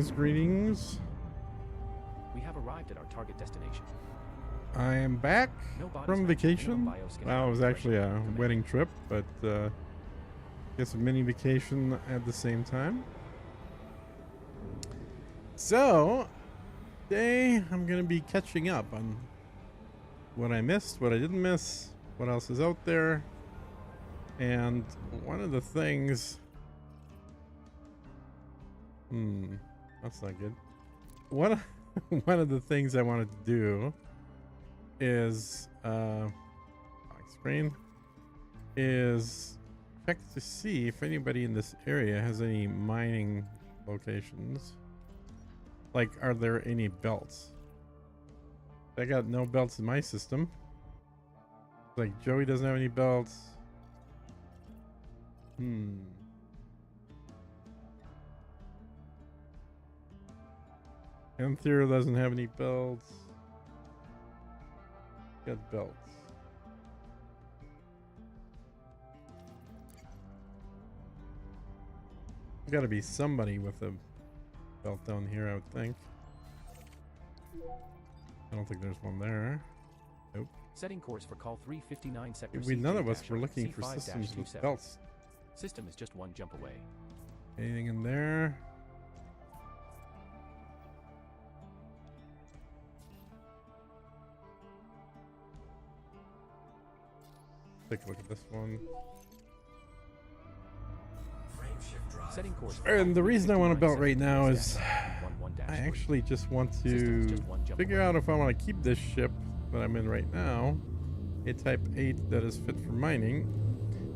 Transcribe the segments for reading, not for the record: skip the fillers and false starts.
Greetings, greetings. We have arrived at our target destination. I am back from vacation. Well, it was actually a wedding trip, but guess a mini vacation at the same time. So, today I'm going to be catching up on what I missed, what I didn't miss, what else is out there. And one of the things... that's not good. One of the things I wanted to do is screen is check to see if anybody in this area has any mining locations. Like, are there any belts? I got no belts in my system. Like, Joey doesn't have any belts. Anthero doesn't have any belts. Got belts. There's got to be somebody with a belt down here, I would think. I don't think there's one there. Nope. Setting course for call 359 sector. None of us were looking for systems with belts. System is just one jump away. Anything in there? Take a look at this one. Setting course. And the reason I want a belt right now is I actually just want to figure out if I want to keep this ship that I'm in right now, a Type 8 that is fit for mining,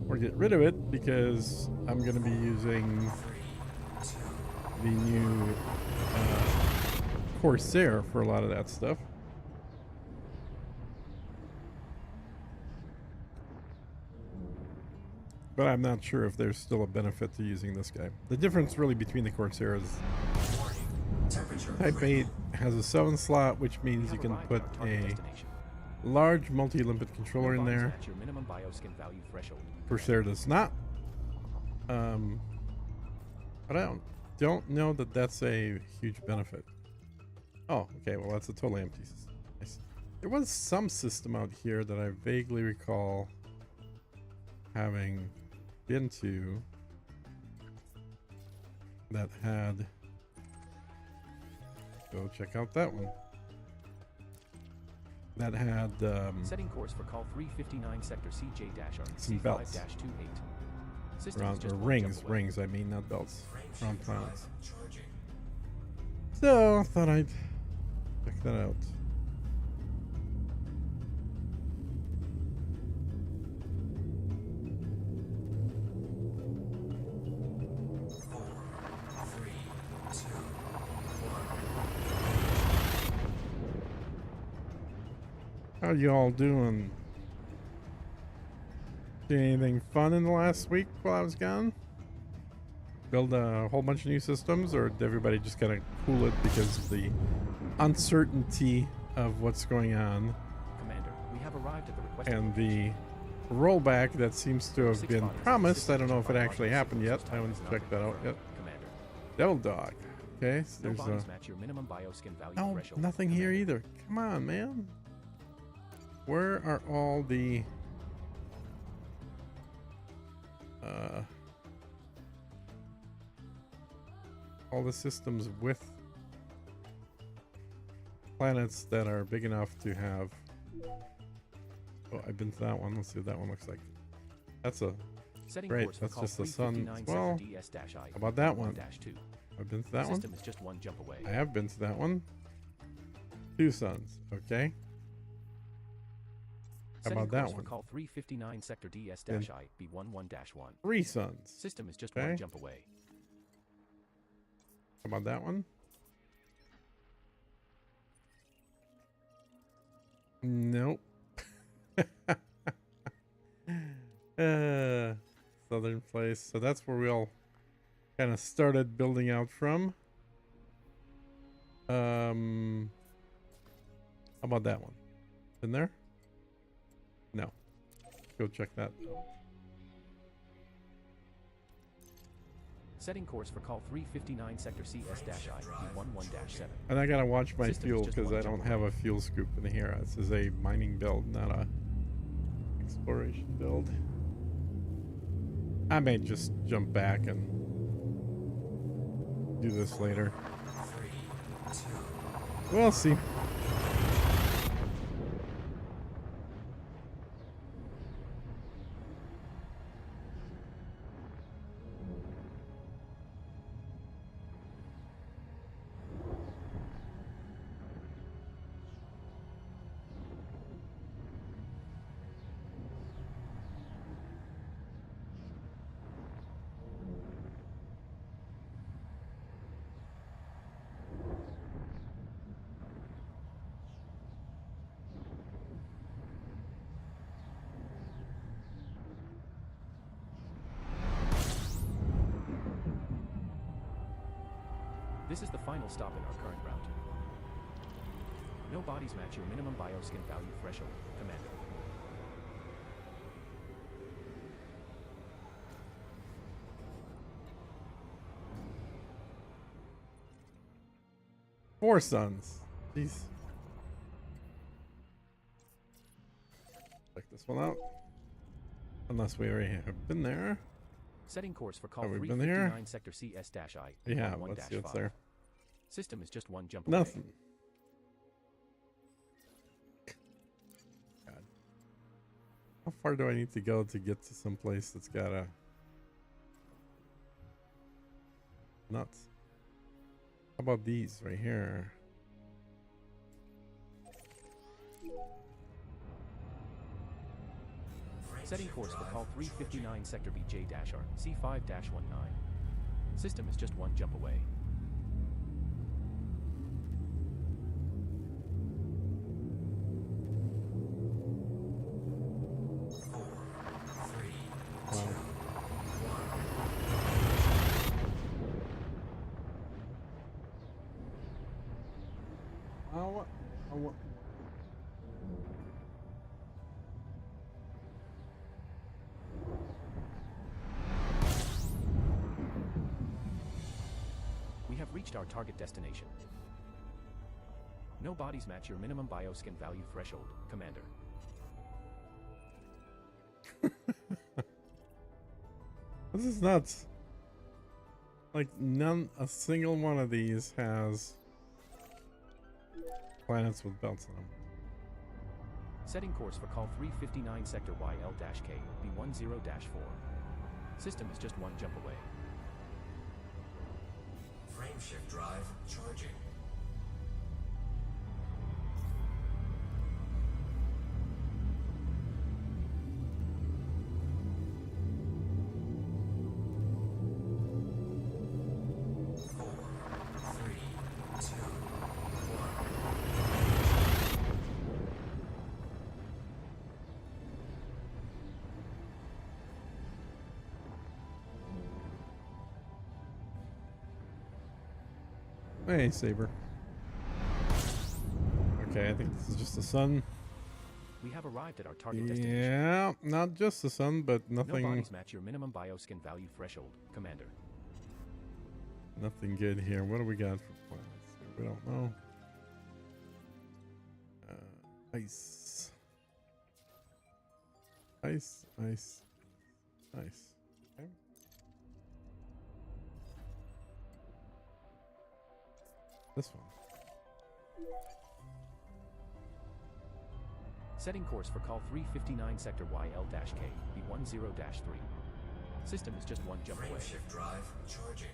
or get rid of it because I'm going to be using the new Corsair for a lot of that stuff. But I'm not sure if there's still a benefit to using this guy. The difference really between the Corsair is Type 8 has a 7 slot, which means you can put a large multi-limpet controller in there. Corsair does not. But I don't know that that's a huge benefit. Oh, okay, well that's a totally empty system. Nice. There was some system out here that I vaguely recall having been to that had, go check out that one, that had setting course for call 359 sector CJ-R some belts around, or rings I mean, not belts, around planets. So I thought I'd check that out. How you all doing? Did anything fun in the last week while I was gone? Build a whole bunch of new systems, or did everybody just kind of cool it because of the uncertainty of what's going on? Commander, we have arrived at the requested and the rollback that seems to have been promised. I don't know if it actually happened yet. I haven't checked that out yet. Commander. Devil Dog. Okay, so there's nothing here either. Come on, man. Where are all the systems with planets that are big enough to have... Oh, I've been to that one. Let's see what that one looks like. That's a... Great, that's just the sun as well. How about that one? I've been to that one. System is just one jump away. I have been to that one. 2 suns. Okay. How about that one? Call 359 sector DS-I B11-1. 3 suns. System is just one jump away. How about that one? Nope. Southern place. So that's where we all kind of started building out from. How about that one? In there? No. Go check that out. Setting course for call 359 sector CS-I, B11-7. And I gotta watch my System is fuel just because one I jump don't have a fuel scoop in here. This is a mining build, not a exploration build. I may just jump back and do this later. We'll see. This is the final stop in our current route. No bodies match your minimum bioskin value threshold, Commander. Four suns. Jeez. Check this one out. Unless we already have been there. Setting course for call Have we been here? 359 sector CS-I, Yeah, B11-5. let's see what's there. System is just one jump away. Nothing. God. How far do I need to go to get to some place that's got a nuts? How about these right here? Setting course for call 359 sector BJ-R, C5-19. System is just one jump away. We have reached our target destination. No bodies match your minimum bioskin value threshold, Commander. This is nuts. Like a single one of these has planets with belts on them. Setting course for call 359 sector YL-K, B10-4. System is just one jump away. Frameshift drive charging. Hey, Saber. Okay, I think this is just the sun. We have arrived at our target destination. Yeah, not just the sun, but No nothing. bodies match your minimum bioskin value threshold, Commander. Nothing good here. What do we got for planets? We don't know. Ice. Ice, ice, ice. Okay. This one. Setting course for call 359 sector YL-K, B10-3. System is just one jump away. Frameshift drive charging.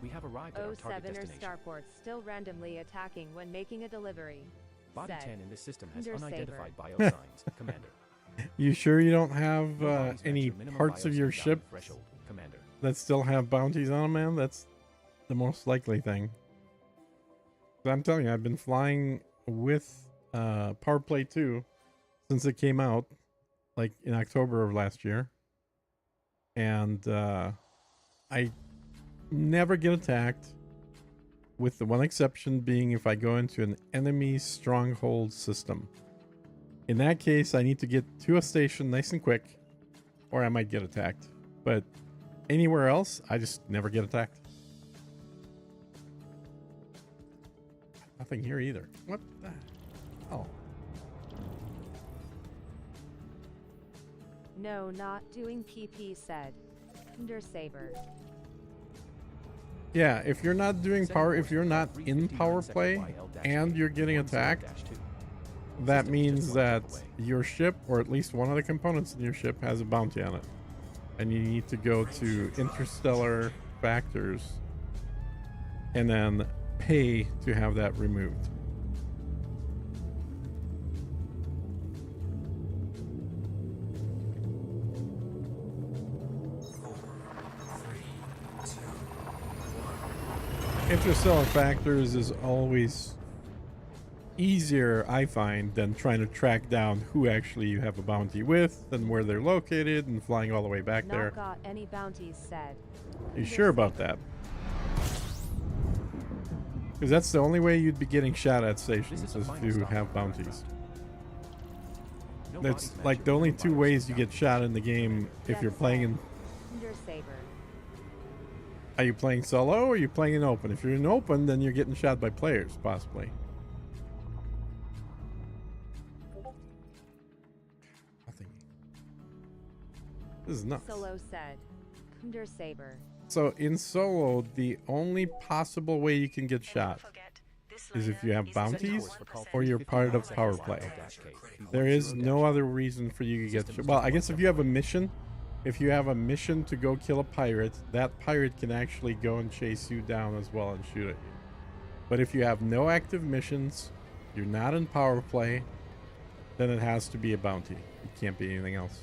We have arrived at our target 07 or destination. starports still randomly attacking when making a delivery. Body Said. 10 in this system has Undersaber. unidentified biosigns, Commander. You sure you don't have No bodies match any your minimum parts of your bioscan value ship threshold, Commander. that still have bounties on them, man? That's the most likely thing. But I'm telling you, I've been flying with Powerplay 2 since it came out, like in October of last year. And I never get attacked, with the one exception being if I go into an enemy stronghold system. In that case, I need to get to a station nice and quick, or I might get attacked. But anywhere else, I just never get attacked. Nothing here either. What the? Oh. No, not doing PP said. Saber. Yeah, if you're not doing power, if you're not in power play and you're getting attacked, that means that your ship, or at least one of the components in your ship, has a bounty on it. And you need to go to interstellar factors and then pay to have that removed. Interstellar factors is always easier, I find, than trying to track down who actually you have a bounty with and where they're located and flying all the way back there. Not got any bounties said. Are you sure about that? Because that's the only way you'd be getting shot at stations, is if you have bounties. That's like the only two ways you get shot in the game if you're playing in... Saber. Are you playing solo or are you playing in open? If you're in open, then you're getting shot by players, possibly. Nothing. This is nuts. Solo said. Saber. So in solo, the only possible way you can get shot is if you have bounties or you're part of power play. There is no other reason for you to get shot. Well, I guess if you have a mission, to go kill a pirate, that pirate can actually go and chase you down as well and shoot at you. But if you have no active missions, you're not in power play, then it has to be a bounty. It can't be anything else.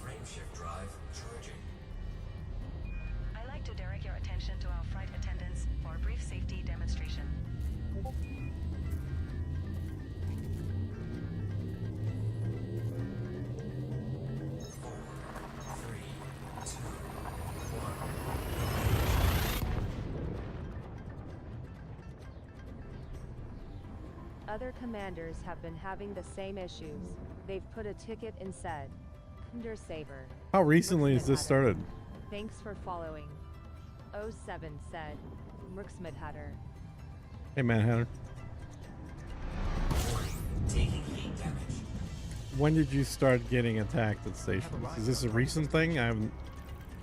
Frameshift drive charging. I'd like to direct your attention to our flight attendants for a brief safety demonstration. 3, 2, 1. Other commanders have been having the same issues. They've put a ticket and said, Saber. How recently has this started? Thanks for following. 07 said, Merksmith Hatter. Hey, Mad Hatter. Warning, taking heat damage. When did you start getting attacked at stations? Is this a recent thing? I've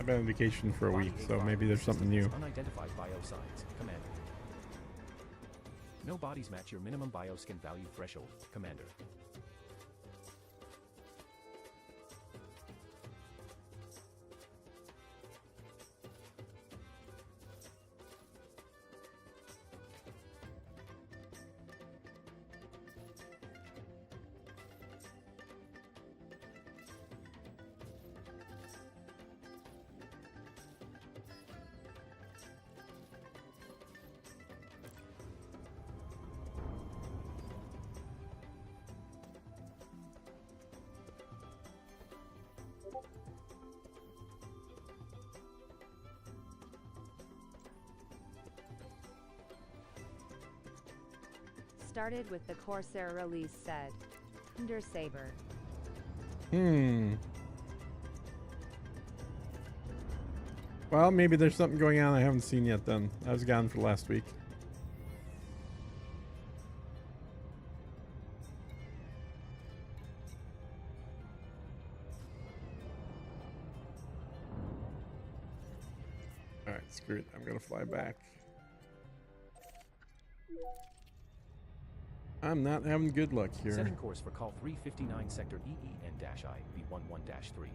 been on vacation for a week, so maybe there's something new. Unidentified biosides, Commander. No bodies match your minimum bioskin value threshold, Commander. Started with the Corsair release said, Saber. Well, maybe there's something going on I haven't seen yet then. I was gone for last week. Alright, screw it. I'm gonna fly back. I'm not having good luck here. Setting course for call 359 sector EEN-I B11-3.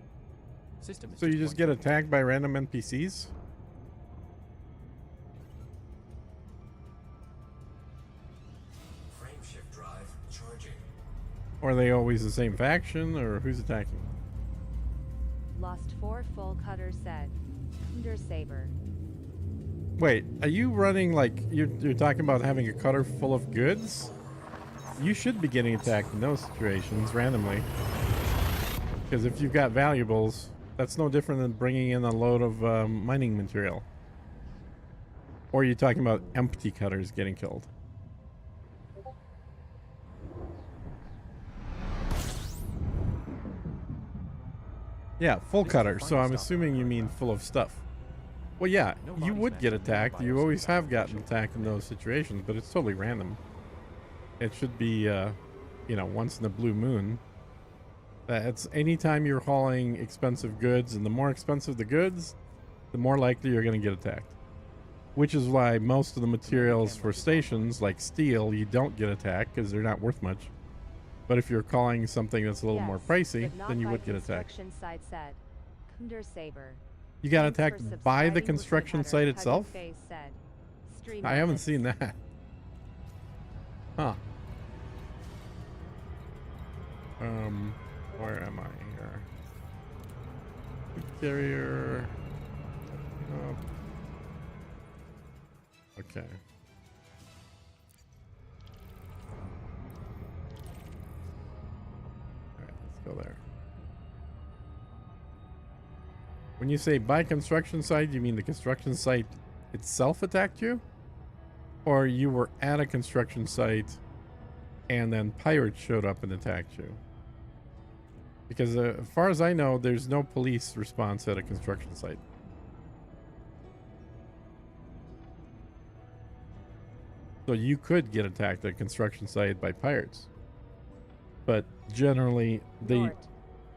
System is So you just get attacked by random NPCs? Frameshift drive charging. Or are they always the same faction, or who's attacking? Lost 4 full cutter said. Saber. Wait, are you running like you're talking about having a cutter full of goods? You should be getting attacked in those situations randomly. Because if you've got valuables, that's no different than bringing in a load of mining material. Or are you talking about empty cutters getting killed? Yeah, full cutter. So I'm assuming you mean full of stuff. Well, yeah, you would get attacked. You always have gotten attacked in those situations, but it's totally random. It should be, you know, once in a blue moon. That's anytime you're hauling expensive goods, and the more expensive the goods, the more likely you're going to get attacked. Which is why most of the materials for stations, like steel, you don't get attacked because they're not worth much. But if you're calling something that's a little more pricey, then you would get attacked. Site said. Saber. You got attacked by the construction site itself? I haven't seen that. Huh. Where am I here? Carrier. Oh. Okay. Alright, let's go there. When you say by construction site, you mean the construction site itself attacked you? Or you were at a construction site and then pirates showed up and attacked you? Because as far as I know, there's no police response at a construction site. So you could get attacked at a construction site by pirates. But generally, they... Nort,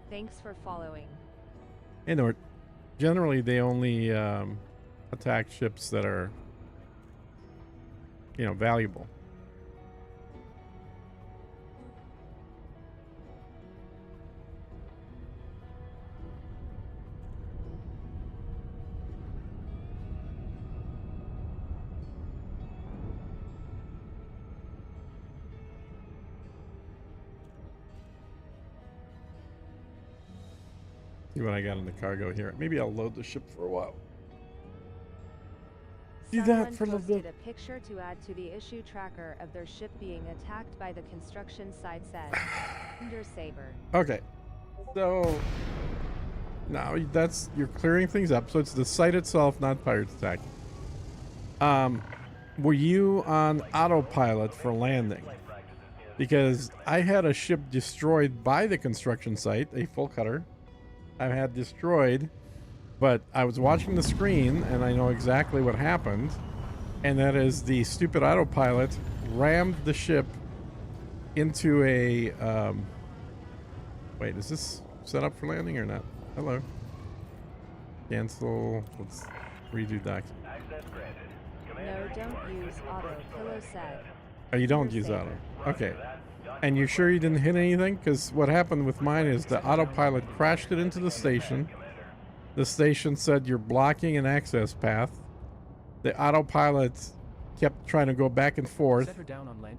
thanks for following. Hey, Nort. Generally, they only attack ships that are, you know, valuable. See what I got in the cargo here. Maybe I'll load the ship for a while. Do that for a little bit. A picture to add to the issue tracker of their ship being attacked by the construction site said. Saber. Okay. So now that's you're clearing things up. So it's the site itself, not pirates attack. Were you on autopilot for landing? Because I had a ship destroyed by the construction site, a full cutter. I had destroyed, but I was watching the screen and I know exactly what happened, and that is the stupid autopilot rammed the ship into a wait, is this set up for landing or not? Hello. Cancel. Let's redo doc. No, don't use auto. Pillow said. Oh, you don't use auto. Okay. And you sure you didn't hit anything? Because what happened with mine is the autopilot crashed it into the station. The station said you're blocking an access path. The autopilot kept trying to go back and forth.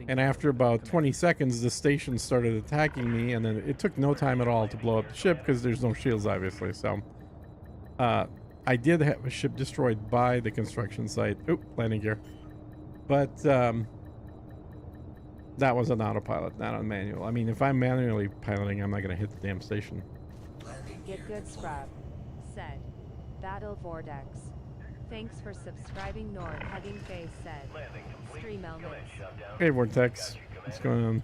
And after about 20 seconds, the station started attacking me. And then it took no time at all to blow up the ship because there's no shields, obviously. So I did have a ship destroyed by the construction site. Oop, landing gear. But that was an autopilot, not on manual. I mean, if I'm manually piloting, I'm not going to hit the damn station. Get good scrub. Said. Battle Vortex. Thanks for subscribing. Nord hugging face said. Stream elements. Hey, Vortex. What's going on?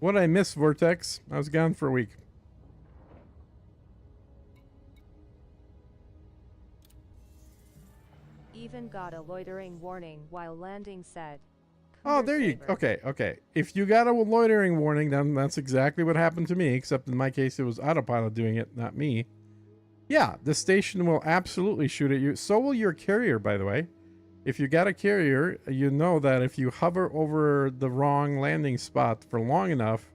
What did I miss, Vortex? I was gone for a week. Even got a loitering warning while landing said. Oh, there you go. Okay. If you got a loitering warning, then that's exactly what happened to me, except in my case, it was autopilot doing it, not me. Yeah, the station will absolutely shoot at you. So will your carrier, by the way. If you got a carrier, you know that if you hover over the wrong landing spot for long enough,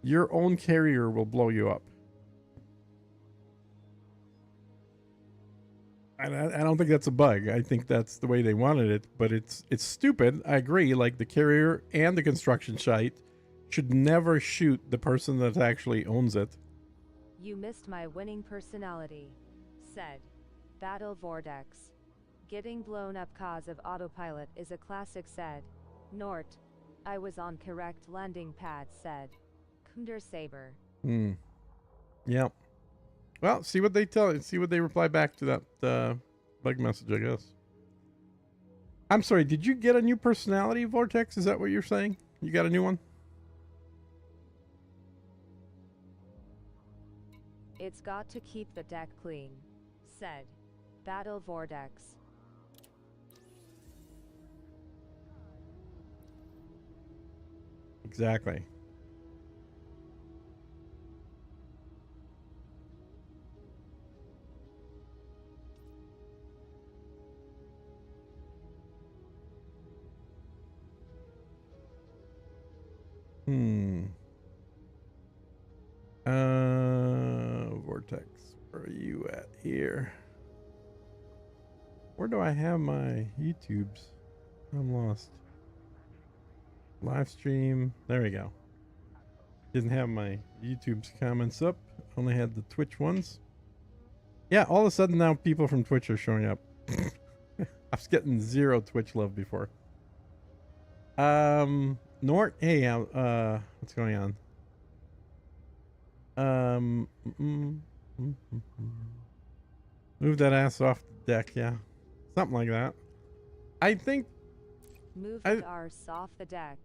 your own carrier will blow you up. I don't think that's a bug. I think that's the way they wanted it, but it's stupid. I agree. Like the carrier and the construction site should never shoot the person that actually owns it. You missed my winning personality, said Battle Vortex. Getting blown up cause of autopilot is a classic, said Nort. I was on correct landing pad, said Kunder Saber. Yeah. Well, see what they reply back to that bug message, I guess. I'm sorry, did you get a new personality, Vortex? Is that what you're saying? You got a new one? It's got to keep the deck clean, said Battle Vortex. Exactly. Vortex, where are you at here? Where do I have my YouTubes? I'm lost. Live stream. There we go. Didn't have my YouTube's comments up. Only had the Twitch ones. Yeah, all of a sudden now people from Twitch are showing up. I was getting zero Twitch love before. Nort, hey, what's going on? Move that ass off the deck, yeah. Something like that. I think Move the arse off the deck,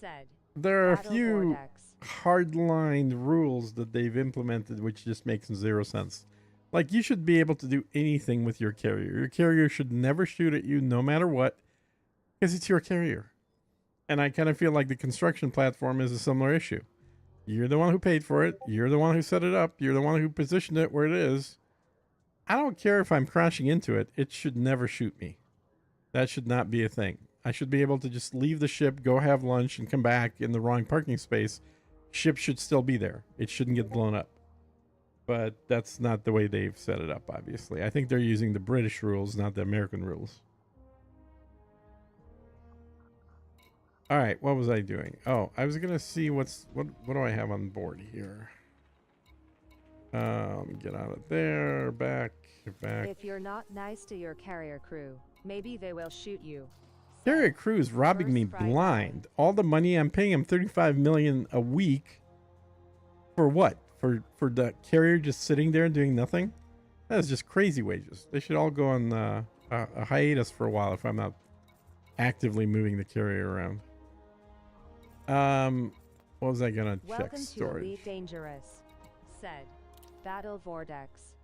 said there are a Battle few Vortex. hard-lined rules that they've implemented which just makes zero sense. Like, you should be able to do anything with your carrier. Your carrier should never shoot at you no matter what, because it's your carrier. And I kind of feel like the construction platform is a similar issue. You're the one who paid for it. You're the one who set it up. You're the one who positioned it where it is. I don't care if I'm crashing into it. It should never shoot me. That should not be a thing. I should be able to just leave the ship, go have lunch, and come back in the wrong parking space. Ship should still be there. It shouldn't get blown up. But that's not the way they've set it up, obviously. I think they're using the British rules, not the American rules. All right, what was I doing? Oh, I was gonna see what do I have on board here. Get out of there, back. If you're not nice to your carrier crew, maybe they will shoot you. Carrier crew is robbing me blind. All the money I'm paying them $35 million a week. For what? For the carrier just sitting there and doing nothing? That is just crazy wages. They should all go on a hiatus for a while if I'm not actively moving the carrier around. What was I gonna check? Welcome Storage. to Elite Dangerous, said Battle Vortex.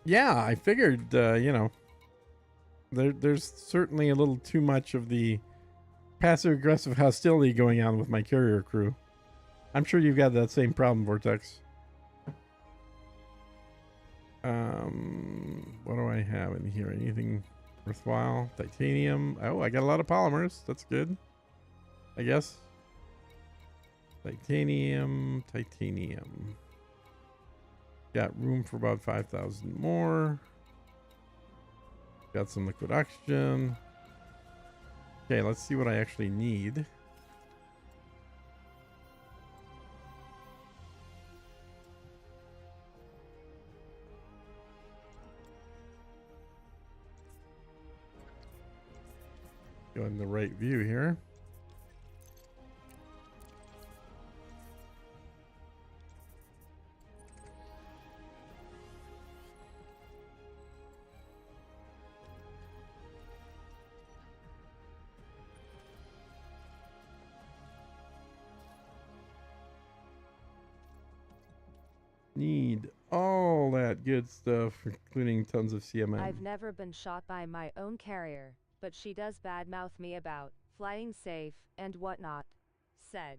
Yeah, I figured, you know, there's certainly a little too much of the passive-aggressive hostility going on with my carrier crew. I'm sure you've got that same problem, Vortex. What do I have in here? Anything worthwhile? Titanium. Oh, I got a lot of polymers. That's good, I guess. Titanium. Got room for about 5,000 more. Got some liquid oxygen. Okay, let's see what I actually need. Go in the right view here. Need all that good stuff, including tons of CMM. I've never been shot by my own carrier, but she does badmouth me about flying safe and whatnot, said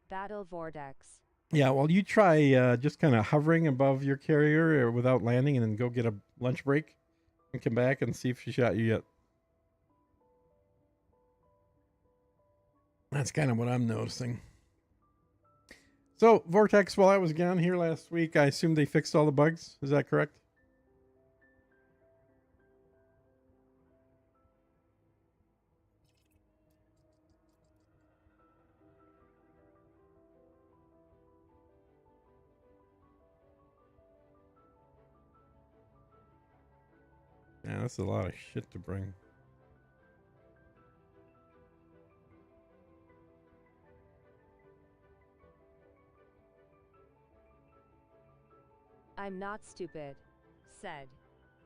Battle Vortex. Yeah, well, you try just kind of hovering above your carrier or without landing and then go get a lunch break and come back and see if she shot you yet. That's kind of what I'm noticing. So, Vortex, while I was gone here last week, I assume they fixed all the bugs. Is that correct? Yeah, that's a lot of shit to bring. I'm not stupid, said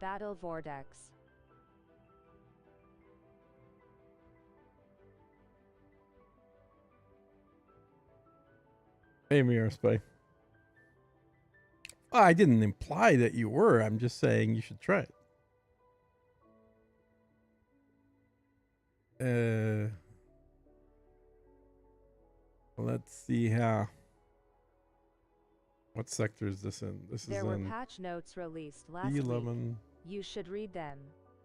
Battle Vortex. Hey, Mirror Spy. Well, I didn't imply that you were. I'm just saying you should try it. Let's see how. What sector is this in? This There is were in patch notes released last B11. week. You should read them.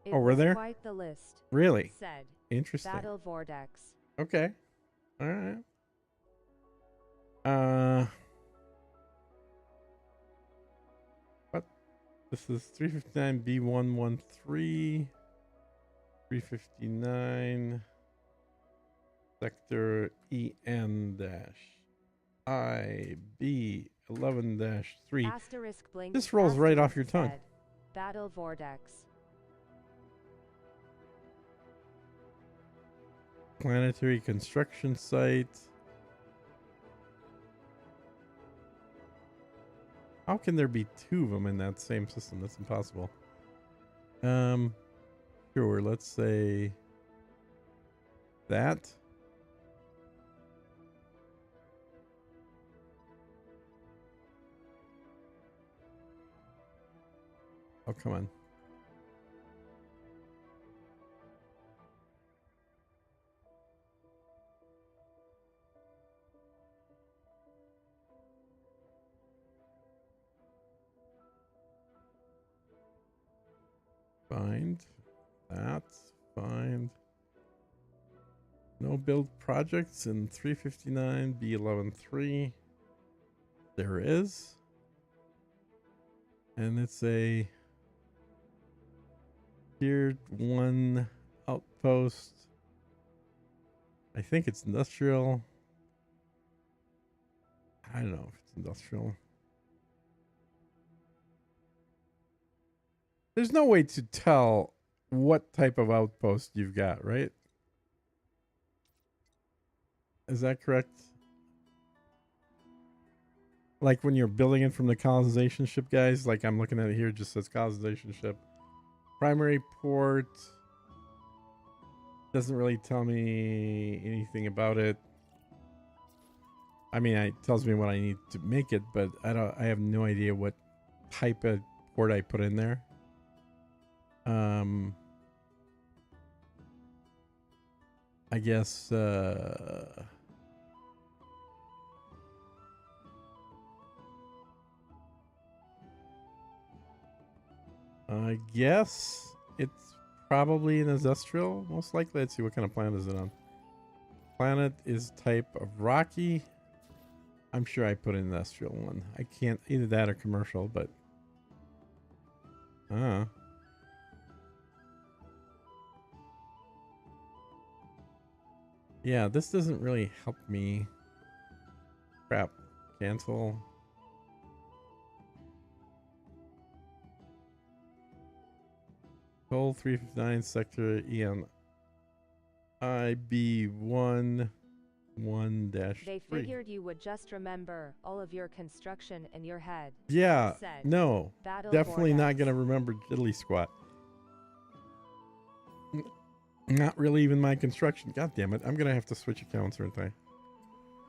It Oh, were was there? quite the list, Really? said Interesting. Battle Vortex. Okay. All right. What? This is 359 B113. 359 sector EN dash IB 11-3. Asterisk blink. This rolls right off your tongue. Said Battle Vortex. Planetary construction site. How can there be two of them in that same system? That's impossible. Sure, let's say that. Oh, come on. Find that. Find no build projects in 359 B11-3. There is. And it's a Tier 1 outpost. I think it's industrial. I don't know if it's industrial. There's no way to tell what type of outpost you've got, right? Is that correct? Like when you're building it from the colonization ship, guys, like I'm looking at it here, it just says colonization ship. Primary port. Doesn't really tell me anything about it. I mean, it tells me what I need to make it, but I have no idea what type of port I put in there. I guess it's probably an industrial, most likely. Let's see, what kind of planet is it on? Planet is type of rocky. I'm sure I put an industrial one. I can't, either that or commercial, but yeah, this doesn't really help me. Crap. Cancel. Cole 359 sector EN IB1 1-3. They figured you would just remember all of your construction in your head. Yeah, Said no, Battle definitely not Vortex. gonna remember diddly squat. Not really even my construction. God damn it! I'm gonna have to switch accounts, aren't I?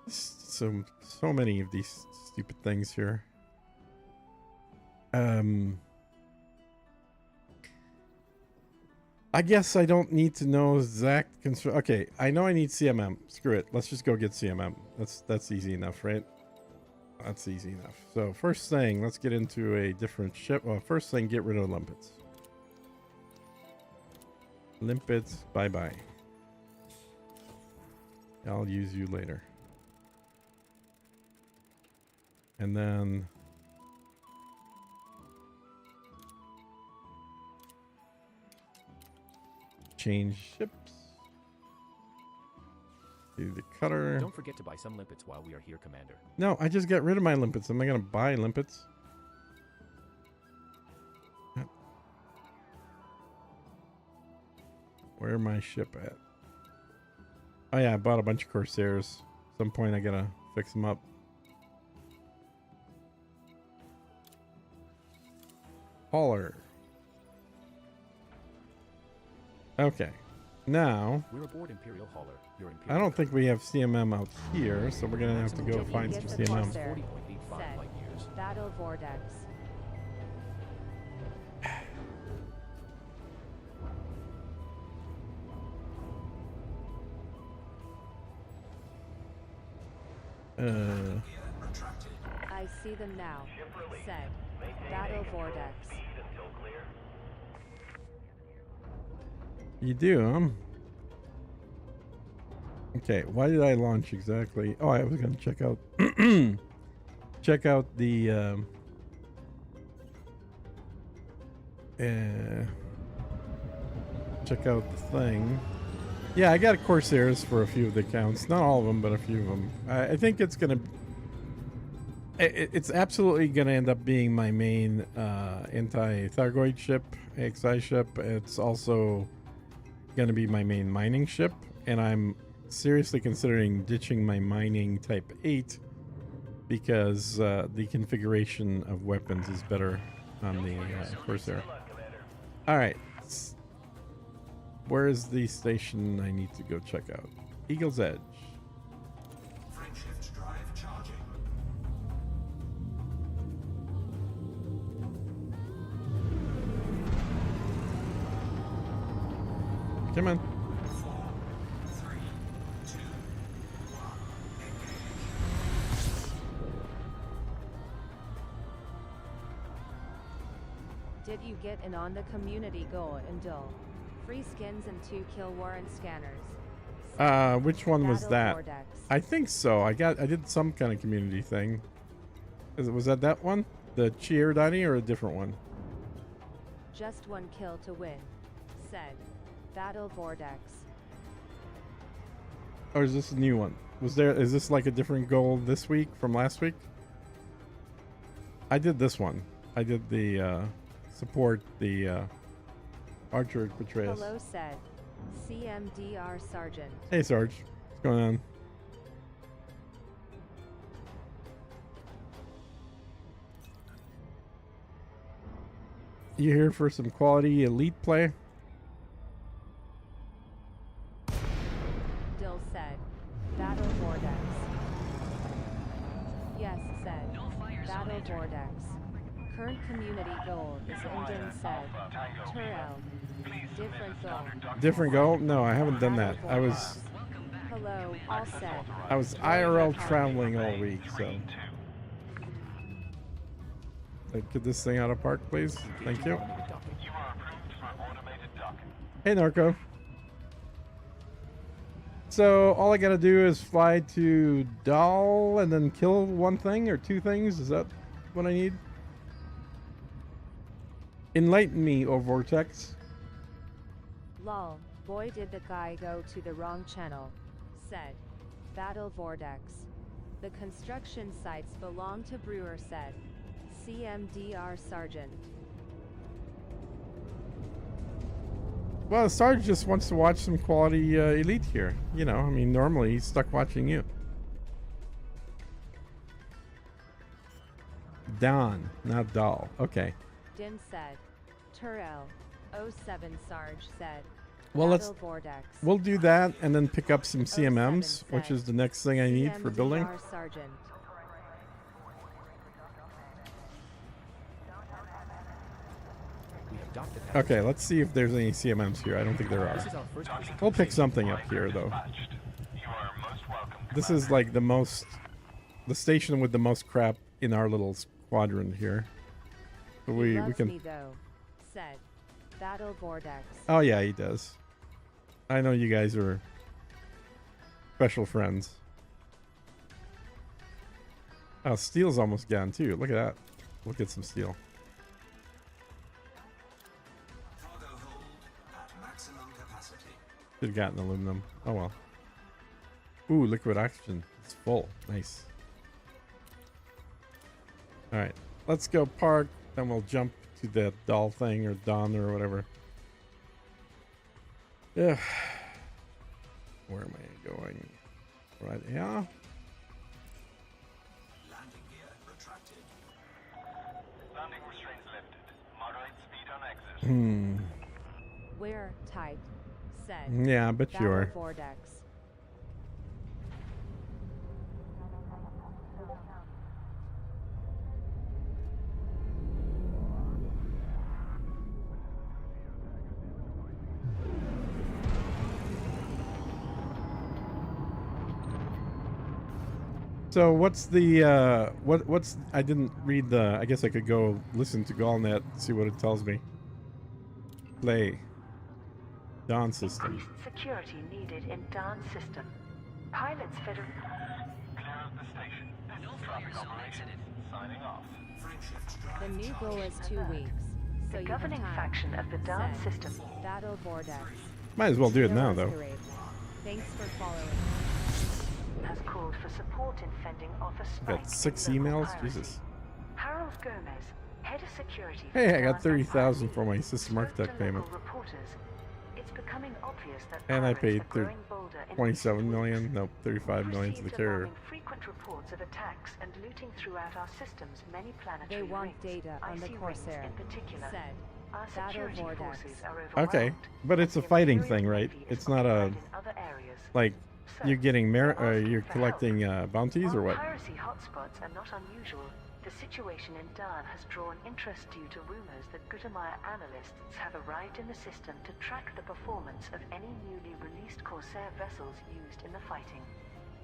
So many of these stupid things here. I guess I don't need to know exact okay, I know I need CMM. Screw it. Let's just go get CMM. That's easy enough, right? That's easy enough. So first thing, let's get into a different ship. Well, first thing, get rid of limpets. Limpets, bye-bye. I'll use you later. And then change ships. Do the cutter. Don't forget to buy some limpets while we are here, Commander. No, I just got rid of my limpets. Am I going to buy limpets? Where my ship at? Oh yeah, I bought a bunch of Corsairs. At some point I gotta fix them up. Hauler. Okay. Now, We're aboard Imperial Hauler. Your I Imperial don't think we have CMM out here, so we're gonna have to go find some Get the CMM. Corsair. 40.85 Said. light years. Battle Vortex. Uh, Retracted. I see them now. Said. Battle Vortex. you do, huh? Okay, why did I launch exactly? Oh, I was gonna check out check out the check out the thing. Yeah, I got Corsairs for a few of the accounts. Not all of them, but a few of them. I think it's gonna it's absolutely gonna end up being my main anti-Thargoid ship, AXI ship. It's also gonna be my main mining ship, and I'm seriously considering ditching my mining type 8 because the configuration of weapons is better on the Corsair. Alright. Where is the station I need to go check out? Eagle's Edge. Frameshift drive charging. Come on. 4, 3, 2, 1. Engage. Did you get in on the community goal in Dull? Free skins and 2 kill warrant scanners. Which one was Battle that? Vortex. I think so. I did some kind of community thing. Was that one? The cheer Donnie or a different one? Just 1 kill to win. Said. Battle Vortex. Or is this a new one? Is this like a different goal this week from last week? I did this one. I did the support the Archer Petraeus. Hello, said. CMDR Sergeant. Hey Sarge, what's going on? You here for some quality elite play? Dill said. Battle Vortex. Yes, said. Battle Vortex. Current community goal is Indian said. Turel. Different goal. Different goal? No, I haven't done that. Hello, all said. I was IRL traveling all week, so. Get this thing out of park, please. Thank you. Hey, Narco. So all I gotta do is fly to Dahl and then kill 1 thing or 2 things. Is that what I need? Enlighten me, O Vortex. Lol, boy did the guy go to the wrong channel. Said. Battle Vortex. The construction sites belong to Brewer said. CMDR Sergeant. Well, Sarge just wants to watch some quality elite here. You know, I mean, normally he's stuck watching you. Don, not Dahl. Okay. Din said. Turel. 07 Sarge said. Well, Battle Vortex. we'll do that and then pick up some 07 CMMs, which said. is the next thing I need for building. CMDR Sergeant. We have docked at Okay, let's see if there's any CMMs here. I don't think there This are. is our first visit to We'll pick safety. something up here, though. This is like the station with the most crap in our little squadron here. So He we loves can. me though. Said. Battle Vortex. Oh yeah, he does. I know you guys are special friends. Oh, steel's almost gone too. Look at that. We'll get some steel. Cargo hold at maximum capacity. Should have gotten aluminum. Oh well. Ooh, liquid oxygen. It's full. Nice. Alright. Let's go park. Then we'll jump to that doll thing or Dawn or whatever. Ugh. Where am I going? Right, yeah. Landing gear retracted. Landing restraints lifted. Moderate speed on exit. We're tight. Said. Yeah, but you Battle are. Vortex. So what's the what's I didn't read the I guess I could go listen to Gallnet, see what it tells me. Play. Dawn system. Increased security needed in Dawn system. Pilots federal. Clear of the station. This is traffic operations. Signing off. Frameshift drive The new goal is charged. 2 weeks. So The you have governing time. faction of the Dawn Said. system. Battle Vortex. Might as well do it now though. Masquerade. Thanks for following. Has called for support in fending off a spike Got 6 in local emails? piracy. Jesus. Harold Gomez, head of security. for Hey, I Dawn got 30,000 Empire, for my system spoke architect to payment. local reporters. It's becoming obvious that And I pirates paid are growing bolder in 27 recent million, weeks. nope, 35 million to the Received carrier. alarming frequent reports of attacks and looting throughout our system's many planetary They want rings, data on the icy rings Corsair. in particular. Said. Our Battle security Vortex. forces are Okay, overwhelmed, but it's a and the fighting Imperial thing, right? Navy is It's not a occupied in other areas. like So, you're getting they're asking you're for collecting help. bounties or While what? piracy hotspots are not unusual, the situation in Dawn has drawn interest due to rumors that Gutamaya analysts have arrived in the system to track the performance of any newly released Corsair vessels used in the fighting.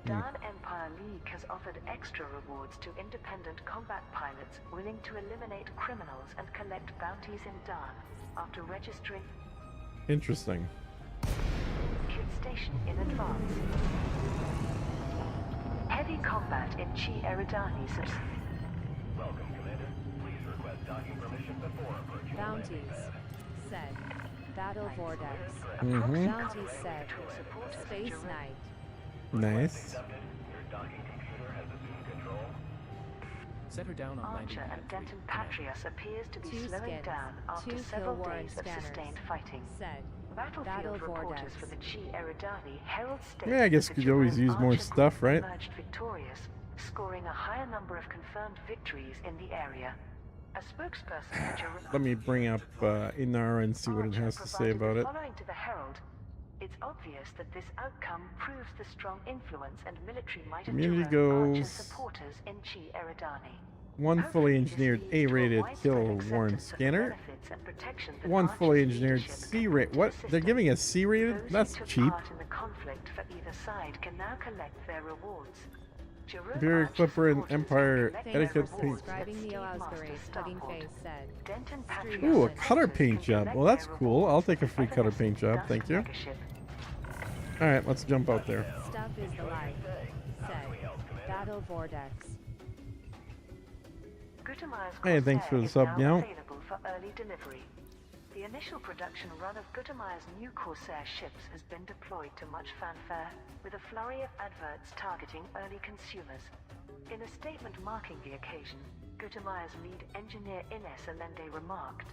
Dawn Empire League has offered extra rewards to independent combat pilots willing to eliminate criminals and collect bounties in Dawn after registering Interesting. Kit station in advance. Heavy combat in Chi Eridani Welcome, Commander. Please request docking permission before approaching. Bounties. Said. Battle Vortex. Mhm. Bounties said. Space Knight. Nice. Accepted. Your docking computer has assumed control. Set her down on landing Archer pad and 3. Denton Command. Patrius appears to be 2 slowing skins. down after 2 several kill warrant days of scanners. sustained fighting. Said. Battlefield Battle reporters Vortex. for the Chi Eridani herald state Yeah, I guess that you the could always Chiron use more Archer stuff, group right? emerged victorious, scoring a higher number of confirmed victories in the area. A spokesperson for Chiron Let me bring up Inar and see what it has to say about it. Following to the Herald, it's obvious that this outcome proves the strong influence and military might of Community Jerome Archer goes- supporters in Chi Eridani. One fully Hopefully, this engineered leads to a A-rated widespread kill acceptance warrant of the scanner. benefits and protection that One Archer's fully engineered leadership can C-rated. bring to What? the They're system. giving a C-rated? Those That's who took cheap. part in the conflict for either side can now collect their rewards. Jerome Imperial Archer Clipper and supporters Empire can collect Thanks their etiquette for paint. rewards at subscribing, Neo Steve Ausberry. Master Hugging Starport. Face said. Denton Stream Patriot Ooh, a and color Texas paint can job. collect Well, that's their cool. I'll rewards take a at free color Evanescent paint job. Dust Thank you. Megaship. All right, let's jump out there. Stuff is the life. Said. Battle Vortex. Gutamaya's Hey, thanks for the Corsair sub, is now Meow. available for early delivery. The initial production run of Gutamaya's new Corsair ships has been deployed to much fanfare, with a flurry of adverts targeting early consumers. In a statement marking the occasion, Gutamaya's lead engineer Ines Allende remarked,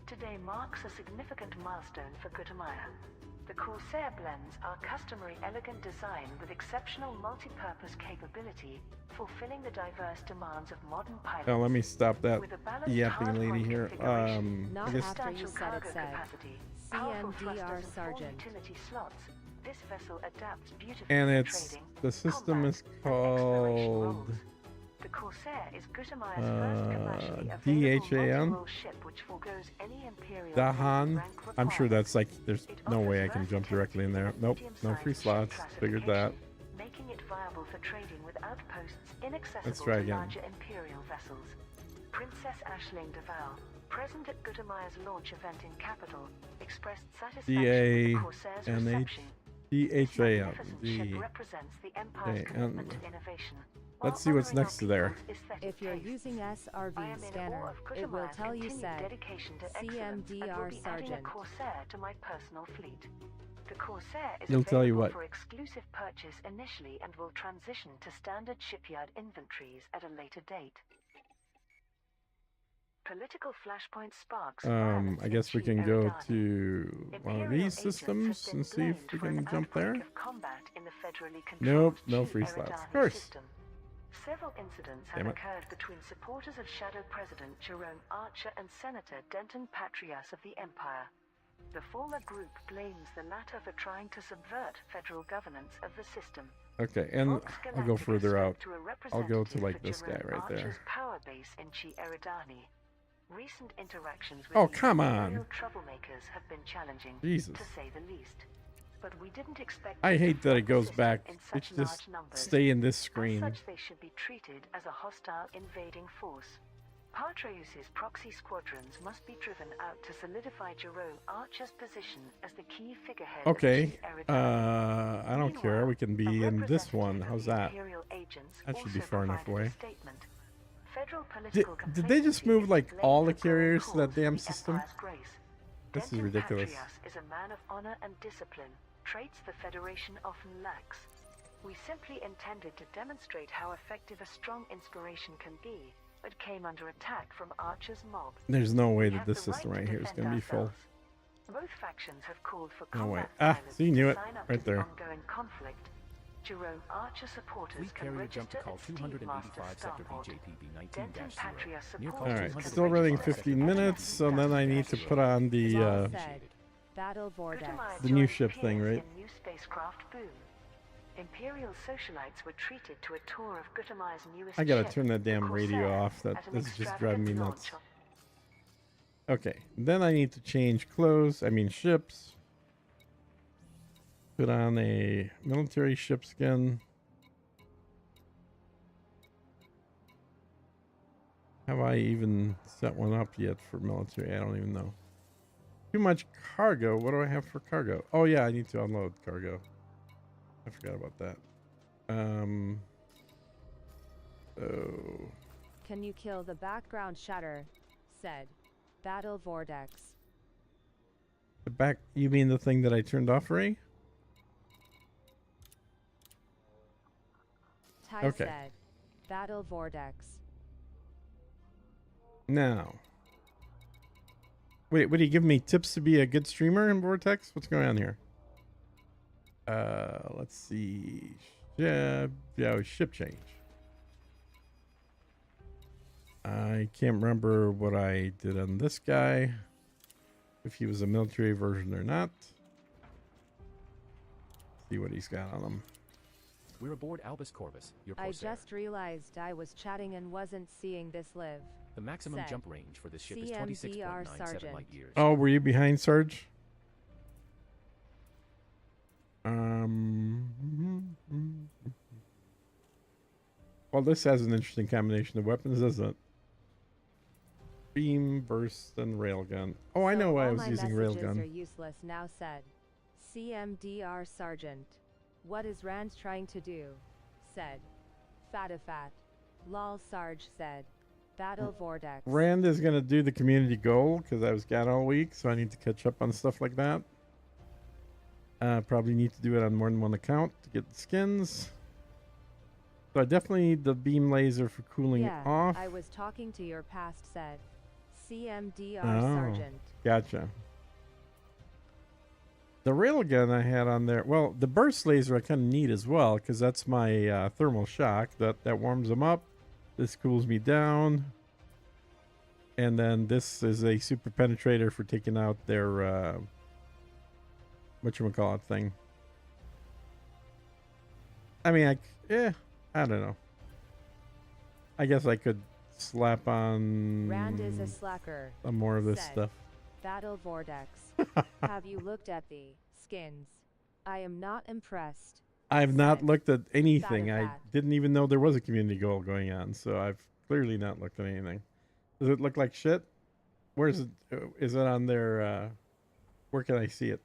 "Today marks a significant milestone for Gutamaya. The Corsair blends our customary elegant design with exceptional multi-purpose capability, fulfilling the diverse demands of modern pilots. Now let me stop that With a balanced yapping lady hard-run here. configuration, I Not guess after you substantial said it cargo said. capacity, powerful CMDR thrusters and full Sergeant. utility slots, this vessel adapts beautifully and to it's trading, the system combat, is and exploration called roles. The Corsair is Gutamaya's first commercially available DHAM? multi-role ship which forgoes any Imperial Dahan. Navy rank I'm sure that's like requirements. there's It no way I offers can jump versatility directly in there. and Nope, no medium-sized free ship slots. Figured that. classification, making it viable for trading with outposts inaccessible Let's try to again. larger Imperial vessels. Princess Aisling de Val, present at Gutamaya's launch event in Capital, expressed satisfaction with the Corsair's reception. This DHAM. magnificent ship represents the Empire's Okay, commitment to innovation. let's while see what's honoring our next to there. people's aesthetic If you're taste. using I SRV am in awe scanner, of it will Gutamaya's tell you continued said dedication to excellence and will CMDR be adding a Sergeant. Corsair to my personal fleet. The Corsair is It'll tell you available what. for exclusive purchase initially and will transition to standard shipyard inventories at a later date. Political flashpoint sparks. I guess we can go to one of these systems and see if we can jump there. Nope, no free slots. Of course. Several incidents have occurred between supporters of Shadow President Jerome Archer and Senator Denton Patrias of the Empire. The former group blames the latter for trying to subvert federal governance of the system. Okay, and I'll go further out. I'll go to like this guy right there. Power base in Chi Eridani. Recent interactions with come on. troublemakers have been challenging, Jesus. to say the least. But we didn't expect I hate that it goes back. in It such should just large numbers. stay in this As screen. such, they should be treated as a hostile invading force. Patreus's proxy squadrons must be driven out to solidify Jerome Archer's position as the key figurehead. Okay, of Chi Eridani. I don't care. We can be A in this representative one. of How's the that? Imperial agents That should be also far enough provided a away. statement. Federal Did political they just complacency move is like blamed all the for growing carriers to cause that for damn the system? Empire's grace. This is Denton ridiculous. Patrias is a man of honor and discipline, traits the Federation often lacks. We simply intended to demonstrate how effective a strong inspiration can be, but came under attack from Archer's mob. There's no way We that have this the system right right to here is defend going to be full. ourselves. Both factions have called for No way. combat Ah, so you knew to it. sign up Right to the there. ongoing conflict. Jerome Archer supporters Fleet can carrier jump to register call at Steve 285 Master sector Starport. VJPB Denton 19-0. Patrias Near call supporters Alright, can still running register at 15 Steve minutes, so then I need to put on the Law said. Battle Vortex. Gutamaya the new joined ship thing, peers right? in new spacecraft Boom. Imperial socialites were treated to a tour of Gutamaya's newest I gotta ship, turn that the damn radio Corsair, off. That at an this is just driving me extravagant nuts. launch. Okay, then I need to change clothes. I mean ships. Put on a military ship skin. Have I even set one up yet for military? I don't even know. Too much cargo. What do I have for cargo? Oh yeah, I need to unload cargo. I forgot about that. Oh. Can you kill the background shatter? Said. Battle Vortex. The back, you mean the thing that I turned off, Ray? Ty Okay. said. Battle Vortex. Now. Wait, would he give me tips to be a good streamer in Vortex? What's going on here? Let's see. Yeah, ship change. I can't remember what I did on this guy. If he was a military version or not. See what he's got on him. We're aboard Albus Corvus, your I Corsair. just realized I was chatting and wasn't seeing this live. The maximum said. jump range for this ship is CMDR 26.97 Sergeant. light years. Oh, were you behind, Sarge? Well, this has an interesting combination of weapons, doesn't it? Beam, burst, and railgun. Oh, I So know why I all was my using messages railgun. are useless now. Said. CMDR Sergeant. What is Rand trying to do? Said. Fatifat. Lol Sarge said. Battle Vortex. Rand is going to do the community goal because I was gone all week, so I need to catch up on stuff like that. Probably need to do it on more than one account to get the skins. So I definitely need the beam laser for cooling Yeah, off. I was talking to your past. Said. CMDR Oh. Sergeant. Gotcha. The railgun I had on there, well, the burst laser I kind of need as well because that's my thermal shock that warms them up. This cools me down. And then this is a super penetrator for taking out their whatchamacallit thing. I mean, I don't know. I guess I could slap on Rand is a slacker. some more of this said. stuff. Battle Vortex. Have you looked at the skins? I am not impressed. I've not said. looked at anything. Bad of I that. didn't even know there was a community goal going on, so I've clearly not looked at anything. Does it look like shit? Where's it? Is it on their? Where can I see it?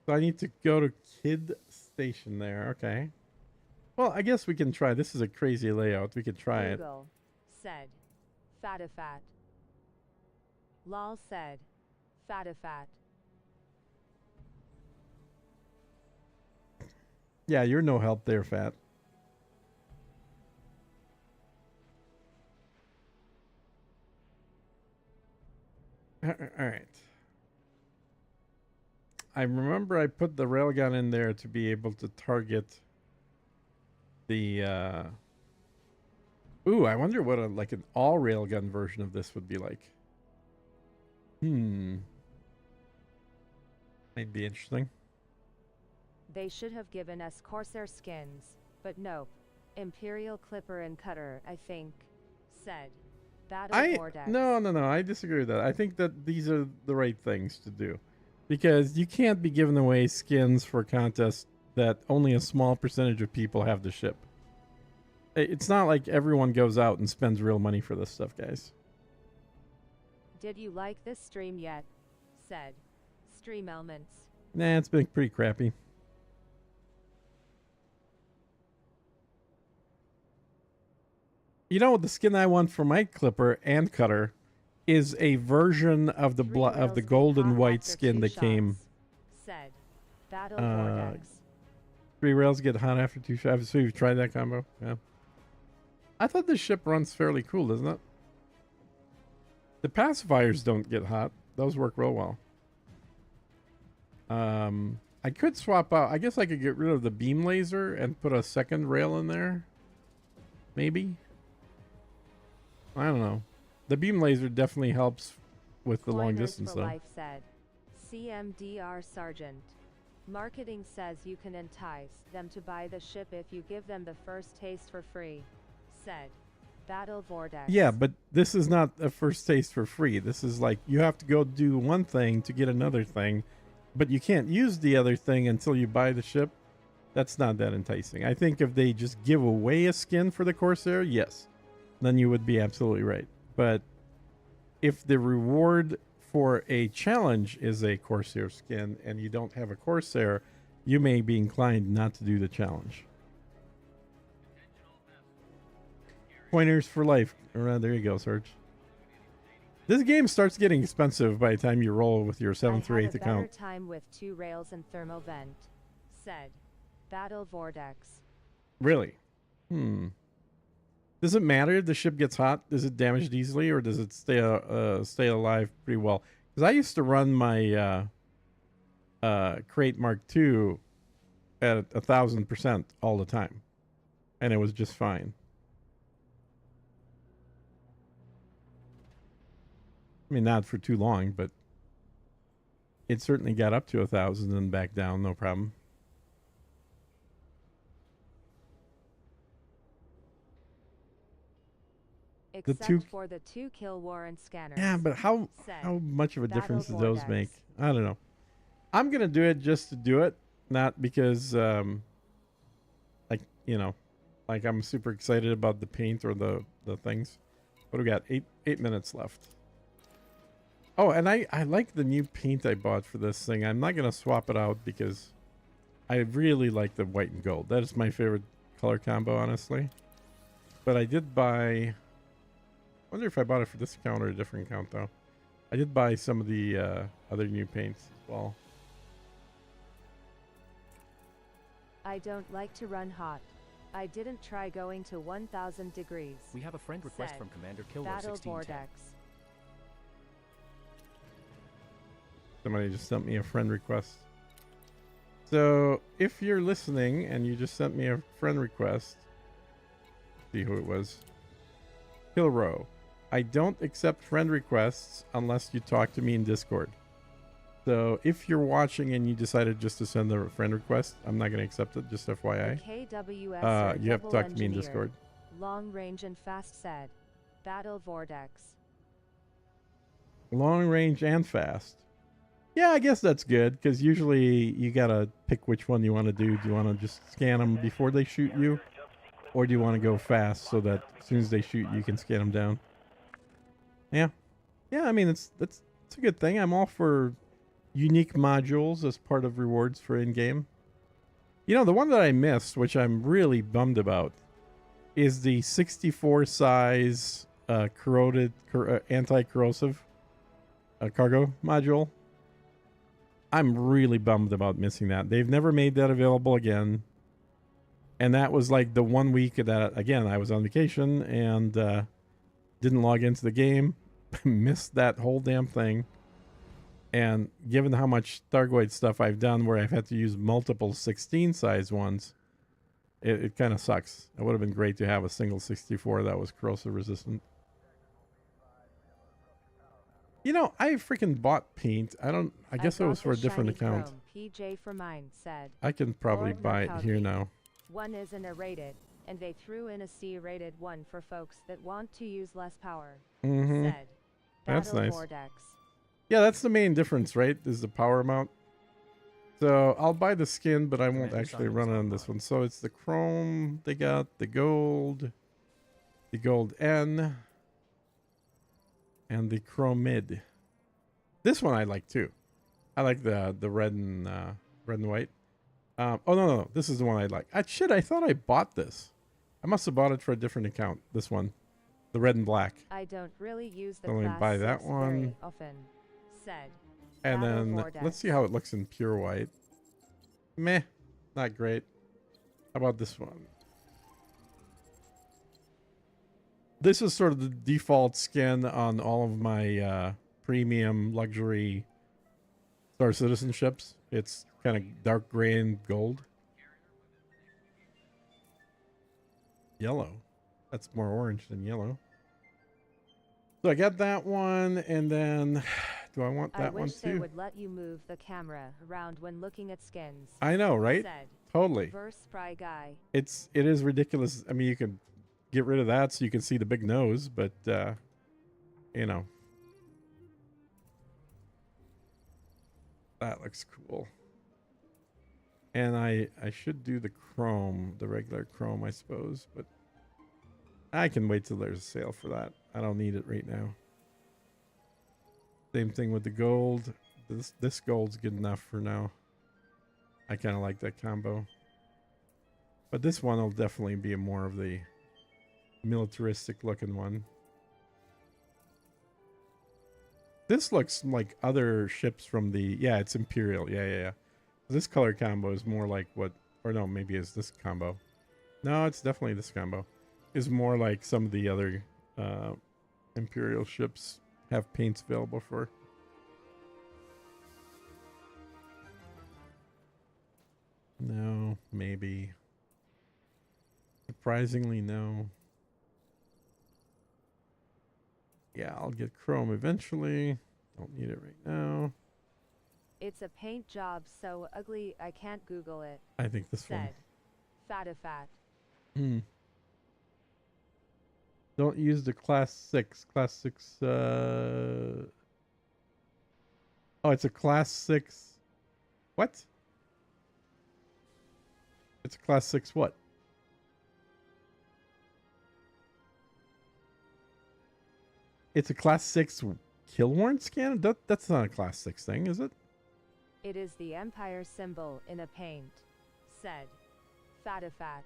So I need to go to Kid Station there. Okay. Well, I guess we can try. This is a crazy layout. We could try it. Google said. Fatifat. Lol said. Fatifat. Yeah, you're no help there, Fat. All right. I remember I put the railgun in there to be able to target the Ooh, I wonder what like an all railgun version of this would be like. Might be interesting. They should have given us Corsair skins, but nope. Imperial Clipper and Cutter, I think, said. Battle Vortex. No, I disagree with that. I think that these are the right things to do. Because you can't be giving away skins for contests that only a small percentage of people have to ship. It's not like everyone goes out and spends real money for this stuff, guys. Did you like this stream yet? Said. Stream elements. Nah, it's been pretty crappy. You know, the skin I want for my clipper and cutter is a version of the gold and white skin that came. Said. Battle Vortex. 3 rails get hot after 2 shots. So you've tried that combo? Yeah. I thought this ship runs fairly cool, doesn't it? The pacifiers don't get hot. Those work real well. I could swap out. I guess I could get rid of the beam laser and put a second rail in there. Maybe. I don't know. The beam laser definitely helps with the long distance, though. Life said. CMDR Sergeant. Marketing says you can entice them to buy the ship if you give them the first taste for free. Said. Battle Vortex. Yeah, but this is not a first taste for free. This is like you have to go do one thing to get another thing, but you can't use the other thing until you buy the ship. That's not that enticing. I think if they just give away a skin for the Corsair, yes, then you would be absolutely right. But if the reward for a challenge is a Corsair skin and you don't have a Corsair, you may be inclined not to do the challenge. Pointers for life. There you go, Serge. This game starts getting expensive by the time you roll with your 7th or 8th account. I had a better time with 2 rails and thermal vent. Said. Battle Vortex. Really? Does it matter if the ship gets hot? Does it damage easily, or does it stay alive pretty well? Because I used to run my Crate Mark II at 1,000% all the time, and it was just fine. I mean, not for too long, but it certainly got up to 1,000 and back down, no problem. Except for the 2 kill warrant scanners. Yeah, but how much of a difference do those make? I don't know. I'm gonna do it just to do it, not because like, you know, like I'm super excited about the paint or the things. What do we got? 8 minutes left. Oh, and I like the new paint I bought for this thing. I'm not gonna swap it out because I really like the white and gold. That is my favorite color combo, honestly. But I did buy. I wonder if I bought it for this account or a different account, though. I did buy some of the other new paints as well. I don't like to run hot. I didn't try going to 1,000 degrees. We have a friend request Said. from Commander Killer Battle 1610. Vortex. Somebody just sent me a friend request. So, if you're listening and you just sent me a friend request, see who it was. Kilrow. I don't accept friend requests unless you talk to me in Discord. So if you're watching and you decided just to send a friend request, I'm not going to accept it, just FYI. You have to talk to me in Discord. Long range and fast said. Battle Vortex. Long range and fast. Yeah, I guess that's good, because usually you got to pick which one you want to do. Do you want to just scan them before they shoot you? Or do you want to go fast so that as soon as they shoot you can scan them down? Yeah. Yeah, I mean, it's a good thing. I'm all for unique modules as part of rewards for in-game. You know, the one that I missed, which I'm really bummed about, is the 64 size anti-corrosive cargo module. I'm really bummed about missing that. They've never made that available again. And that was like the 1 week that, again, I was on vacation and didn't log into the game. Missed that whole damn thing. And given how much Thargoid stuff I've done where I've had to use multiple 16 size ones, it kind of sucks. It would have been great to have a single 64 that was corrosive resistant. You know, I freaking bought paint. I guess it was for a different account. PJ for mine said. I can probably Lord buy it here Nakagi. now. One isn't a rated, and they threw in a C-rated one for folks that want to use less power. Mm-hmm. Said. That's Battle nice. Vortex. Yeah, that's the main difference, right? Is the power amount. So I'll buy the skin, but I won't Commander actually Simon's run it on online. this one. So it's the chrome they got, the gold N, and the chrome mid. This one I like too. I like the red and white. Oh no, this is the one I like. Shit, I thought I bought this. I must have bought it for a different account. This one, the red and black. I don't really use the So let me class buy that 6 one. very often. Said. And Battle then Vortex. let's see how it looks in pure white. Meh, not great. How about this one? This is sort of the default skin on all of my premium luxury Star Citizenships. It's kind of dark gray and gold. Yellow. That's more orange than yellow. So I got that one, and then do I want that I one wish they too? would let you move the camera around when looking at skins. I know, right? Said. Totally. Verse Spry Guy. It is ridiculous. I mean, you can get rid of that so you can see the big nose, but you know, that looks cool. And I should do the chrome, the regular chrome, I suppose, but I can wait till there's a sale for that. I don't need it right now. Same thing with the gold. This gold's good enough for now. I kind of like that combo. But this one will definitely be more of the militaristic looking one. This looks like other ships from the... Yeah, it's Imperial. Yeah. This color combo is more like what... Or no, maybe it's this combo. No, it's definitely this combo. Is more like some of the other Imperial ships have paints available for. No, maybe. Surprisingly, no. Yeah, I'll get chrome eventually. Don't need it right now. It's a paint job so ugly I can't Google it. I think this Said. Fatifat. one. Don't use the class 6. Class 6, oh, it's a class 6. What? It's a class 6 what? It's a class 6 kill warrant scan? That's not a class 6 thing, is it? It is the Empire symbol in a paint. Said. Fatifat.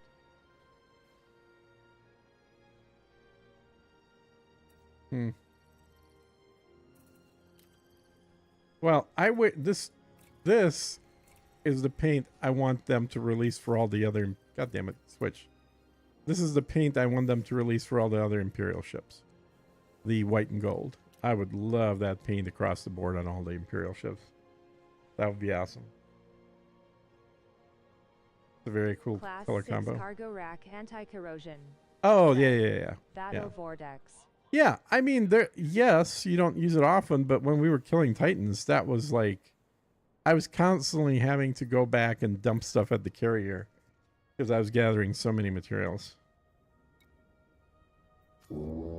Well, this is the paint I want them to release for all the other... God damn it, switch. This is the paint I want them to release for all the other Imperial ships. The white and gold. I would love that paint across the board on all the Imperial ships. That would be awesome. It's a very cool Class color 6 combo. cargo rack anti-corrosion. Oh, yeah. Battle Yeah. Vortex. Yeah, I mean, yes, you don't use it often, but when we were killing Titans, that was like... I was constantly having to go back and dump stuff at the carrier because I was gathering so many materials. Attention,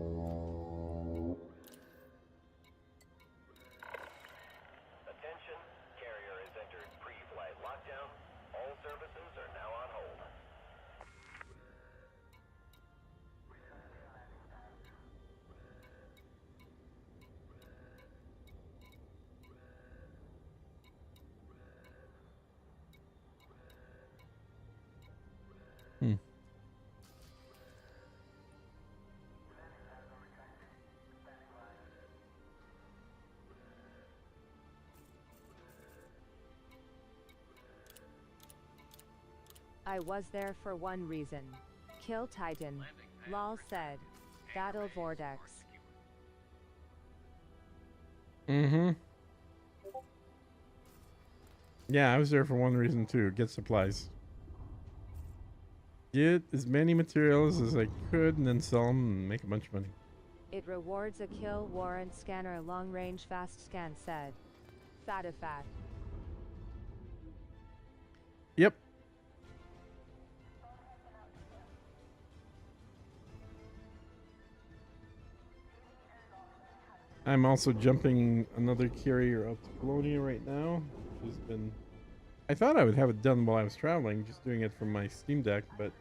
carrier has entered pre-flight lockdown. All services are now on hold. I was there for one reason. Kill Titan. Lol said. Battle Vortex. Mm-hmm. Yeah, I was there for one reason too. Get supplies. Get as many materials as I could and then sell them and make a bunch of money. It rewards a kill warrant scanner long range fast scan said. Fatifat. Yep. I'm also jumping another carrier up to Colonia right now, which has been... I thought I would have it done while I was traveling, just doing it from my Steam Deck, but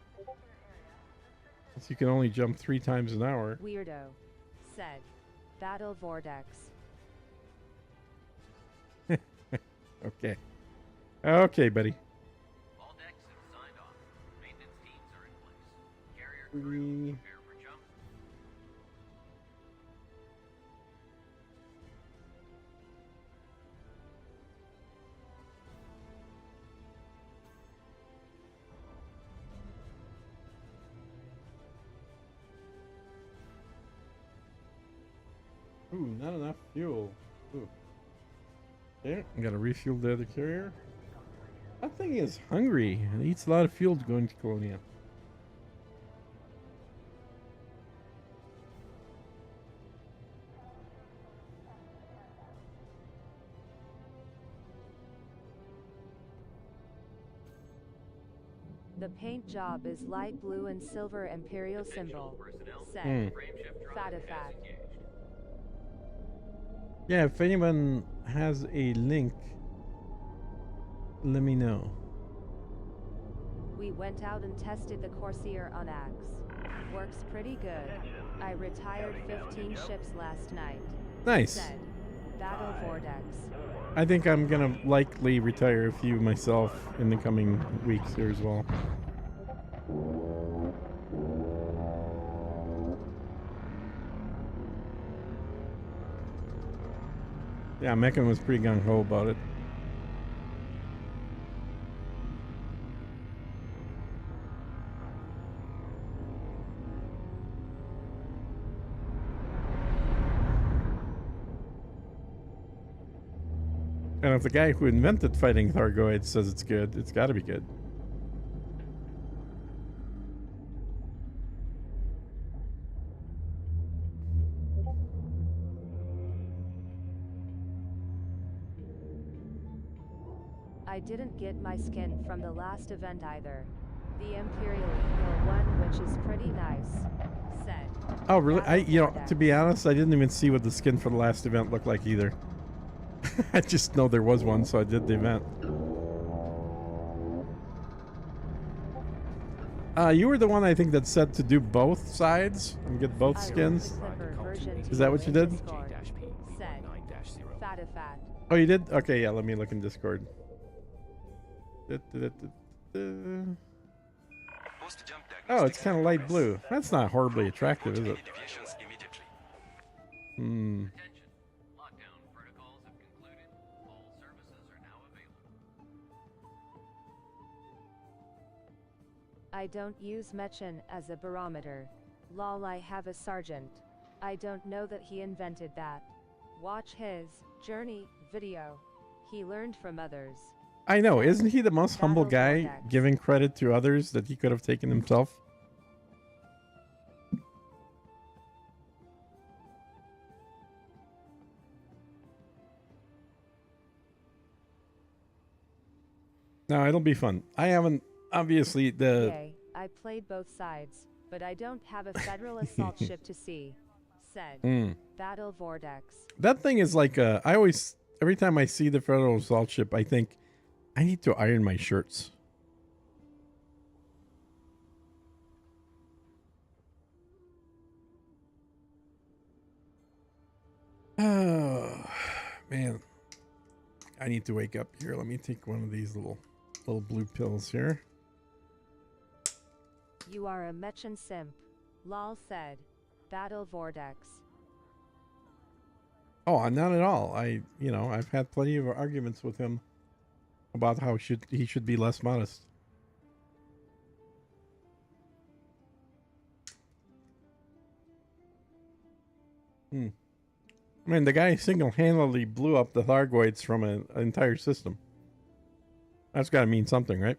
since you can only jump 3 times an hour. Weirdo. Said. Battle Vortex. Okay. Okay, buddy. All decks have signed off. Maintenance teams are in place. Carrier crew, prepare for jump. Ooh, not enough fuel. Ooh. There, I gotta refuel the other carrier. That thing is hungry. It eats a lot of fuel going to Colonia. The paint job is light blue and silver imperial symbol. Said. Fatifat. Yeah, if anyone has a link, let me know. We went out and tested the Corsair on Axe. Works pretty good. I retired 15 ships last night. Nice. Said. Battle Vortex. I think I'm gonna likely retire a few myself in the coming weeks here as well. Yeah, Meccan was pretty gung-ho about it. And if the guy who invented fighting Thargoids says it's good, it's gotta be good. I didn't get my skin from the last event either. The Imperial Eagle one, which is pretty nice. Said. Oh, really? Battle To be honest, I didn't even see what the skin for the last event looked like either. I just know there was one, so I did the event. You were the one I think that said to do both sides and get both skins. Is that what you did? Said. Fatifat. Oh, you did? Okay, yeah, let me look in Discord. Oh, it's kind of light blue. That's not horribly attractive, is it? Hmm. Lockdown protocols have concluded. All services are now available. I don't use Mechan as a barometer. Lol, I have a sergeant. I don't know that he invented that. Watch his journey video. He learned from others. I know. Isn't he the most humble Battle guy, Vortex. giving credit to others that he could have taken himself? No, it'll be fun. I haven't, obviously, the... Yay, I played both sides, but I don't have a federal assault ship to see. Said. Battle Vortex. That thing is like I always, every time I see the Federal Assault Ship, I think, I need to iron my shirts. Oh, man. I need to wake up here. Let me take one of these little blue pills here. You are a Mechan simp. Lol said. Battle Vortex. Oh, not at all. I've had plenty of arguments with him about how he should be less modest. I mean, the guy single-handedly blew up the Thargoids from an entire system. That's got to mean something, right?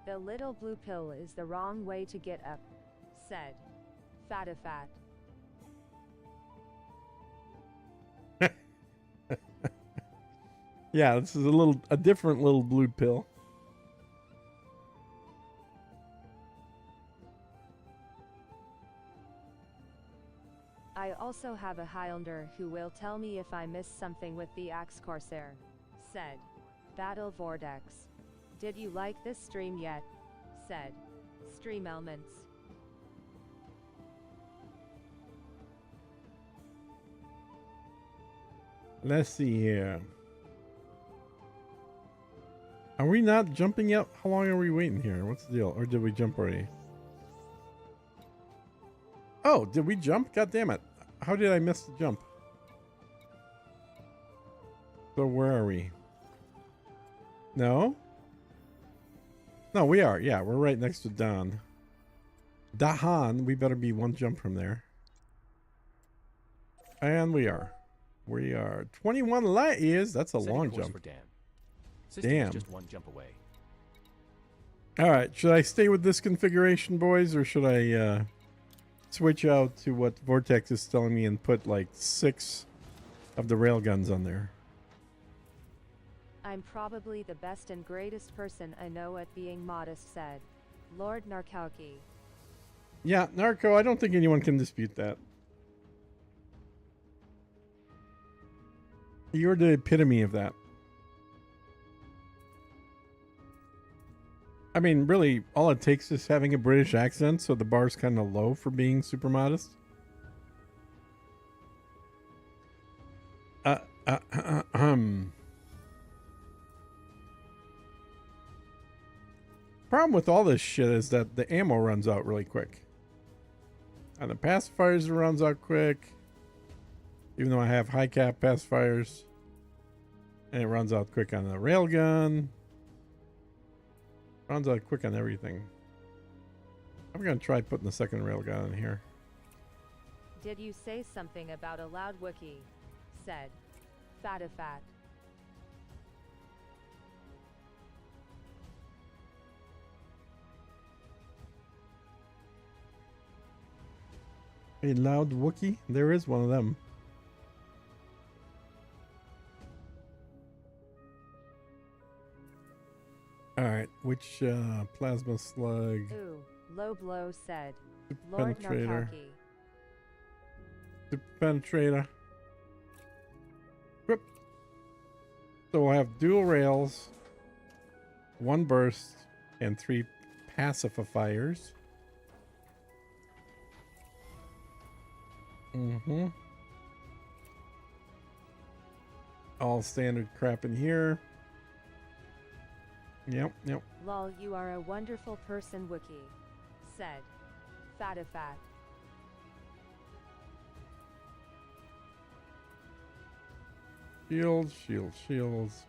The little blue pill is the wrong way to get up, said Fatifat. Yeah, this is a different little blue pill. I also have a Highlander who will tell me if I missed something with the axe Corsair, said Battle Vortex. Did you like this stream yet? Said Stream Elements. Let's see here. Are we not jumping yet? How long are we waiting here? What's the deal? Or did we jump already? Oh, did we jump? God damn it. How did I miss the jump? So where are we? No? No, we are. Yeah, we're right next to Don. Dahan, we better be one jump from there. And we are. We are 21 light years. That's a Setting long course jump. for Dam. System Damn. is just one jump away. All right, should I stay with this configuration, boys, or should I switch out to what Vortex is telling me and put like 6 of the railguns on there? I'm probably the best and greatest person I know at being modest, said Lord Narkowki. Yeah, Narco, I don't think anyone can dispute that. You're the epitome of that. I mean, really, all it takes is having a British accent, so the bar's kind of low for being super modest. Problem with all this shit is that the ammo runs out really quick. On the pacifiers, it runs out quick. Even though I have high cap pacifiers. And it runs out quick on the railgun. Runs out quick on everything. I'm going to try putting the second railgun in here. Did you say something about a loud Wookiee? Said Fatifat. A loud Wookiee? There is one of them. Alright, which plasma slug? Ooh, low blow, said Super Lord penetrator. Narkowki. Super penetrator. Whoop. So we'll have dual rails, 1 burst, and 3 pacifiers. All standard crap in here. Yep. Lol, you are a wonderful person, Wookiee. Said Fatifat. Shields,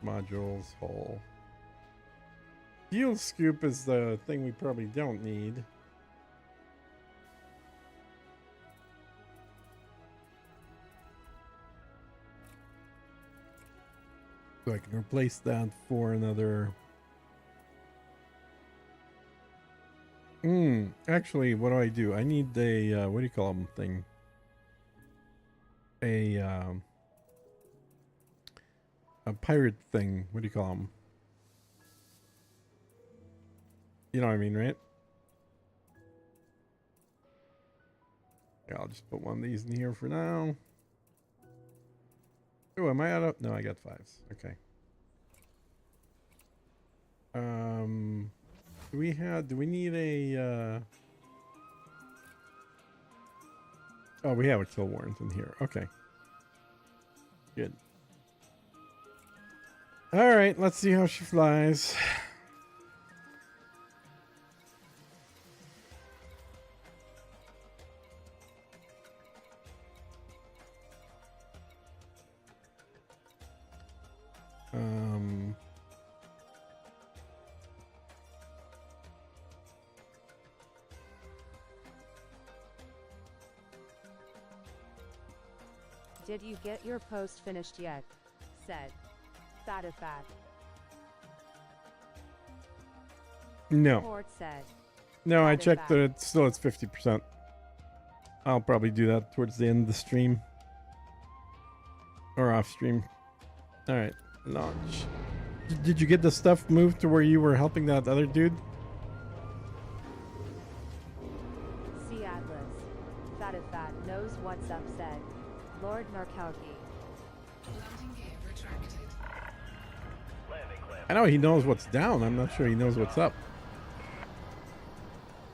modules, hull. Fuel scoop is the thing we probably don't need. So I can replace that for another. Actually, what do? I need a, what do you call them thing? A pirate thing. What do you call them? You know what I mean, right? Yeah, I'll just put one of these in here for now. Oh, am I out of? No, I got 5s. Okay. Do we need a, oh, we have a kill warrant in here. Okay. Good. All right, let's see how she flies. Did you get your post finished yet? Said Fatifat. No. Port said. No, I Fatifat. checked that it's still at 50%. I'll probably do that towards the end of the stream. Or off stream. Alright, launch. Did you get the stuff moved to where you were helping that other dude? Sea Atlas. Fatifat knows what's up, said Lord Narkalki. I know he knows what's down. I'm not sure he knows what's up.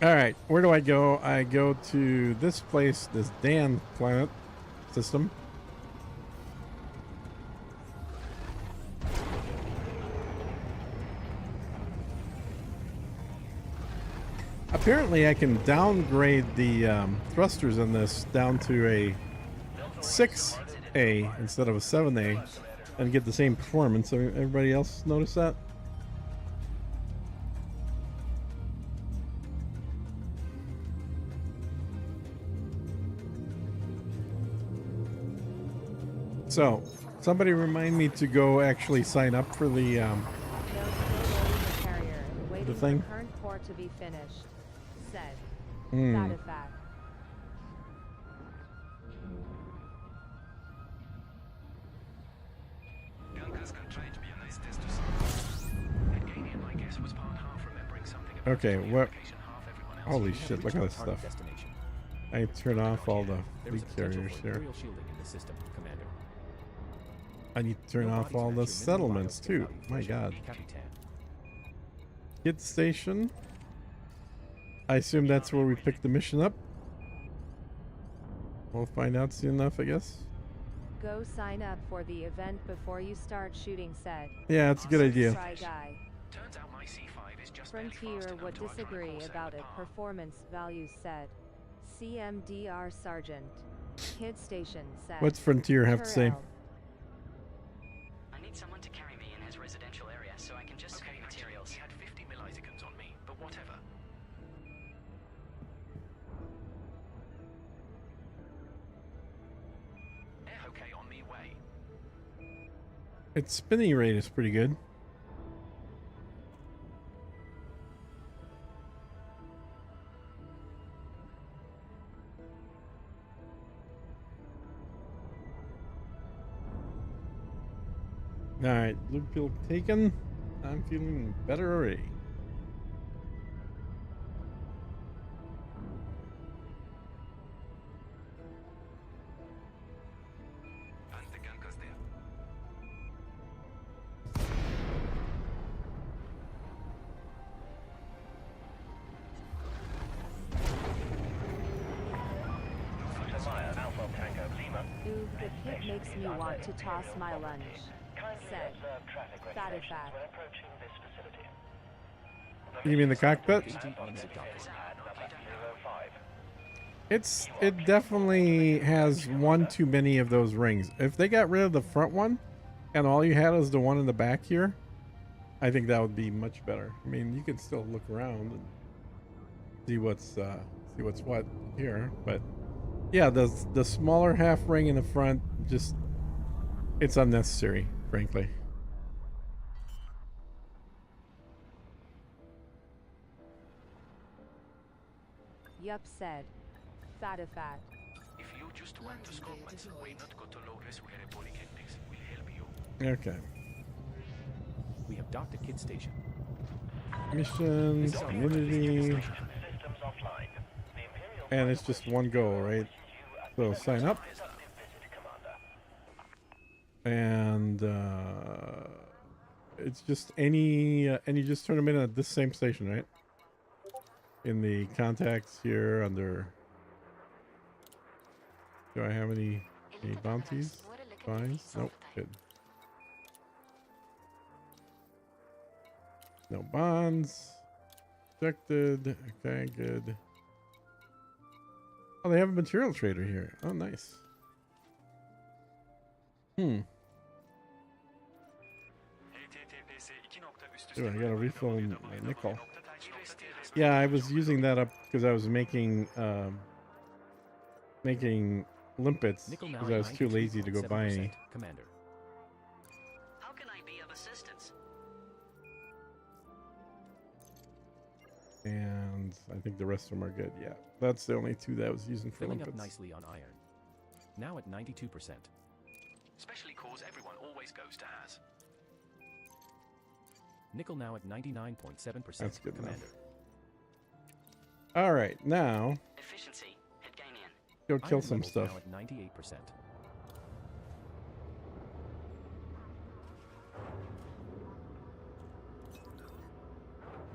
Alright, where do I go? I go to this place, this Dan planet system. Apparently I can downgrade the thrusters in this down to a 6A instead of a 7A and get the same performance. Everybody else notice that? So, somebody remind me to go actually sign up for the No, still loading the carrier and waiting thing? for current core to be finished. Said Hmm. Fatifat. Okay, what? Holy shit, look at this Target stuff. destination. I turn off all the There is fleet a potential carriers for here. Imperial shielding in the system, Commander. I need to turn No off bodies all match the your minimum settlements bioscale too. value My threshold, god. Capitan. Kid station. I assume that's where we pick the mission up. We'll find out soon enough, I guess. Go sign up for the event before you start shooting, said Yeah, it's a good idea. Try Guy. Turns out my C5 is just barely Frontier fast enough would to outrun a disagree Corsair about with it. power. Performance values, said CMDR Sergeant. Kid Station said. What's Frontier have to say? Turrell. I need someone to carry me in his residential area so I can just Okay, spend materials. he had 50 millisecunds on me, but whatever. Okay, on me way. Its spinning rate is pretty good. Alright, blue pill taken. I'm feeling better already. Ooh, the kid makes me want to toss my lunch. Said Fatifat. You mean the cockpit? Agent exit document. It definitely has one too many of those rings. If they got rid of the front one and all you had is the one in the back here, I think that would be much better. I mean, you can still look around and see what's what here, but yeah, the smaller half ring in the front, just it's unnecessary, frankly. Yup, said Fatifat. If you just want to scope it, why not go to low-risk polytechnics? Will help you. Okay. We have docked at Kid Station. Missions, community, Systems offline. The Imperial and it's just one goal, right? So sign up, and it's just any and you just turn them in at this same station, right? In the contacts here under. Do I have any bounties? Fines? Nope. Good. No bonds. Rejected. Okay, good. Oh, they have a material trader here. Oh, nice. Ooh, I gotta refill my nickel. Yeah, I was using that up because I was making limpets Nickel now because I was too lazy to go buy any. 93.7%, Commander. How can I be of assistance? And I think the rest of them are good. Yeah, that's the only two that I was using for Filling up limpets. nicely on iron. Now at 92%. Especially cause everyone always goes to Has. Nickel now at 99.7%, That's good Commander. enough. All right, now Efficiency. Hedganian. go kill Iron some levels stuff. now at 98%.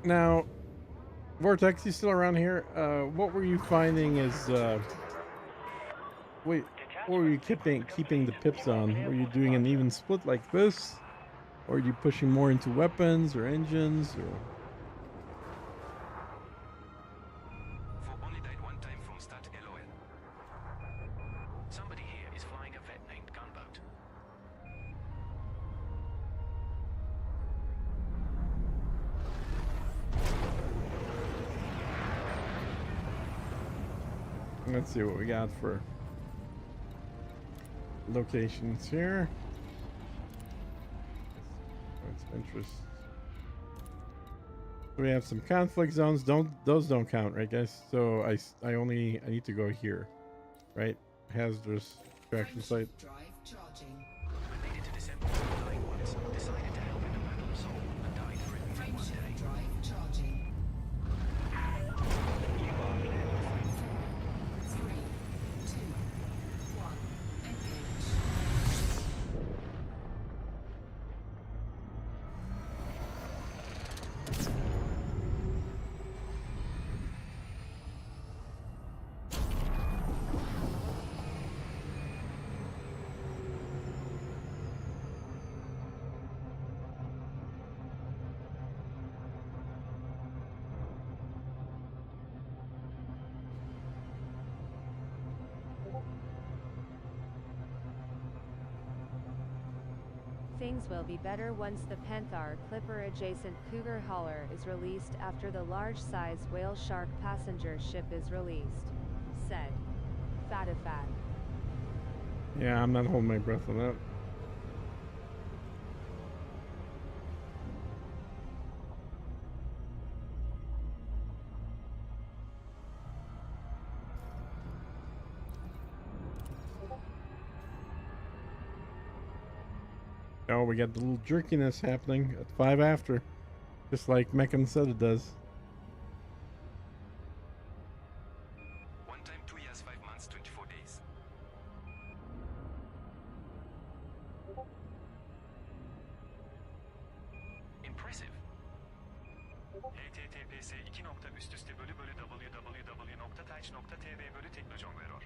Now, Vortex, you still around here? What were you finding is wait, what were you keeping the pips on? Were you doing an even split like this? Or are you pushing more into weapons or engines or For only died one time from Stat LOL. Somebody here is flying a vet named Gunboat. let's see what we got for locations here. Points of interest. We have some conflict zones. Those don't count, right, guys? So I need to go here, right? Hazardous extraction site. Drive charging. I made it to December dying once. Decided to help in the Battle of Seoul and died for it within one day. Drive charging. 3, 2, 1. Engage. Things will be better once the Panthar Clipper adjacent Cougar hauler is released after the large-sized whale shark passenger ship is released. Said Fatifat. Yeah, I'm not holding my breath on that. Oh, we got the little jerkiness happening at 5 after, just like Meccan said it does. One time 2 years, 5 months, 24 days. Impressive. https://www.touch.tv/teknojongeror.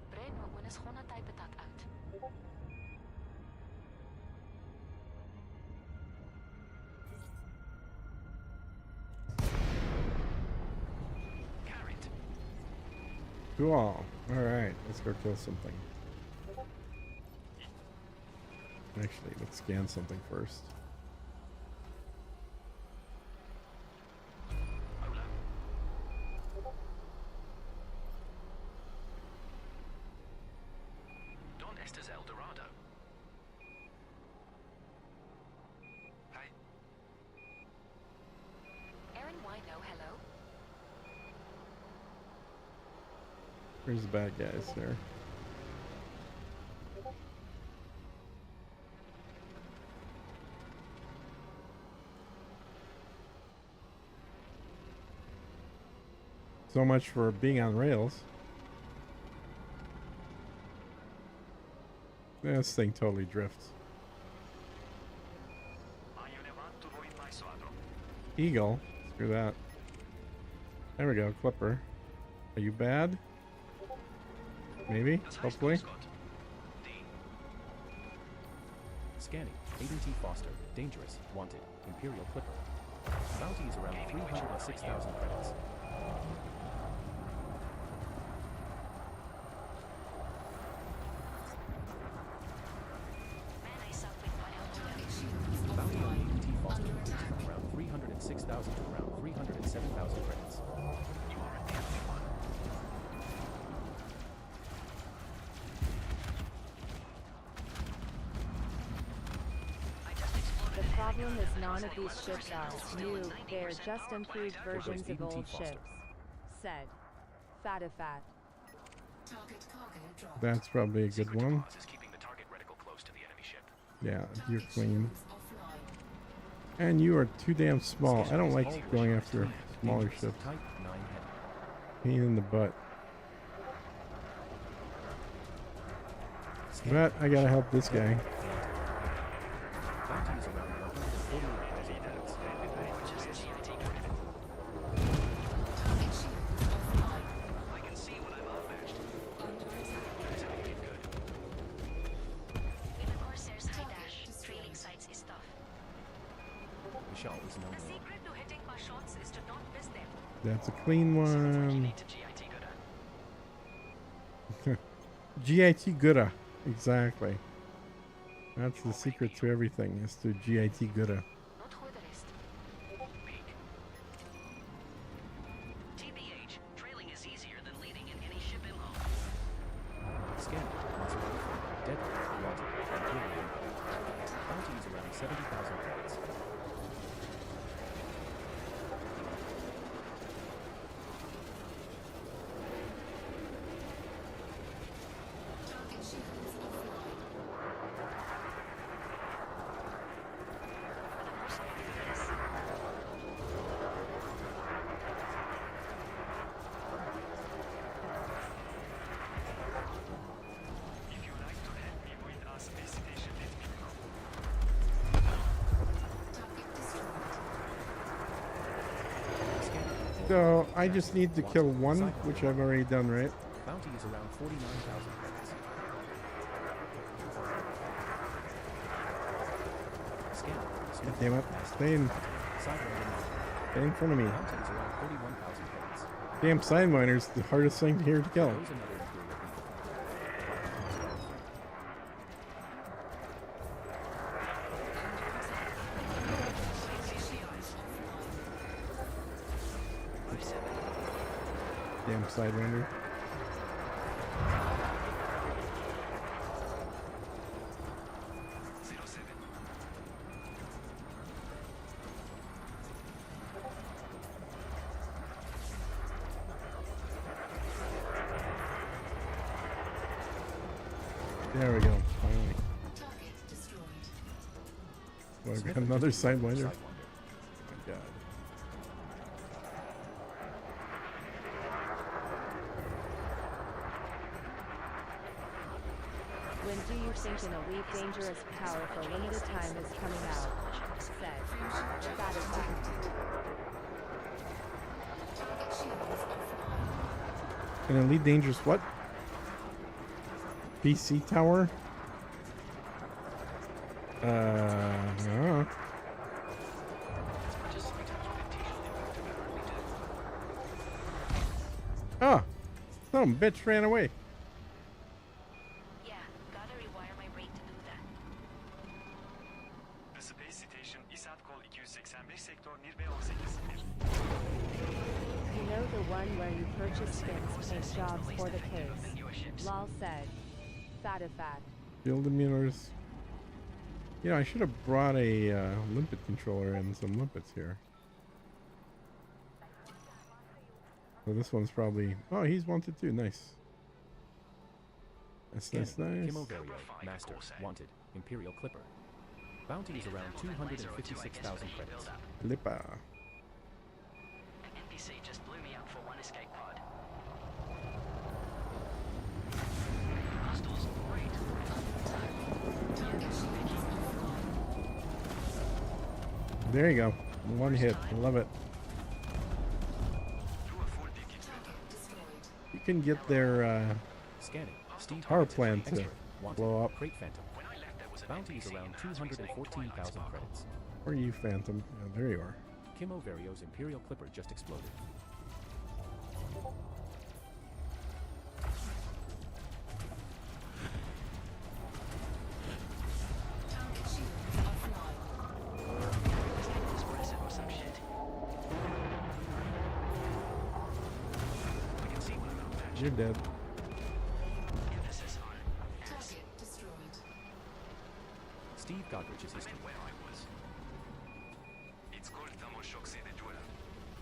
Brein maak ons gewoon 'n tyd betat uit. Carrot. Cool. All right, let's go kill something. Actually, let's scan something first. Hola. Don Esther's El Dorado. Hi. Aaron Wino, hello. Where's the bad guys there? So much for being on rails. This thing totally drifts. Eagle? Screw that. There we go, Clipper. Are you bad? Maybe? Hopefully? Scanning. Aiden T. Foster. Dangerous. Wanted. Imperial Clipper. Bounty is around 306,000 credits. Bounty on Aiden T. Foster ranges from around 306,000 to around 307,000 credits. problem is none of these ships are new, they're just improved versions of old ships, said Fatifat. Target cargo dropped. That's probably a good one. Is keeping the target reticle close to the enemy ship. Yeah, you're Target clean. shields offline. And you are too damn small. I don't like going after smaller ships. Type 9 heavy. Pain in the butt. But I gotta help this guy. Bounty is around 140,000 credits. Target shields offline. I can see when I'm outmatched. Under attack. That's how you get good. With the Corsair's high dash, trailing sights is tough. Michelle is no The more. secret to hitting my shots is to not miss them. That's a clean one. Need to GIT gooder. GIT Gura. Exactly. That's the secret to everything, is to GIT Gura. Not for the rest. Peek. TBH, trailing is easier than leading in any ship MO. Scanned. Deadly. Wanted. Imperial. Bounty is around 70,000 credits. Target shields offline. If you like to help me with our space station, let me know. Target destroyed. So I just need to kill one, which I've already done, right? Bounty is around 49,000 credits. Scanner. God damn it. Stay in front of me. Bounty is around 41,000 credits. Damn Sidewiner's the hardest thing here to kill. Those another Imperial people. Damn Sidewinder. There we go. Finally. Target destroyed. Well, I've got another Sidewinder. Sidewinder. Oh my god. When do you think an elite dangerous power for limited time is coming out? Said Fatifat. Target shields offline. An elite dangerous what? PC tower? I don't know. Oh! Some bitch ran away. Yeah, gotta rewire my brain to do that. The space station İsat Kol 285 sektör Nirbe 18. You know the one where you purchase skins paint jobs for the case. Lol said Fatifat. Field immuners. You know, I should have brought a limpet controller and some limpets here. So this one's probably... Oh, he's wanted too. Nice. That's nice. Kimo Vario, Master, Wanted, Imperial Clipper. Bounty is around 256,000 credits. Lippa. An NPC just blew me up for one escape pod. Hostiles, great. Target shields offline. There you go. One hit. Love it. Target destroyed. You can get their Scanning. Steve power Hines, plant to Expert, Wanted, blow up. Crate Phantom. Bounty is around 214,000 credits. Where are you, Phantom? Oh, there you are. Kimo Vario's Imperial Clipper just exploded. Target shields offline. Espresso or some shit. You're dead. Emphasis on Target destroyed. Steve Godrich's history.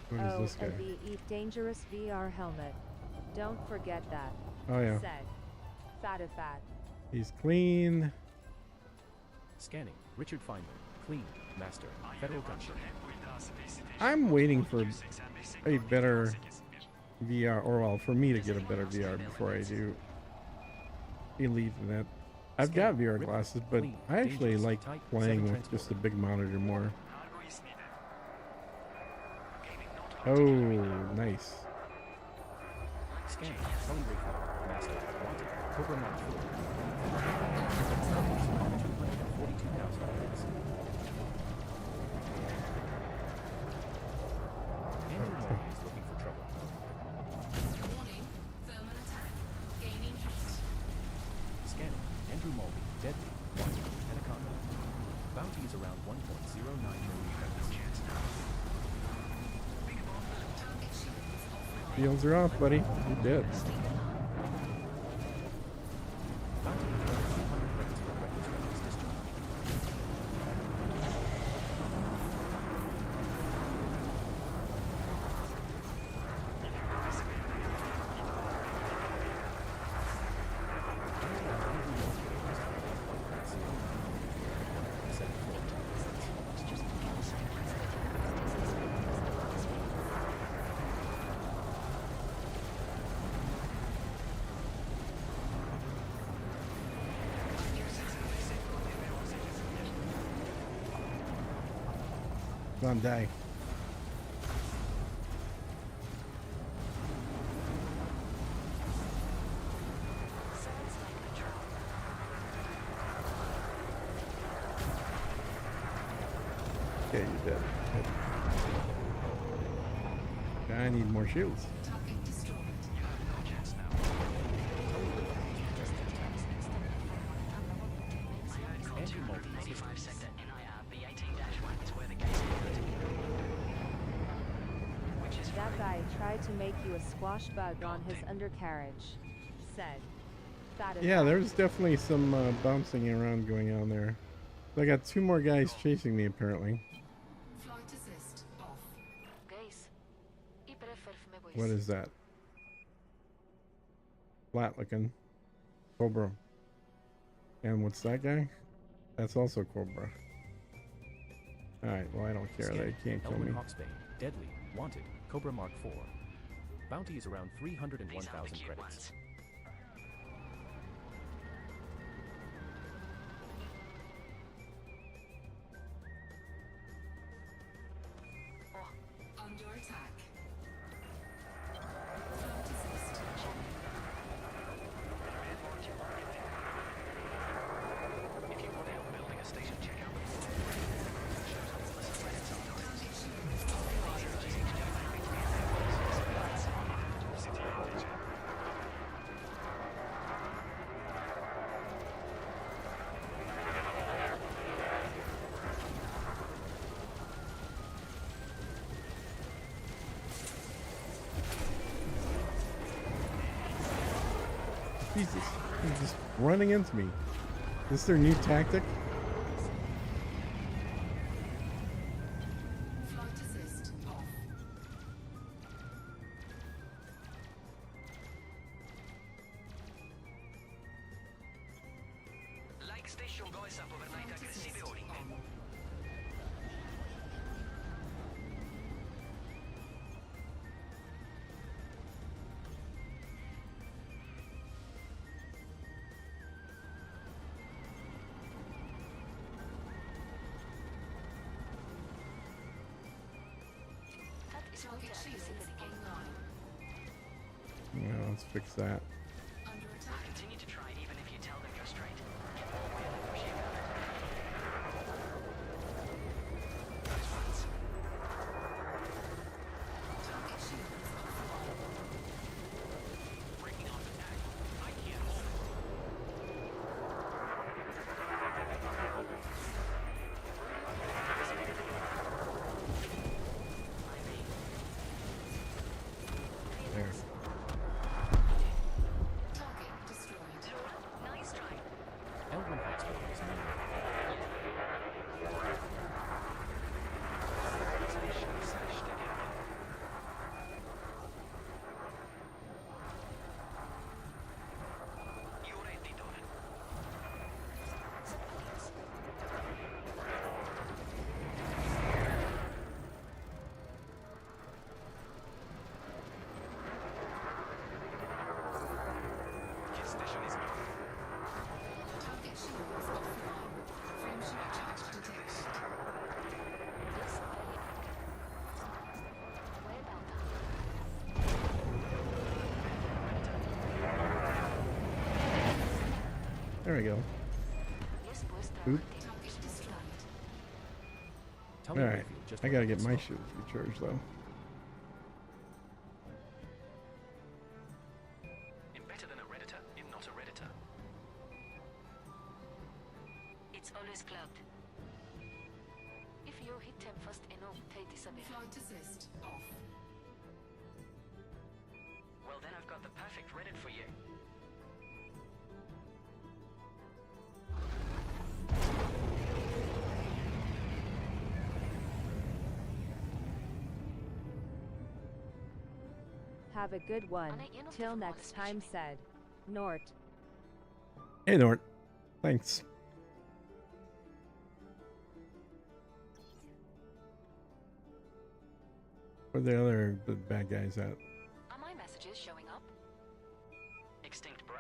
What is Oh, this guy? and the eat dangerous VR helmet. Don't forget that. Oh yeah, Said. Fat. he's clean. Scanning. Richard Feynman. Clean. Master. Federal gunship. I'm waiting for a better VR, or well, for me to get a better VR before I do Elite and that. I've got VR glasses, but I actually like playing with just a big monitor more. Oh, nice. Scanning. Kelly Rayford. Master. Wanted. Cobra Mark 4. 242,000 credits. Andrew Morgan is looking for trouble. Warning. Thermal attack. Gaining heat. Scanning. Andrew Mulvey. Deadly. Wanted. Anaconda. Bounty is around 1.09 million credits. Target shields offline. Shields are off, buddy. You're dead. Bounty is around 200 credits for reckless weapons discharge. Come on, die. Okay, you're dead. I need more shields. Target destroyed. Andrew Mulvey is 85 sector NIR B18-1 is where the gates occurred. Which is That guy tried to make you a squash bug on his undercarriage. Said. Fat. Yeah, there's definitely some bouncing around going on there. I got 2 more guys chasing me apparently. Flight assist off. Guys, What is that? Flat looking. Cobra. And what's that guy? That's also Cobra. Alright, well I don't care. They can't kill me. Elwin Hawksbane. Deadly. Wanted. Cobra Mark 4. Bounty is around 301,000 credits. Under attack. Flight assist. If you want help building a station, check out Target shields offline. Jesus, he's just running into me. Is this their new tactic? Flight assist off. Like station goes up overnight Flight aggressive assist ori. on. Target shields online. Well, let's fix that. Under attack. Continue to try even if you tell them you're straight. Get more way to negotiate about it. Target shields offline. breaking off attack. I can't hold it. There. There we go. Oop. Target destroyed. Tully All right. Mayfield just I gotta went get up my in smoke. shields recharged though. I'm better than a redditor, I'm not a redditor. It's always clubbed. If you hit them fast enough, they disappear. Flight assist off. Well, then I've got the perfect Reddit for you. Have a good one. Till next time, said Nort. Hey Nort. Thanks. Where the bad guys at? Are my messages showing up? Extinct bro.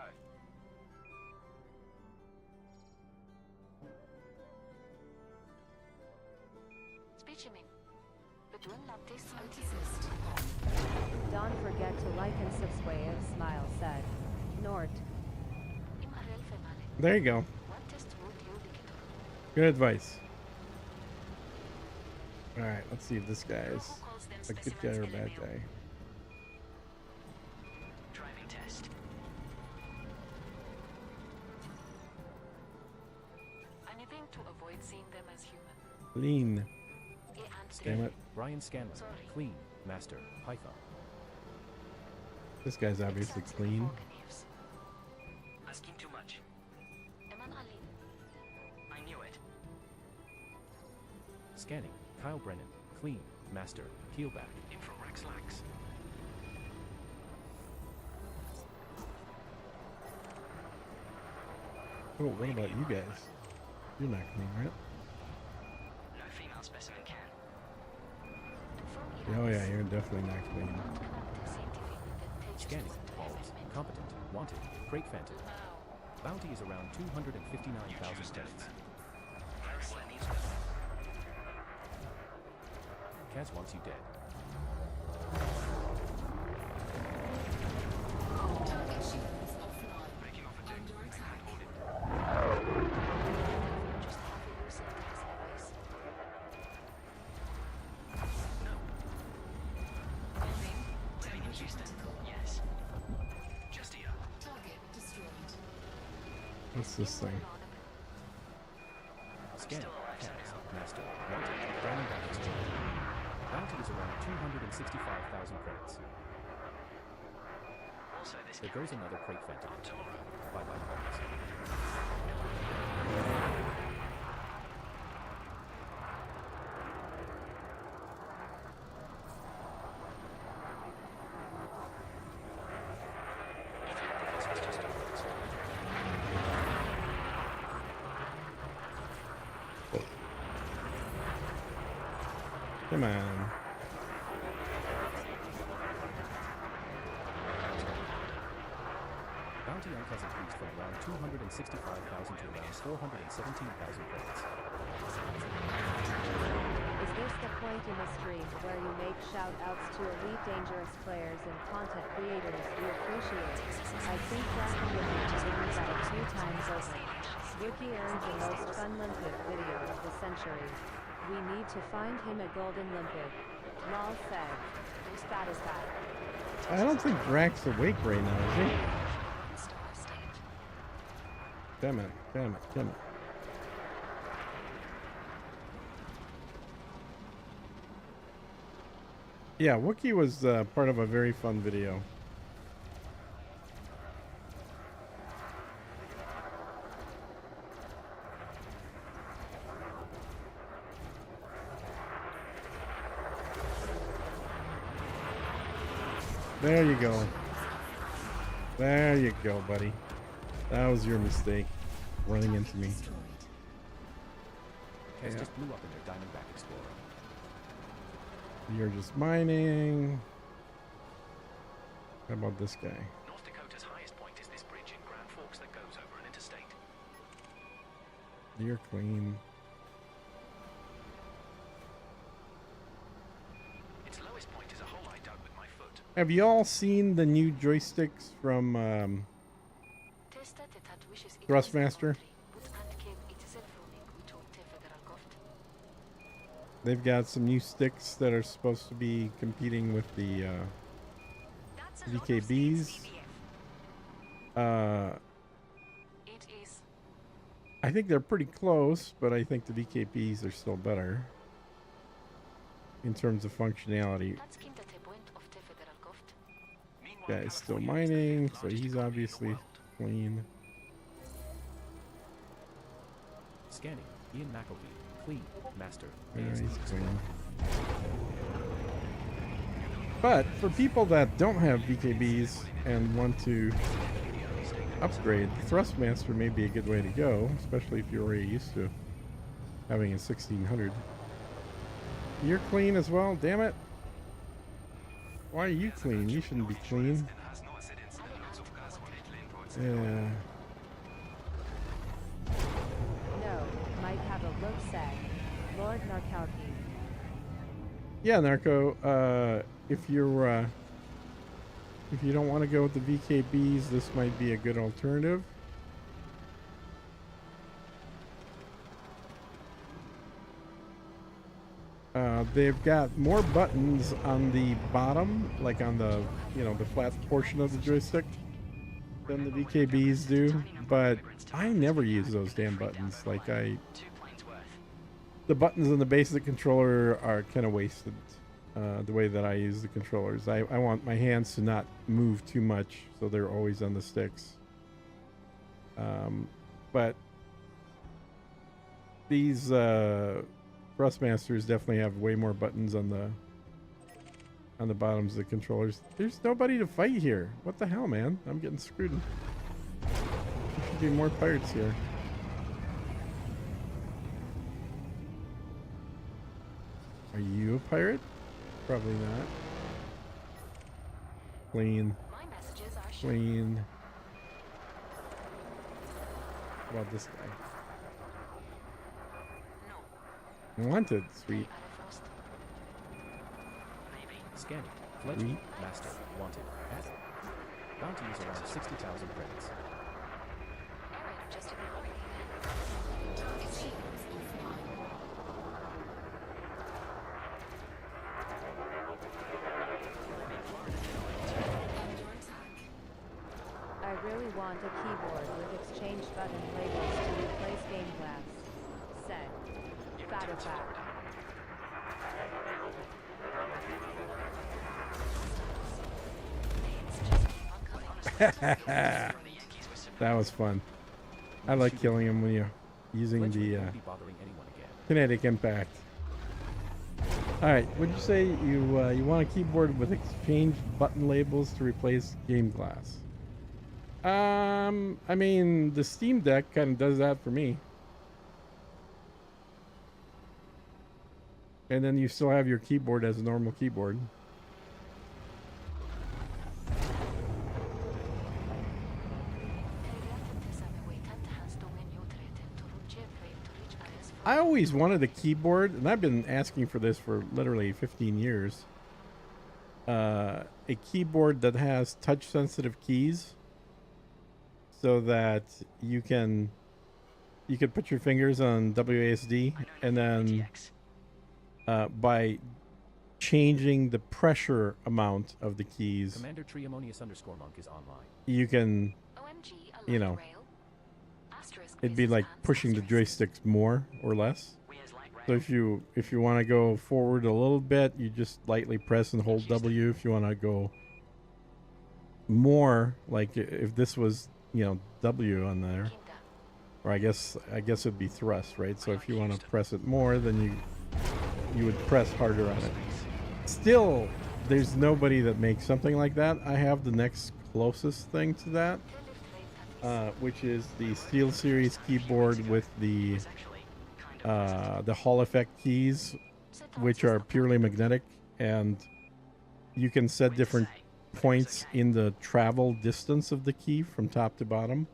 Specimen. Between laptis Flight and assist off. Don't forget to like and subscribe. Smile, said Nort. Imarel female. There you go. What test would you liquidate? Good advice. Alright, let's see if this guy is Who calls them a good guy or a specimens bad LMAO? guy. Driving test. Anything to avoid seeing them as human. Lean. A and Damn it. Brian Scanlon. Sorry. Clean. Master. Python. This guy's obviously clean. Asking too much. Eman Ali. I knew it. Scanning. Kyle Brennan. Clean. Master. Peel back. In from Rex Lax. Oh, what about you guys? You're not clean, right? No female specimen can. Oh yeah, you're definitely not clean. Scanning. Balls. Competent. Wanted. Crate Phantom. Bounty is around 259,000 credits. Harrison needs them. Kaz wants you dead. Target shields offline. Breaking off a deck. Under I attack. can't hold it. Just have you yourself as always. Living in Houston. Yes. Just here. Target destroyed. What's this thing? Scanning. Kaz. Master. Wanted. Diamondback Exchange. Bounty is around 265,000 credits. Also, this There goes another Crate Phantom. Tomorrow. Bye-bye, Balls. Come on. Bounty on Kaz increased from around 265,000 to around 417,000 credits. Is this the point in the stream where you make shout-outs to elite dangerous players and content creators you appreciate? I think Dragon Wiki deserves that a few times over. Wiki earned the most fun limpet video of the century. We need to find him a golden limpet. Lol said. Whose fat is that? I don't think Drax awake right now, is he? Damn it, damn it, damn it. Yeah, Wookiee was part of a very fun video. There you go. There you go, buddy. That was your mistake, running into me. Kaz Yeah. just blew up in their Diamondback Explorer. You're just mining. How about this guy? North Dakota's highest point is this bridge in Grand Forks that goes over an interstate. You're clean. Its lowest point is a hole I dug with my foot. Have you all seen the new joysticks from Testa tetat wishes Thrustmaster. They've got some new sticks that are supposed to be competing with the VKBs. I think they're pretty close, but I think the VKBs are still better in terms of functionality. Guy's still mining, so he's obviously clean. Scanning. Ian McElvey. Clean. Master. Yeah, ASD. he's clean. But for people that don't have VKBs and want to upgrade, Thrustmaster may be a good way to go, especially if you're already used to having a 1600. You're clean as well, damn it. Why are you clean? You shouldn't be clean. Yeah. No, might have a look said. Lord Narkowski. Yeah, Narco, if you don't want to go with the VKBs, this might be a good alternative. They've got more buttons on the bottom, like on the, the flat portion of the joystick than the VKBs do, but I never use those damn buttons. Like the buttons on the base of the controller are kind of wasted. The way that I use the controllers, I want my hands to not move too much, so they're always on the sticks. But these Thrustmasters definitely have way more buttons on the bottoms of the controllers. There's nobody to fight here. What the hell, man? I'm getting screwed. There should be more pirates here. Are you a pirate? Probably not. Clean. Clean. How about this guy? Wanted. Sweet. Scanning. Fledgling. Master. Wanted. At. Bounty is around 60,000 credits. Target shields offline. Under attack. I really want a keyboard with exchange button labels to replace game glass. Said. Fatafact. That was fun. I like killing him when you're using the Won't be bothering anyone again. kinetic impact. Alright, would you say you want a keyboard with exchange button labels to replace game glass? I mean, the Steam Deck kind of does that for me. And then you still have your keyboard as a normal keyboard. I always wanted a keyboard, and I've been asking for this for literally 15 years. A keyboard that has touch-sensitive keys, so that you can put your fingers on WASD, and then by changing the pressure amount of the keys, Commander Triamonius _ Monk is online. you can, it'd be like pushing the joysticks more or less. So if you want to go forward a little bit, you just lightly press and hold W. If you want to go more, like if this was, W on there, or I guess it'd be thrust, right? So if you want to press it more, then you would press harder on it. Still, there's nobody that makes something like that. I have the next closest thing to that, which is the SteelSeries keyboard with the Hall effect keys, which are purely magnetic, and you can set different points in the travel distance of the key from top to bottom,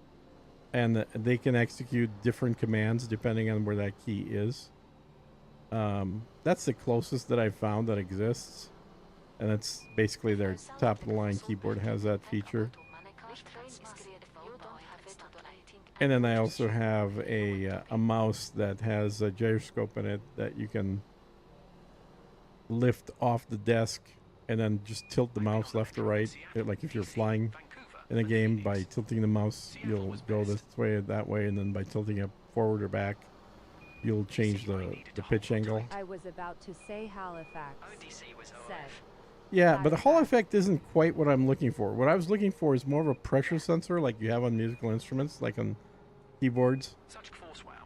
and they can execute different commands depending on where that key is. That's the closest that I've found that exists, and it's basically their top of the line keyboard has that feature. And then I also have a mouse that has a gyroscope in it that you can lift off the desk and then just tilt the mouse left or right. Like if you're flying in a game, by tilting the mouse, you'll go this way or that way, and then by tilting it forward or back, you'll change the pitch angle. I was about to say Halifax. Said. Yeah, but the Hall effect isn't quite what I'm looking for. What I was looking for is more of a pressure sensor like you have on musical instruments, like on keyboards,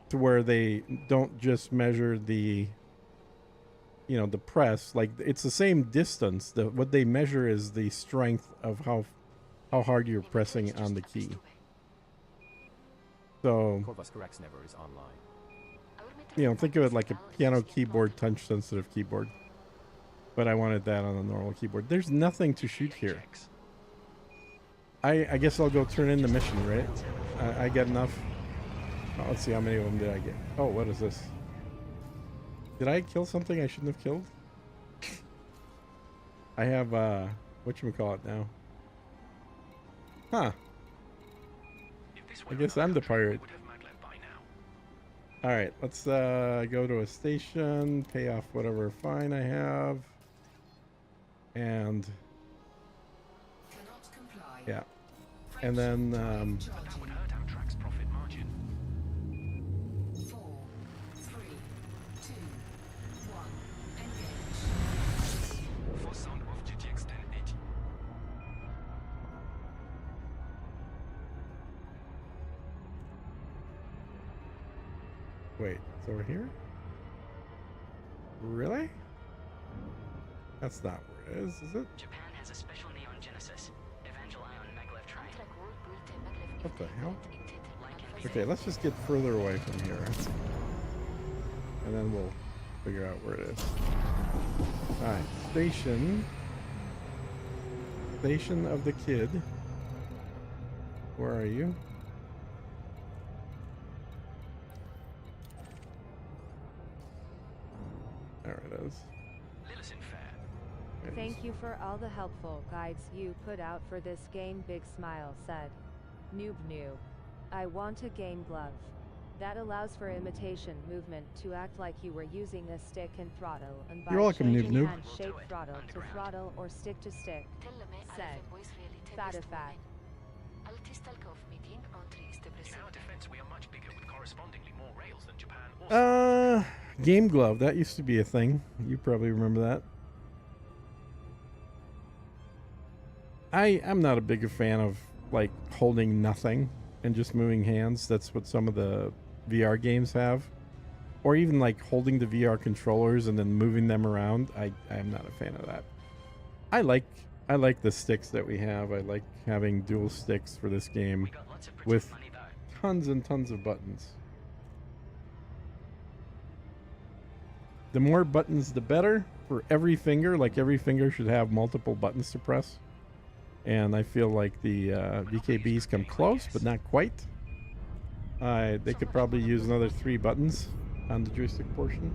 to where they don't just measure the, you know, the press. Like, it's the same distance. What they measure is the strength of how hard you're pressing on the key. So, Corsair never is online. you know, think of it like a piano keyboard, touch-sensitive keyboard. But I wanted that on a normal keyboard. There's nothing to shoot here. I guess I'll go turn in the mission, right? I get enough. Oh, let's see, how many of them did I get? Oh, what is this? Did I kill something I shouldn't have killed? I have, whatchamacallit now? Huh. I guess I'm the pirate. Alright, let's go to a station, pay off whatever fine I have. And yeah. And then wait, it's over here? Really? That's not where it is it? Japan has a special neon genesis. Evangel ion maglev train. What the hell? Okay, let's just get further away from here. And then we'll figure out where it is. Alright, station. Station of the Kid. Where are you? There it is. Thank you for all the helpful guides you put out for this game. Big smile said. Noob. I want a game glove that allows for imitation movement to act like you were using a stick and throttle, and by You're welcome, changing noob. hand shape throttle to throttle or stick to stick. Said. Fat. In our defense, we are much bigger with correspondingly more rails than Japan. Game glove. That used to be a thing. You probably remember that. I'm not a big fan of like holding nothing and just moving hands. That's what some of the VR games have, or even like holding the VR controllers and then moving them around. I'm not a fan of that. I like the sticks that we have. I like having dual sticks for this game with tons and tons of buttons. The more buttons, the better for every finger. Like every finger should have multiple buttons to press. And I feel like the VKBs come close, but not quite. They could probably use another 3 buttons on the joystick portion.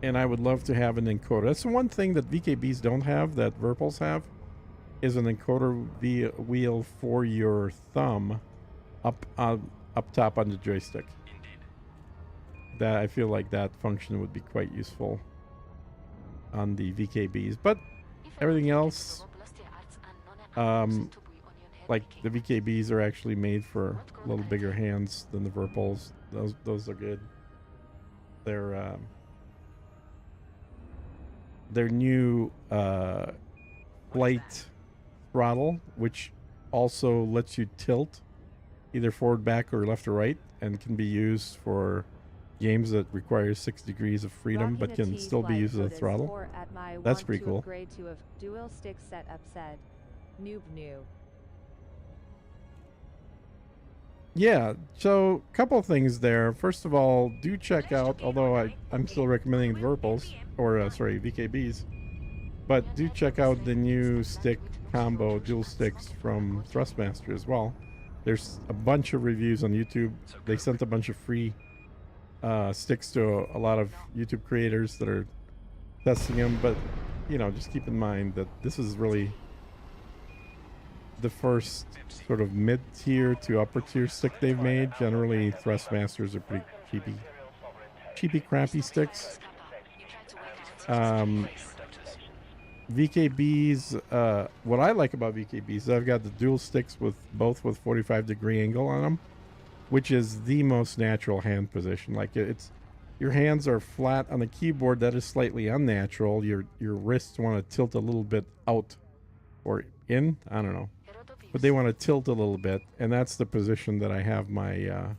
And I would love to have an encoder. That's the one thing that VKBs don't have that Virpils have, is an encoder wheel for your thumb up top on the joystick. That I feel like that function would be quite useful on the VKBs, but everything else, like the VKBs are actually made for a little bigger hands than the Virpils. Those are good. Their new flight throttle, which also lets you tilt either forward, back, or left or right, and can be used for games that require 6 degrees of freedom but can still be used as a throttle. That's pretty cool. Dual stick setup said. Noob. Yeah, so a couple things there. First of all, do check out, although I'm still recommending the Virpils, or VKBs, but do check out the new stick combo dual sticks from Thrustmaster as well. There's a bunch of reviews on YouTube. They sent a bunch of free sticks to a lot of YouTube creators that are testing them, but you know, just keep in mind that this is really the first sort of mid-tier to upper-tier stick they've made. Generally, Thrustmasters are pretty cheapy, crappy sticks. VKBs, what I like about VKBs is I've got the dual sticks with both with 45-degree angle on them, which is the most natural hand position. Like it's your hands are flat on the keyboard. That is slightly unnatural. Your wrists want to tilt a little bit out or in. I don't know, but they want to tilt a little bit, and that's the position that I have my.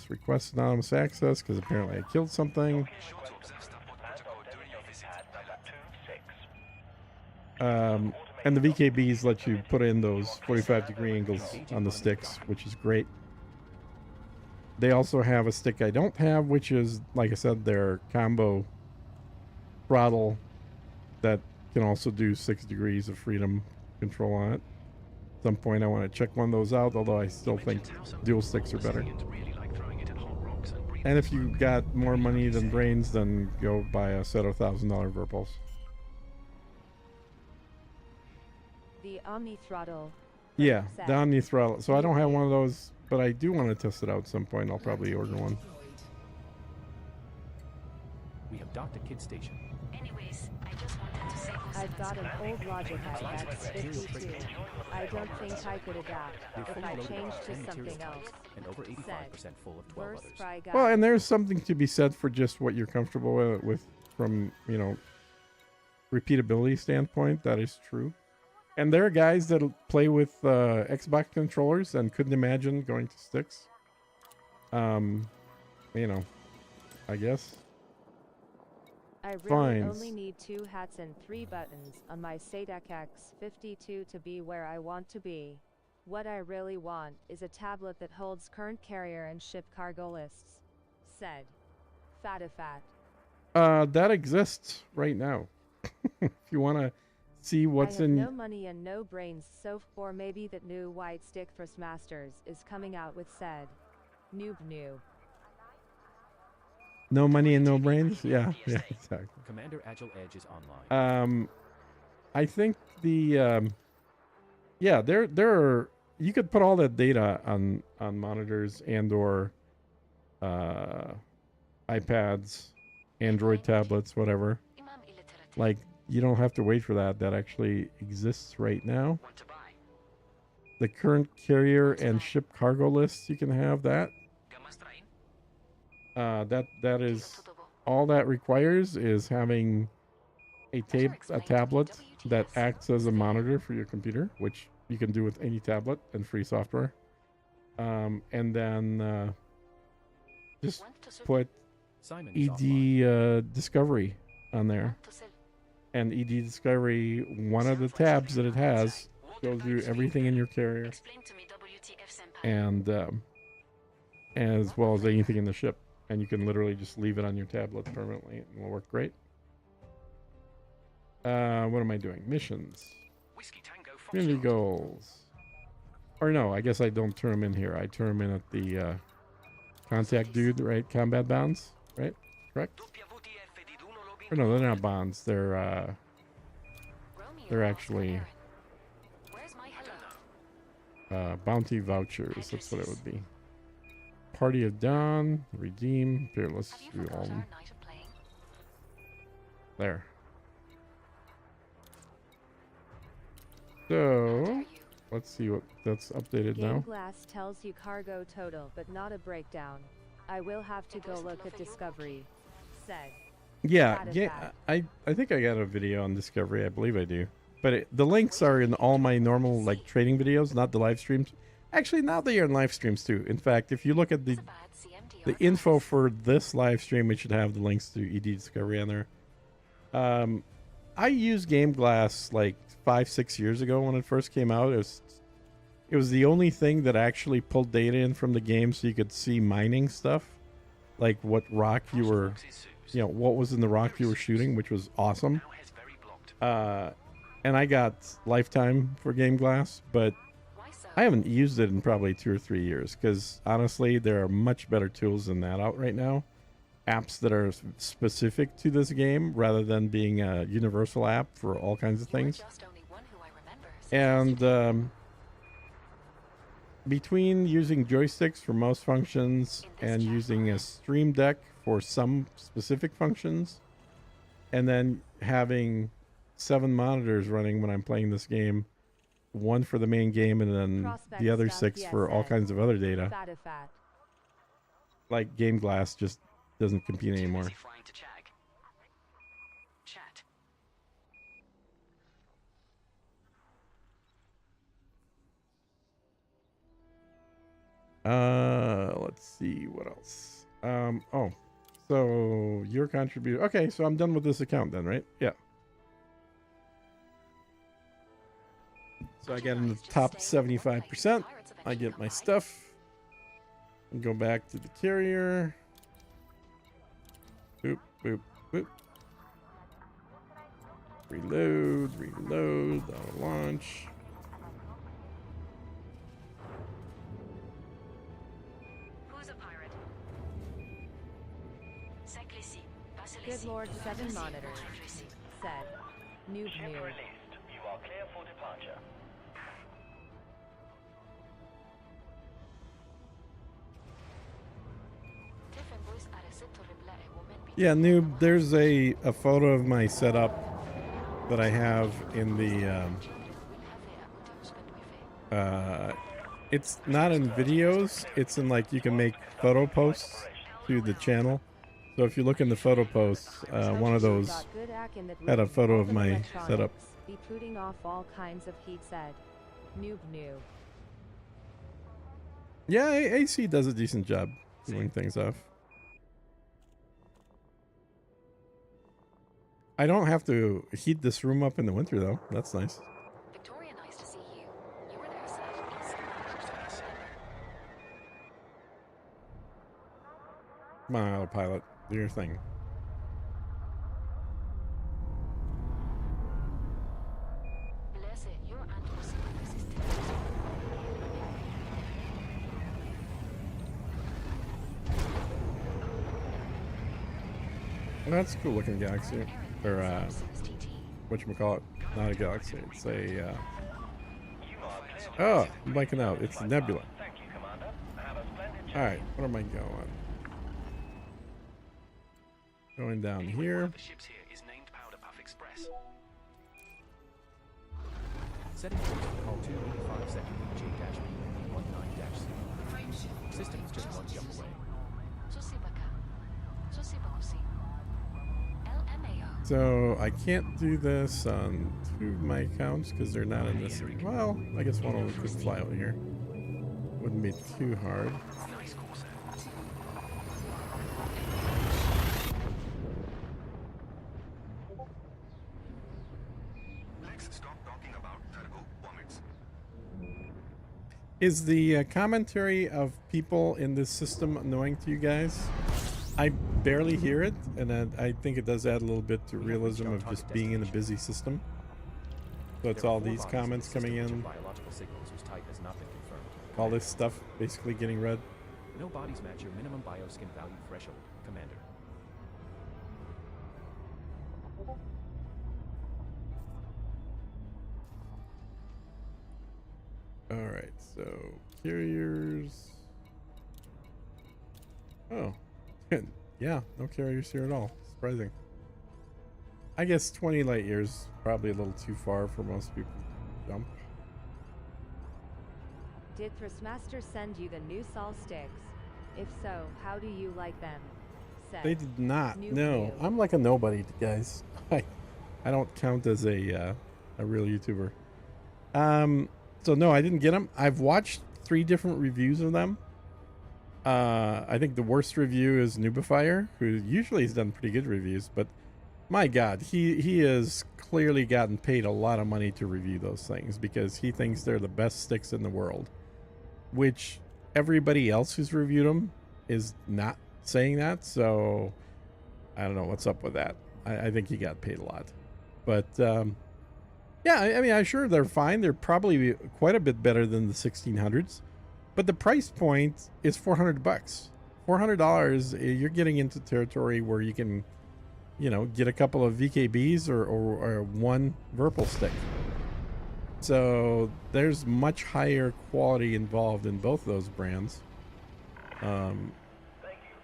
Request anonymous access because apparently I killed something. And the VKBs let you put in those 45-degree angles on the sticks, which is great. They also have a stick I don't have, which is, like I said, their combo throttle that can also do 6 degrees of freedom control on it. At some point I want to check one of those out, although I still think dual sticks are better. And if you got more money than brains, then go buy a set of $1,000 Virpals. The Omni Throttle. Yeah, the Omni Throttle. So I don't have one of those, but I do want to test it out at some point. I'll probably order one. We have docked at Kid Station. Anyways, I just wanted to say I've got an old Logitech that's 52. I don't think I could adapt if I changed to something else. And over 85% full of 12 Worst others. fry guy. Well, and there's something to be said for just what you're comfortable with from, you know, repeatability standpoint. That is true. And there are guys that play with Xbox controllers and couldn't imagine going to sticks. You know, I guess. I really Fines. only need 2 hats and 3 buttons on my SATAC X52 to be where I want to be. What I really want is a tablet that holds current carrier and ship cargo lists. Said. Fatifat. That exists right now. If you want to see what's I have in... no money and no brains, so or maybe that new white stick Thrustmasters is coming out with said. Noob new. No money and no brains? Yeah, exactly. Commander Agile Edge is online. I think the there are, you could put all that data on monitors and or iPads, Android tablets, whatever. Like, you don't have to wait for that. That actually exists right now. The current carrier and ship cargo lists, you can have that. That is all that requires is having a tablet that acts as a monitor for your computer, which you can do with any tablet and free software. And then just put ED Discovery on there. And ED Discovery, one of the tabs that it has, shows you everything in your carrier, and as well as anything in the ship. And you can literally just leave it on your tablet permanently, and it'll work great. What am I doing? Missions. Community goals. Or no, I guess I don't turn them in here. I turn them in at the contact dude, right? Combat bonds, right? Correct? Or no, they're not bonds. They're actually bounty vouchers. That's what it would be. Party of Dawn, redeem, fearless, do all them. There. So, let's see what that's updated now. Glass tells you cargo total, but not a breakdown. I will have to go look at Discovery. Said. Yeah, I think I got a video on Discovery. I believe I do. But the links are in all my normal like trading videos, not the live streams. Actually, now they are in live streams too. In fact, if you look at the info for this live stream, it should have the links to ED Discovery on there. I used Game Glass like 5-6 years ago when it first came out. It was the only thing that actually pulled data in from the game, so you could see mining stuff, like what rock you were, what was in the rock you were shooting, which was awesome. And I got lifetime for Game Glass, but I haven't used it in probably 2 or 3 years because honestly, there are much better tools than that out right now. apps that are specific to this game rather than being a universal app for all kinds of things. Just only one who I remember. And between using joysticks for most functions and using a Stream Deck for some specific functions, and then having 7 monitors running when I'm playing this game, one for the main game and then Prospect the other stuff, 6 yes, for all Ed. kinds of other data, Fat of fat. like Game Glass just doesn't compete Too anymore. busy flying to Jag. Chat. Let's see what else. Oh, so your contribution. Okay, so I'm done with this account then, right? Yeah. So I get in the top 75%. I get my stuff. And go back to the carrier. Boop, boop, boop. Reload, reload, auto launch. Who's a pirate? Good Lord, 7 monitors. Said. Noob Ship noob. released. You are clear for departure. Yeah, noob, there's a photo of my setup that I have in the it's not in videos, it's in like you can make photo posts to the channel. So if you look in the photo posts, one of those Got good ack in that had a room. photo All of the my electronics. setup. Be putting off all kinds of heat. Said. Noob noob. Yeah, AC does a decent job doing things off. I don't have to heat this room up in the winter though. That's nice. Victoria, nice to see you. You were there Saturday. Come on, autopilot. Do your thing. That's a cool looking galaxy. Or, whatchamacallit? Not a galaxy. It's a, oh, I'm blanking out. It's a nebula. Thank you, Commander. Have a splendid Alright, where am I going? Going down Anyway, one here. of the ships here is named Powder Puff Express. Setting course for call 285 second J-B-19-C. Frameshift. System is just one jump away. So I can't do this on 2 of my accounts because they're not in this. Well, I guess one of them could fly out here. Wouldn't be too hard. Nice Corsair. Let's stop talking about cargo vomits. Is the commentary of people in this system annoying to you guys? I barely hear it, and I think it does add a little bit to realism of just being in a busy system. So it's all these comments coming in, Biological signals whose type has not been confirmed. all this stuff basically getting read. No bodies match your minimum bioskin value threshold, Commander. Alright, so carriers. Oh, yeah, no carriers here at all. Surprising. I guess 20 light years probably a little too far for most people to jump. Did Thrustmaster send you the new Sol sticks? If so, how do you like them? Said. They did not. Noob No, noob. I'm like a nobody, guys. I don't count as a real YouTuber. So no, I didn't get them. I've watched 3 different reviews of them. I think the worst review is Noobifier, who usually has done pretty good reviews, but my God, he has clearly gotten paid a lot of money to review those things because he thinks they're the best sticks in the world, which everybody else who's reviewed them is not saying that. So I don't know what's up with that. I think he got paid a lot, but yeah, I mean, I'm sure they're fine. They're probably quite a bit better than the 1600s. But the price point is $400. $400, you're getting into territory where you can, you know, get a couple of VKBs or one Verpal stick. So there's much higher quality involved in both those brands.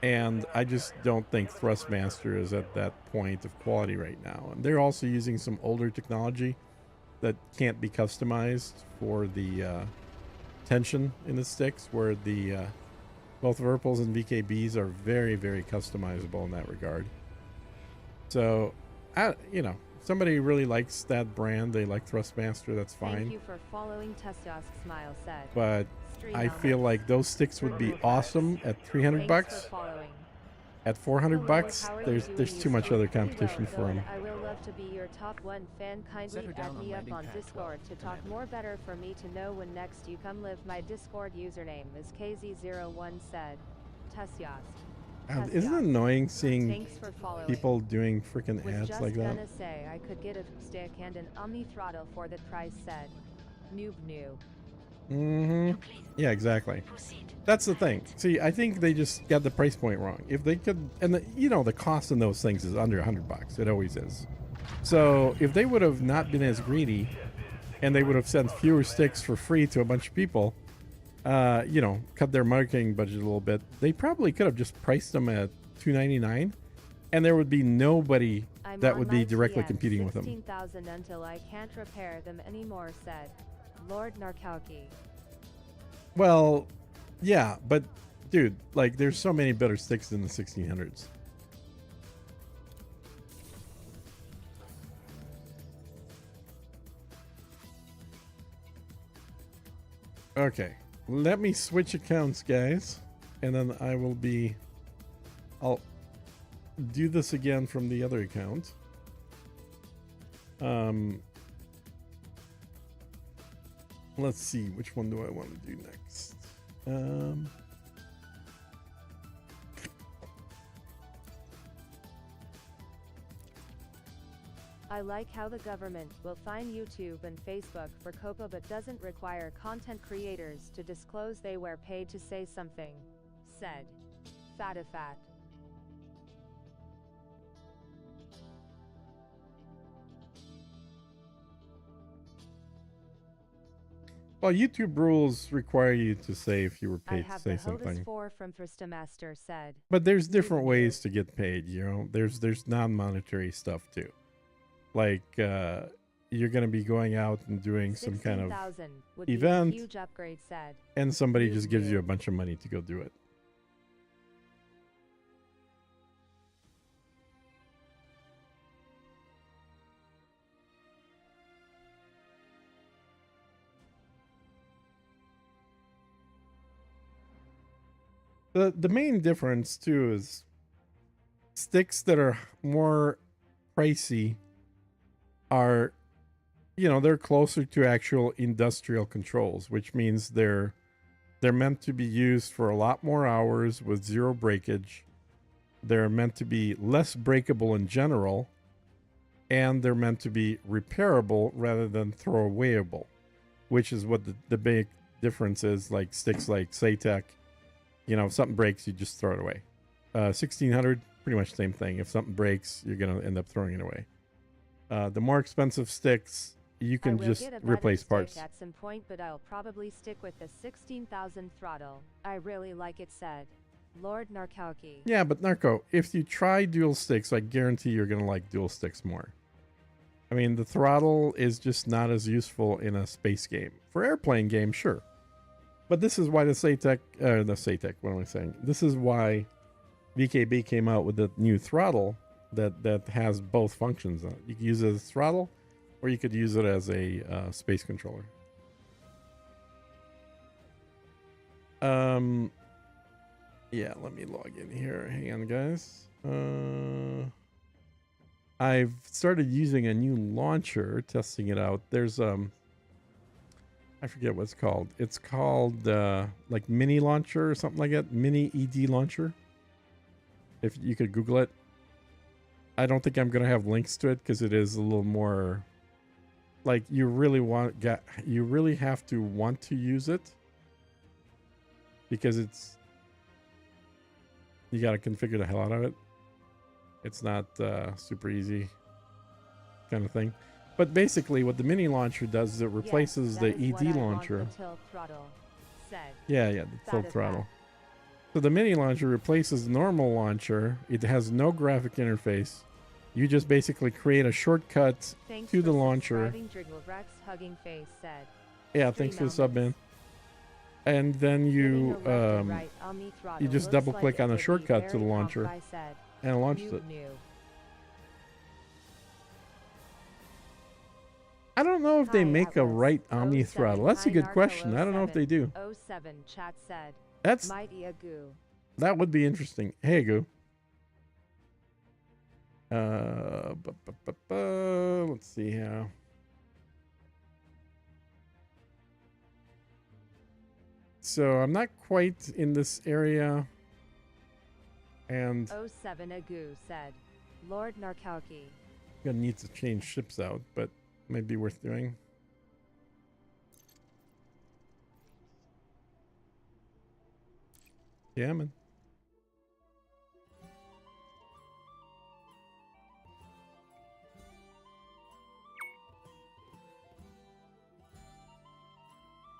And I just don't think Thrustmaster is at that point of quality right now. And they're also using some older technology that can't be customized for the tension in the sticks, where the both Verpals and VKBs are very, very customizable in that regard. So, you know, if somebody really likes that brand, they like Thrustmaster, that's fine. Thank you for following Testyask Smile said. But I feel like those sticks would be awesome at 300 bucks. At 400 bucks, there's too much other competition for them. I will love to be your top one fan. Kindly add me up on Discord to talk more. Better for me to know when next you come live. My Discord username is KZ01 said. Testyask. Isn't it annoying seeing people doing freaking ads like that? Gonna say I could get a stick and an Omni throttle for that price said. Noob. Yeah, exactly. That's the thing. See, I think they just got the price point wrong. If they could, and you know, the cost in those things is under 100 bucks. It always is. So if they would have not been as greedy, and they would have sent fewer sticks for free to a bunch of people, you know, cut their marketing budget a little bit, they probably could have just priced them at $2.99, and there would be nobody that would be directly competing with them. 16,000 until I can't repair them anymore said Lord Narkowski. Well, yeah, but dude, like, there's so many better sticks than the 1600s. Okay, let me switch accounts, guys, and then I'll do this again from the other account. Let's see, which one do I want to do next? I like how the government will fine YouTube and Facebook for COPA but doesn't require content creators to disclose they were paid to say something. Said. Fatifat. Well, YouTube rules require you to say if you were paid to say something. 4 from Thrustmaster said. But there's different ways to get paid, you know. There's non-monetary stuff too. Like you're going to be going out and doing some kind of event, huge upgrade said. And somebody just gives you a bunch of money to go do it. The main difference too is sticks that are more pricey are, you know, they're closer to actual industrial controls, which means they're meant to be used for a lot more hours with zero breakage. They're meant to be less breakable in general, and they're meant to be repairable rather than throwawayable, which is what the big difference is. Like sticks like Saytech, you know, if something breaks, you just throw it away. 1600, pretty much the same thing. If something breaks, you're going to end up throwing it away. The more expensive sticks, you can just replace parts. At some point, but I'll probably stick with the 16,000 throttle. I really like it said. Lord Narkowski. Yeah, but Narco, if you try dual sticks, I guarantee you're going to like dual sticks more. I mean, the throttle is just not as useful in a space game. For airplane games, sure. But this is why the Saytech, what am I saying? This is why VKB came out with the new throttle that has both functions on it. You can use it as a throttle, or you could use it as a space controller. Yeah, let me log in here. Hang on, guys. I've started using a new launcher, testing it out. There's I forget what it's called. It's called like mini launcher or something like that. Mini ED launcher. If you could Google it. I don't think I'm gonna have links to it because it is a little more like you really have to want to use it, because it's You got to configure the hell out of it. It's not super easy kind of thing. But basically what the mini launcher does is it replaces Yes, the that is what ED I want launcher. the tilt throttle said. Yeah, the tilt Satisfied. throttle. So the mini launcher replaces the normal launcher. It has no graphic interface. You just basically create a shortcut Thanks to for the launcher. subscribing, Driggle Rex Hugging Face said. Yeah, 3 thanks for the sub, man. moments. And then Hitting you the left and right Omni throttle you just looks double like click it on the would be shortcut to very the launcher comp, I said. and it launches it. New. I don't know if they Hi, make a Atlas. right Omni 07 throttle. That's a Hi, good Narco question. I don't know if they do. 07 chat said. That's Mighty Agoo. that would be interesting. Hey, Goo. Let's see how. So I'm not quite in this area, and 07 Agoo said. Lord Narkowki. gonna need to change ships out, but might be worth doing. Yeah, man.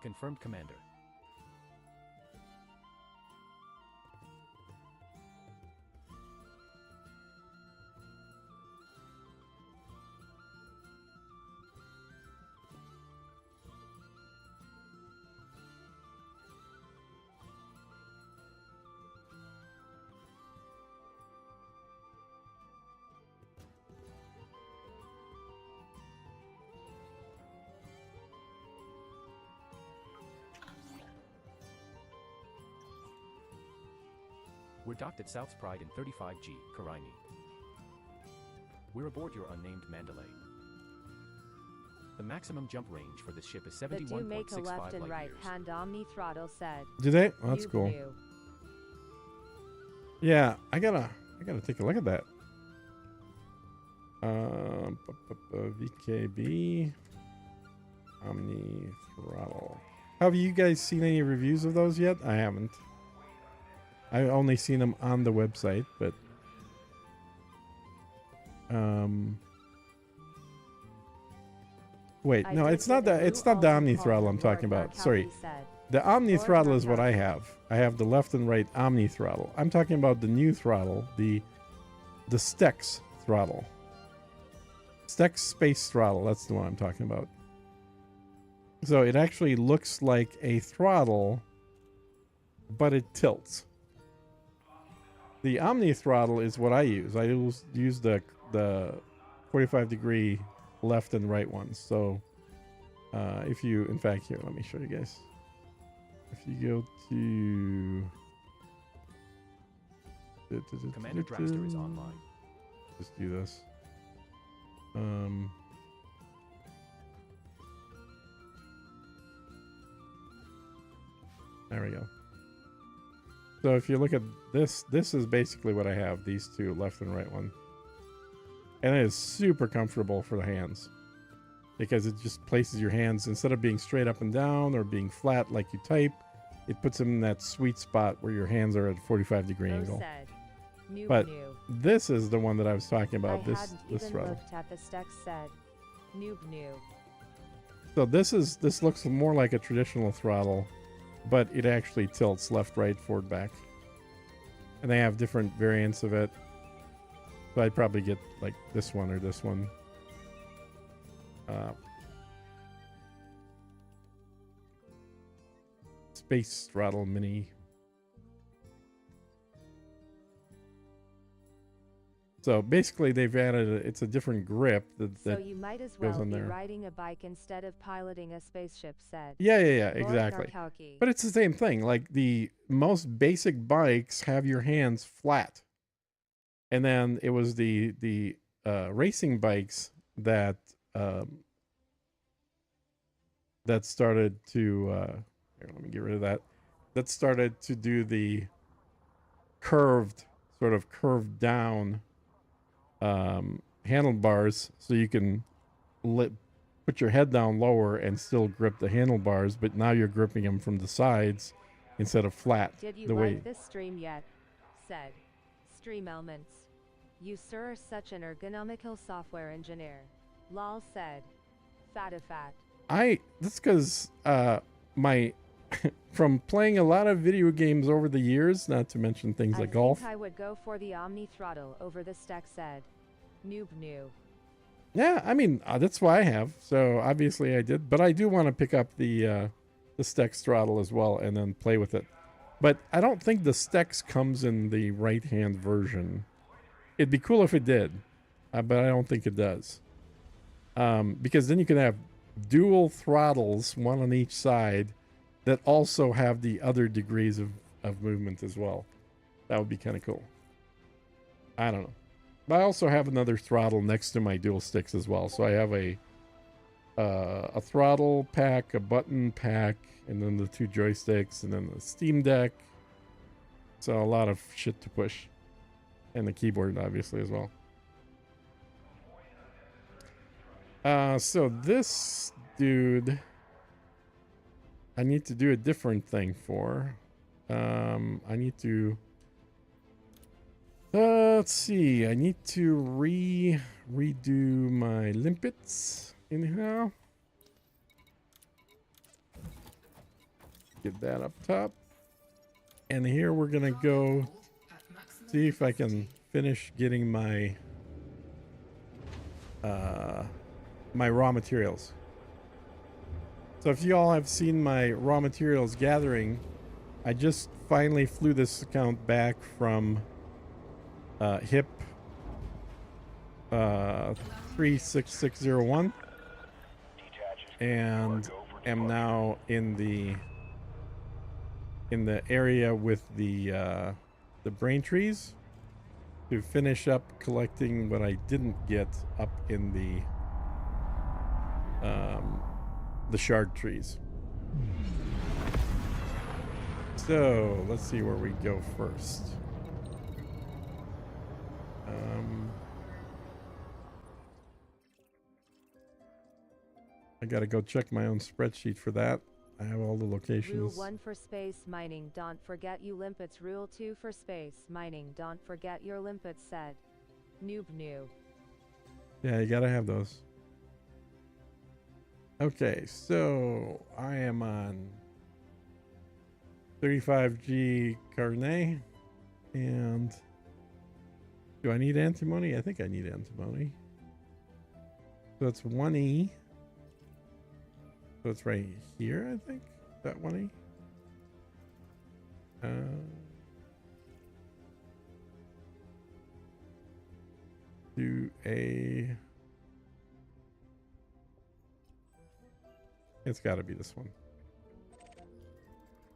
Confirmed, Commander. We're docked at South's Pride in 35G, Karaini. We're aboard your unnamed Mandalay. The maximum jump range for this ship is But do make a 71.65 left and light right years. hand Omni throttle said. Do they? Oh, that's Noob cool. knew. Yeah, I gotta take a look at that. VKB Omni throttle. Have you guys seen any reviews of those yet? I haven't. I've only seen them on the website, but wait, I no, did it's not get a the blue it's not the Alton Omni call throttle I'm from talking Lord about. Sorry. Narkowski said. The Omni Lord throttle is what I Narkowski. have. I have the left and right Omni throttle. I'm talking about the new throttle, the Stex throttle. Stex space throttle, that's the one I'm talking about. So it actually looks like a throttle, but it tilts. The Omni throttle is what I use. I use the 45-degree left and right ones. So if you, in fact, here, let me show you guys. If you go to Commander Dragster is online. Just do this. There we go. So if you look at this, this is basically what I have. These two, left and right one. And it is super comfortable for the hands. Because it just places your hands, instead of being straight up and down or being flat like you type, it puts them in that sweet spot where your hands are at a 45-degree angle. Said. Noob But knew. this is the one that I was talking about, I this hadn't this even throttle. looked at the Stex said. Noob knew. So this looks more like a traditional throttle, but it actually tilts left, right, forward, back. And they have different variants of it. So I'd probably get like this one or this one. Space throttle mini. So basically they've added it's a different grip that So you might as goes well on be there. riding a bike instead of piloting a spaceship said. Yeah, Lord exactly. Narkowski. But it's the same thing. Like the most basic bikes have your hands flat. And then it was the racing bikes that that started to here, let me get rid of that. That started to do the curved down handlebars, so you can put your head down lower and still grip the handlebars, but now you're gripping them from the sides instead of flat. Did you the like way this stream yet? said. Stream elements. You sir are such an ergonomical software engineer. Lol said. Fatifat. That's because my from playing a lot of video games over the years, not to mention things like golf. I would go for the Omni throttle over the stack said. Noob new. Yeah, I mean that's why I have. So obviously I did, but I do want to pick up the Stex throttle as well and then play with it. But I don't think the Stex comes in the right-hand version. It'd be cool if it did, but I don't think it does. Because then you can have dual throttles, one on each side, that also have the other degrees of movement as well. That would be kind of cool. I don't know. But I also have another throttle next to my dual sticks as well. So I have a throttle pack, a button pack, and then the 2 joysticks, and then the Steam Deck. So a lot of shit to push. And the keyboard, obviously, as well. So this dude, I need to do a different thing for. I need to... let's see. I need to redo my limpets anyhow. Get that up top. And here we're gonna go see if I can finish getting my my raw materials. So if you all have seen my raw materials gathering, I just finally flew this account back from HIP 36601 and am now in the area with the brain trees to finish up collecting what I didn't get up in the shard trees. So let's see where we go first. I gotta go check my own spreadsheet for that. I have all the locations. Rule 1 for space mining. Don't forget you limpets. Rule 2 for space mining. Don't forget your limpets said. Noob new. Yeah, you gotta have those. Okay, so I am on 35G Carnet. And do I need antimony? I think I need antimony. So it's 1E. So it's right here, I think. Is that 1E? Do a... It's got to be this one.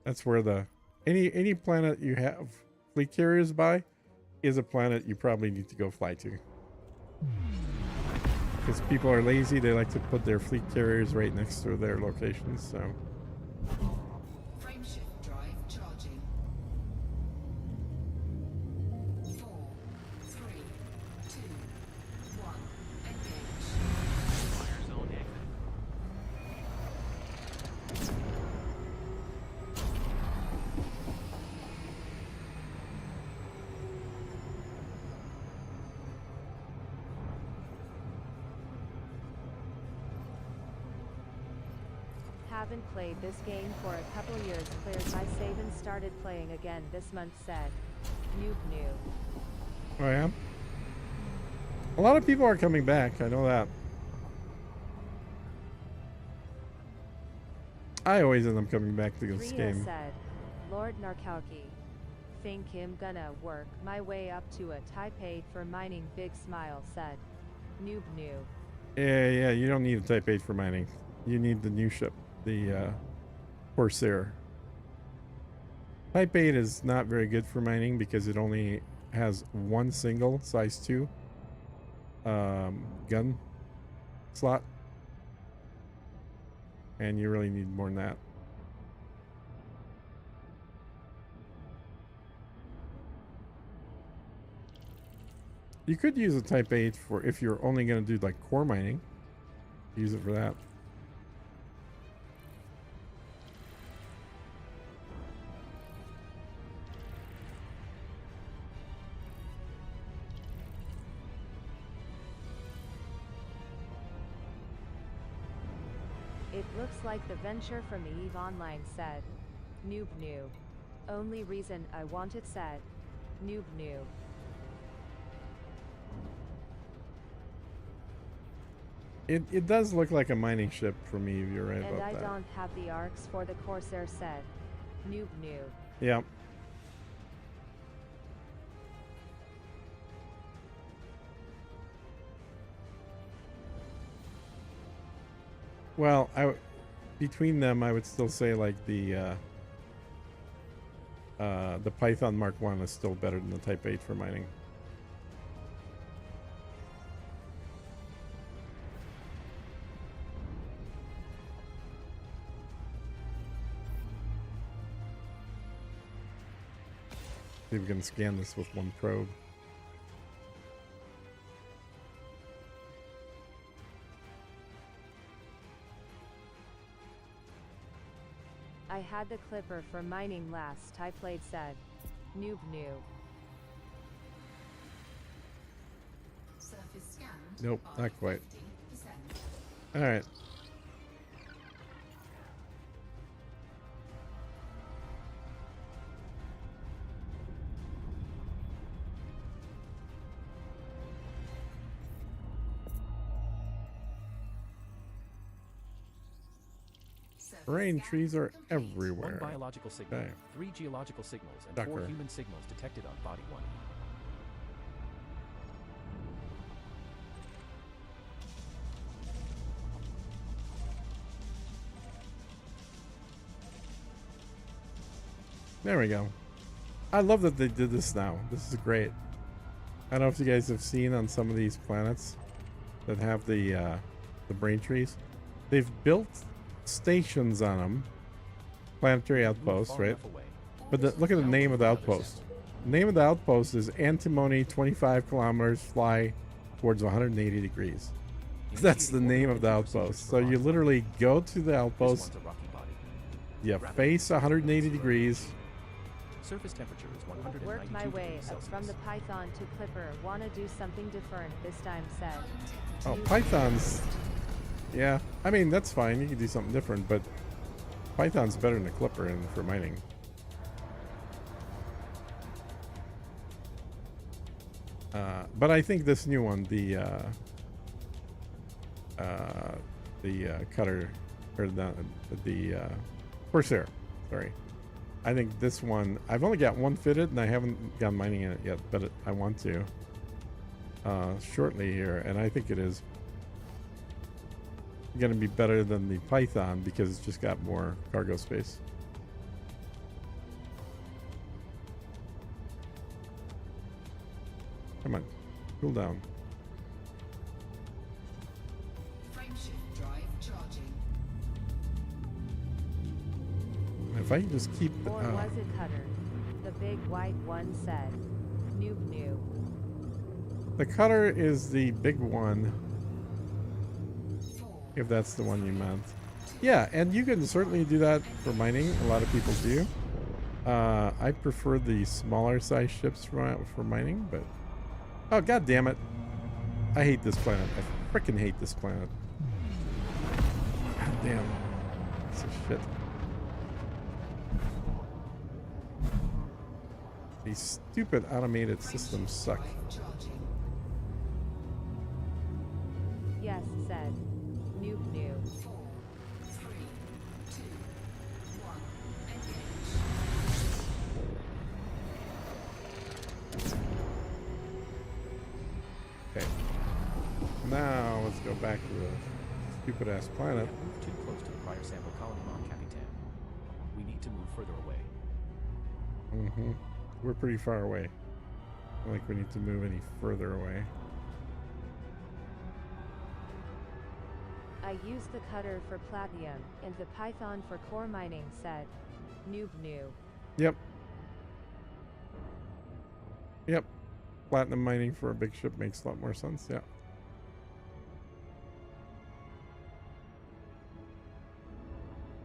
That's where the... Any planet you have fleet carriers by is a planet you probably need to go fly to. Because people are lazy, they like to put their fleet carriers right next to their locations, so... Frameshift drive charging. 4, 3, 2, 1, engage. Fire zone exit. Haven't played this game for a couple years. Cleared my save and started playing again this month said. Noob new. Oh, yeah? A lot of people are coming back, I know that. I always end up coming back to this Rhea game. said, Lord Narkowki. Think him gonna work my way up to a type 8 for mining. Big smile said. Noob new. Yeah, you don't need a Type 8 for mining. You need the new ship, the Corsair. Type 8 is not very good for mining because it only has one single size 2 gun slot. And you really need more than that. You could use a Type 8 for if you're only going to do like core mining. Use it for that. It looks like the venture from EVE Online said. Noob noob. Only reason I want it said. Noob noob. It does look like a mining ship for me. You're right And about I that. don't have the arcs for the Corsair said. Noob noob. Yeah. Well, between them, I would still say like the Python Mark 1 is still better than the Type 8 for mining. See if we can scan this with one probe. I had the clipper for mining last I played said. Noob noob. Surface scanned. Nope, by not quite. 50%. All right. Surface Rain scan trees are complete. One everywhere. biological signal, Okay. 3 geological signals, and Ducker. 4 human signals detected on body 1. There we go. I love that they did this now. This is great. I don't know if you guys have seen on some of these planets that have the brain trees. They've built stations on them. Planetary outposts, right? But look at the name of the outpost. The name of the outpost is Antimony 25 kilometers, fly towards 180 degrees. That's the name of the outpost. So you literally go to the outpost, you face 180 degrees. Surface temperature is Worked 192 my way degrees up Celsius. from the Python to Clipper. Wanna do something different this time said. Oh, Python's... Yeah, I mean, that's fine. You can do something different, but Python's better than the Clipper for mining. But I think this new one, the cutter, or the Corsair, sorry. I think this one, I've only got one fitted and I haven't gone mining in it yet, but I want to shortly here, and I think it is going to be better than the Python because it's just got more cargo space. Come on, cool down. Frameshift drive charging. If I can just keep... Or was it Cutter? The big white one said. Noob noob. the cutter is the big one, if that's the one you meant. Yeah, and you can certainly do that for mining. A lot of people do. I prefer the smaller size ships for mining, but... Oh, god damn it. I hate this planet. I freaking hate this planet. God damn. This is shit. These stupid automated systems suck. Yes said. Noob noob. 4, 3, 2, 1, engage. Okay. Now let's go back to the stupid ass planet. We have moved too close to the prior sample colony, Mon Capitan. We need to move further away. Mm-hmm. We're pretty far away. I don't think we need to move any further away. I used the cutter for platinum and the Python for core mining said. Noob noob. Yep. Yep. Platinum mining for a big ship makes a lot more sense, yeah.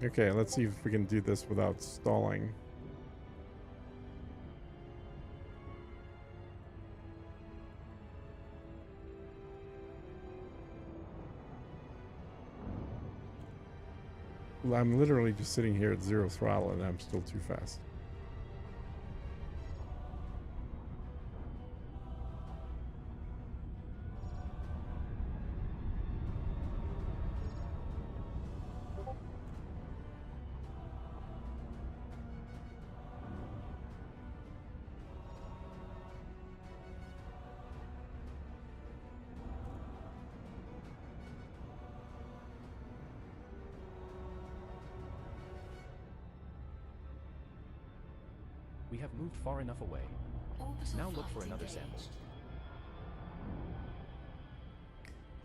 Okay, let's see if we can do this without stalling. I'm literally just sitting here at 0 throttle and I'm still too fast. We have moved far enough away. Orbital Now look for flight another sample. engaged.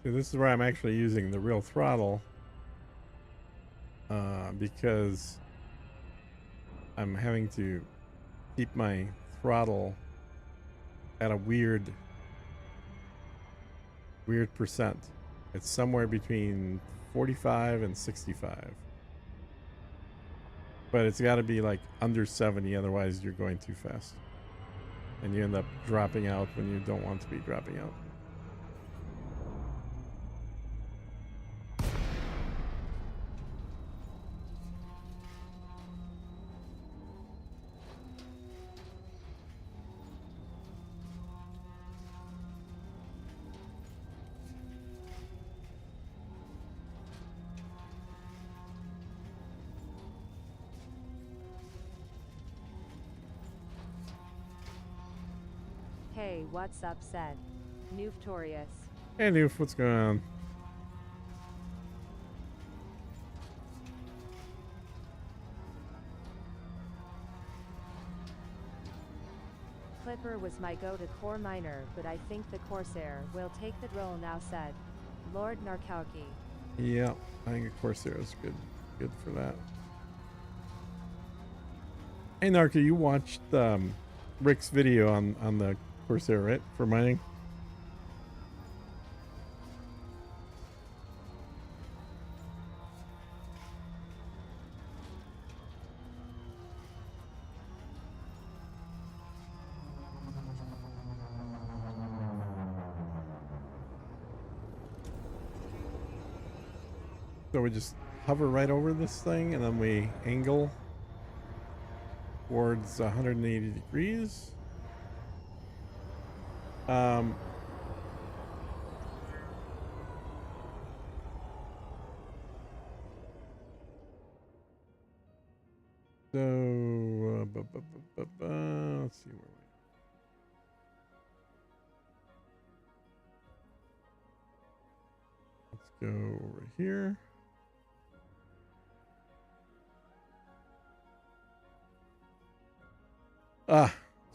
So this is where I'm actually using the real throttle because I'm having to keep my throttle at a weird percent. It's somewhere between 45 and 65. But it's got to be like under 70, otherwise you're going too fast. And you end up dropping out when you don't want to be dropping out. Hey, what's up, said Nooftorious. Hey, Noof, what's going on? Clipper was my go-to core miner, but I think the Corsair will take the role now, said Lord Narkowki. Yeah, I think a Corsair is good for that. Hey, Narka, you watched Rick's video on the Corsair, right, for mining? So we just hover right over this thing and then we angle towards 180 degrees. Let's see where let's go over here.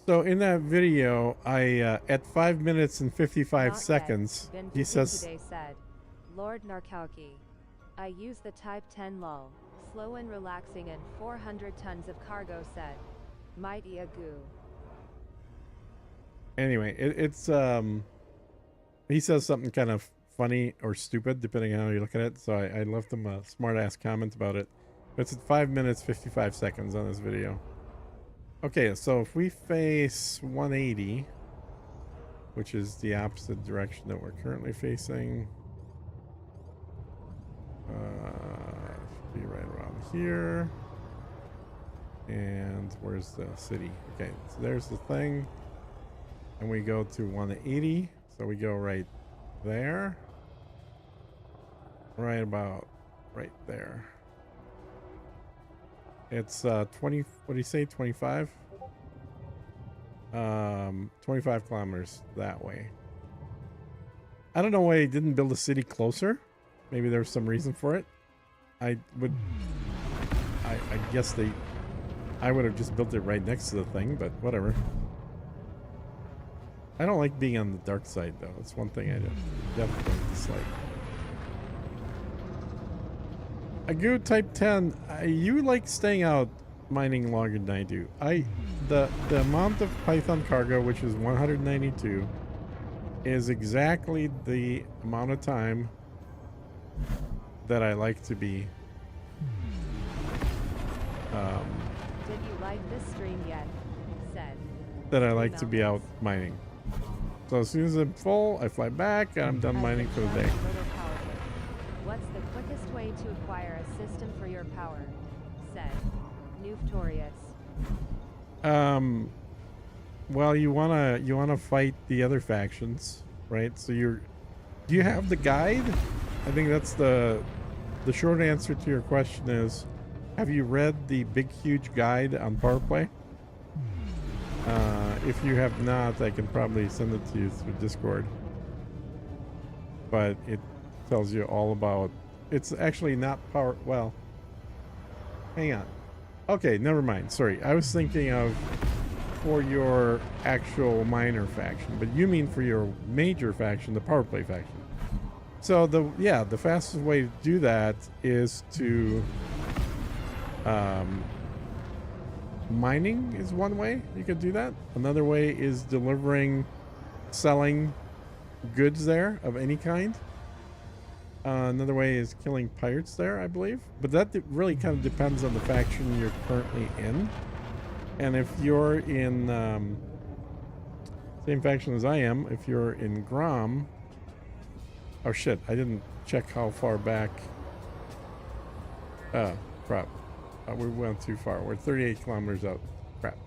So in that video, I at 5 minutes and 55 Not seconds, yet. Been he busy says, today, said Lord Narkowki. I use the Type 10 lull, slow and relaxing, and 400 tons of cargo, said Mighty Agoo. anyway, it's he says something kind of funny or stupid depending on how you look at it. So I left him a smart ass comment about it. But it's at 5 minutes 55 seconds on this video. Okay, so if we face 180, which is the opposite direction that we're currently facing, should be right around here. And where's the city? Okay, so there's the thing. And we go to 180, so we go right there. Right about right there. It's 20, what do you say, 25? 25 kilometers that way. I don't know why they didn't build a city closer. Maybe there was some reason for it. I guess I would have just built it right next to the thing, but whatever. I don't like being on the dark side, though. It's one thing I definitely dislike. Agoo Type 10, you like staying out mining longer than I do. The amount of Python cargo, which is 192, is exactly the amount of time that I like to be. Did you like this stream yet? Said That I like to be out mining. So as soon as I'm full, I fly back and I'm done mining for the day. What's the quickest way way to acquire a system for your power, said Nuftorius. Well, you wanna fight the other factions, right? So do you have the guide? I think that's the short answer to your question is, have you read the big huge guide on Powerplay? If you have not, I can probably send it to you through Discord. But it tells you all about. It's actually not well, hang on. Okay, never mind. Sorry, I was thinking of for your actual minor faction, but you mean for your major faction, the Powerplay faction. So the fastest way to do that is to mining is one way you could do that. Another way is selling goods there of any kind. Another way is killing pirates there, I believe. But that really kind of depends on the faction you're currently in. And if you're in same faction as I am, if you're in Grom. Oh shit, I didn't check how far back. Oh, crap. We went too far. We're 38 kilometers out. Crap.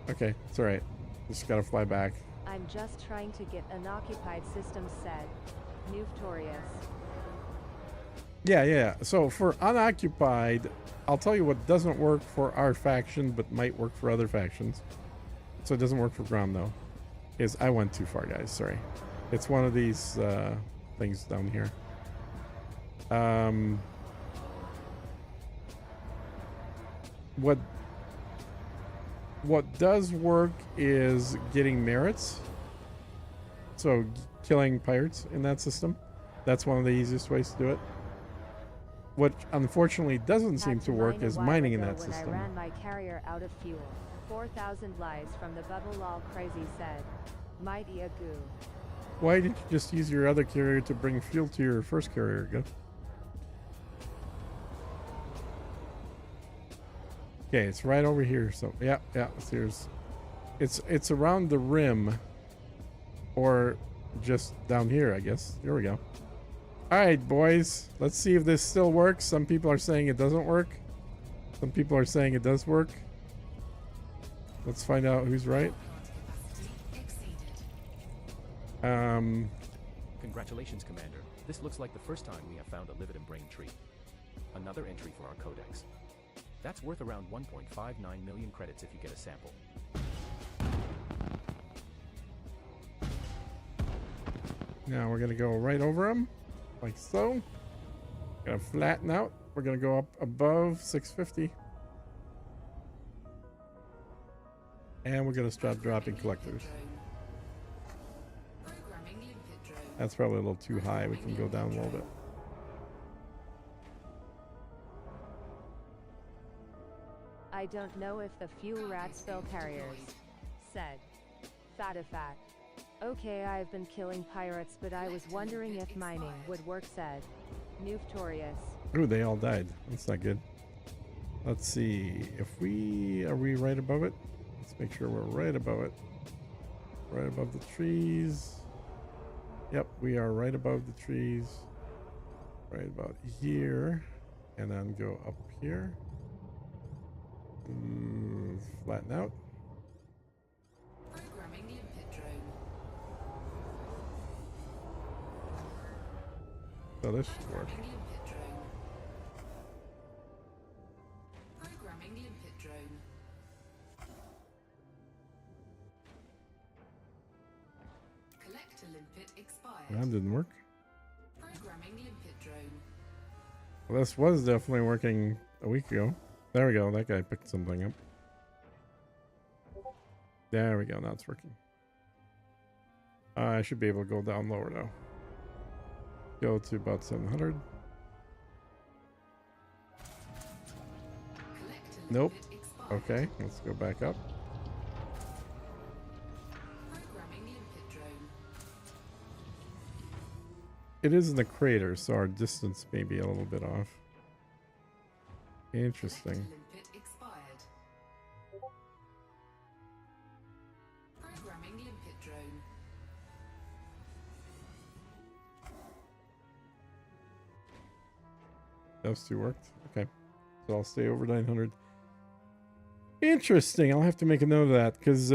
Okay, it's alright. Just gotta fly back. I'm just trying to get an occupied system, said Nuftorius. Yeah. So for unoccupied, I'll tell you what doesn't work for our faction, but might work for other factions. So it doesn't work for Grom, though. Is I went too far, guys. Sorry. It's one of these things down here. What does work is getting merits. So killing pirates in that system. That's one of the easiest ways to do it. What unfortunately doesn't seem to work is mining in that system. When I ran my carrier out of fuel, 4,000 lies from the bubble lol crazy said. Mighty a goo. Why didn't you just use your other carrier to bring fuel to your first carrier? Go. Okay, it's right over here. So yeah. It's around the rim, or just down here, I guess. Here we go. All right, boys. Let's see if this still works. Some people are saying it doesn't work. Some people are saying it does work. Let's find out who's right. Congratulations, Commander. This looks like the first time we have found a livid and brain tree. Another entry for our codex. That's worth around 1.59 million credits if you get a sample. Now we're gonna go right over them, like so. Gonna flatten out. We're gonna go up above 650. And we're gonna start dropping collectors. That's probably a little too high. We can go down a little bit. I don't know if the fuel rats fill carriers, said Fatifat. Okay, I've been killing pirates, but I was wondering if mining would work, said Nuftorius. Ooh, they all died. That's not good. Let's see if are we right above it? Let's make sure we're right above it. Right above the trees. Yep, we are right above the trees. Right about here. And then go up here. Flatten out. Programming limpet drone. So this should work. Programming limpet drone. Programming limpet drone. Collector limpet expired. That didn't work. Programming limpet drone. Well, this was definitely working a week ago. There we go. That guy picked something up. There we go. Now it's working. I should be able to go down lower now. Go to about 700. Nope. Okay, let's go back up. It is in the crater, so our distance may be a little bit off. Interesting. Programming limpet drone. Those two worked. Okay. So I'll stay over 900. Interesting. I'll have to make a note of that because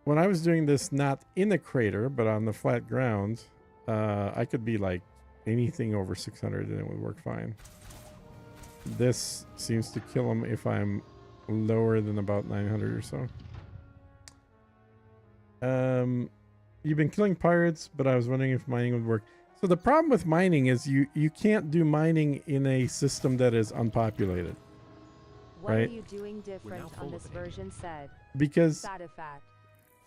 when I was doing this not in a crater but on the flat ground, I could be like anything over 600 and it would work fine. This seems to kill him if I'm lower than about 900 or so. You've been killing pirates, but I was wondering if mining would work. So the problem with mining is you can't do mining in a system that is unpopulated. What right? are you doing different on this version said? Because Satifact.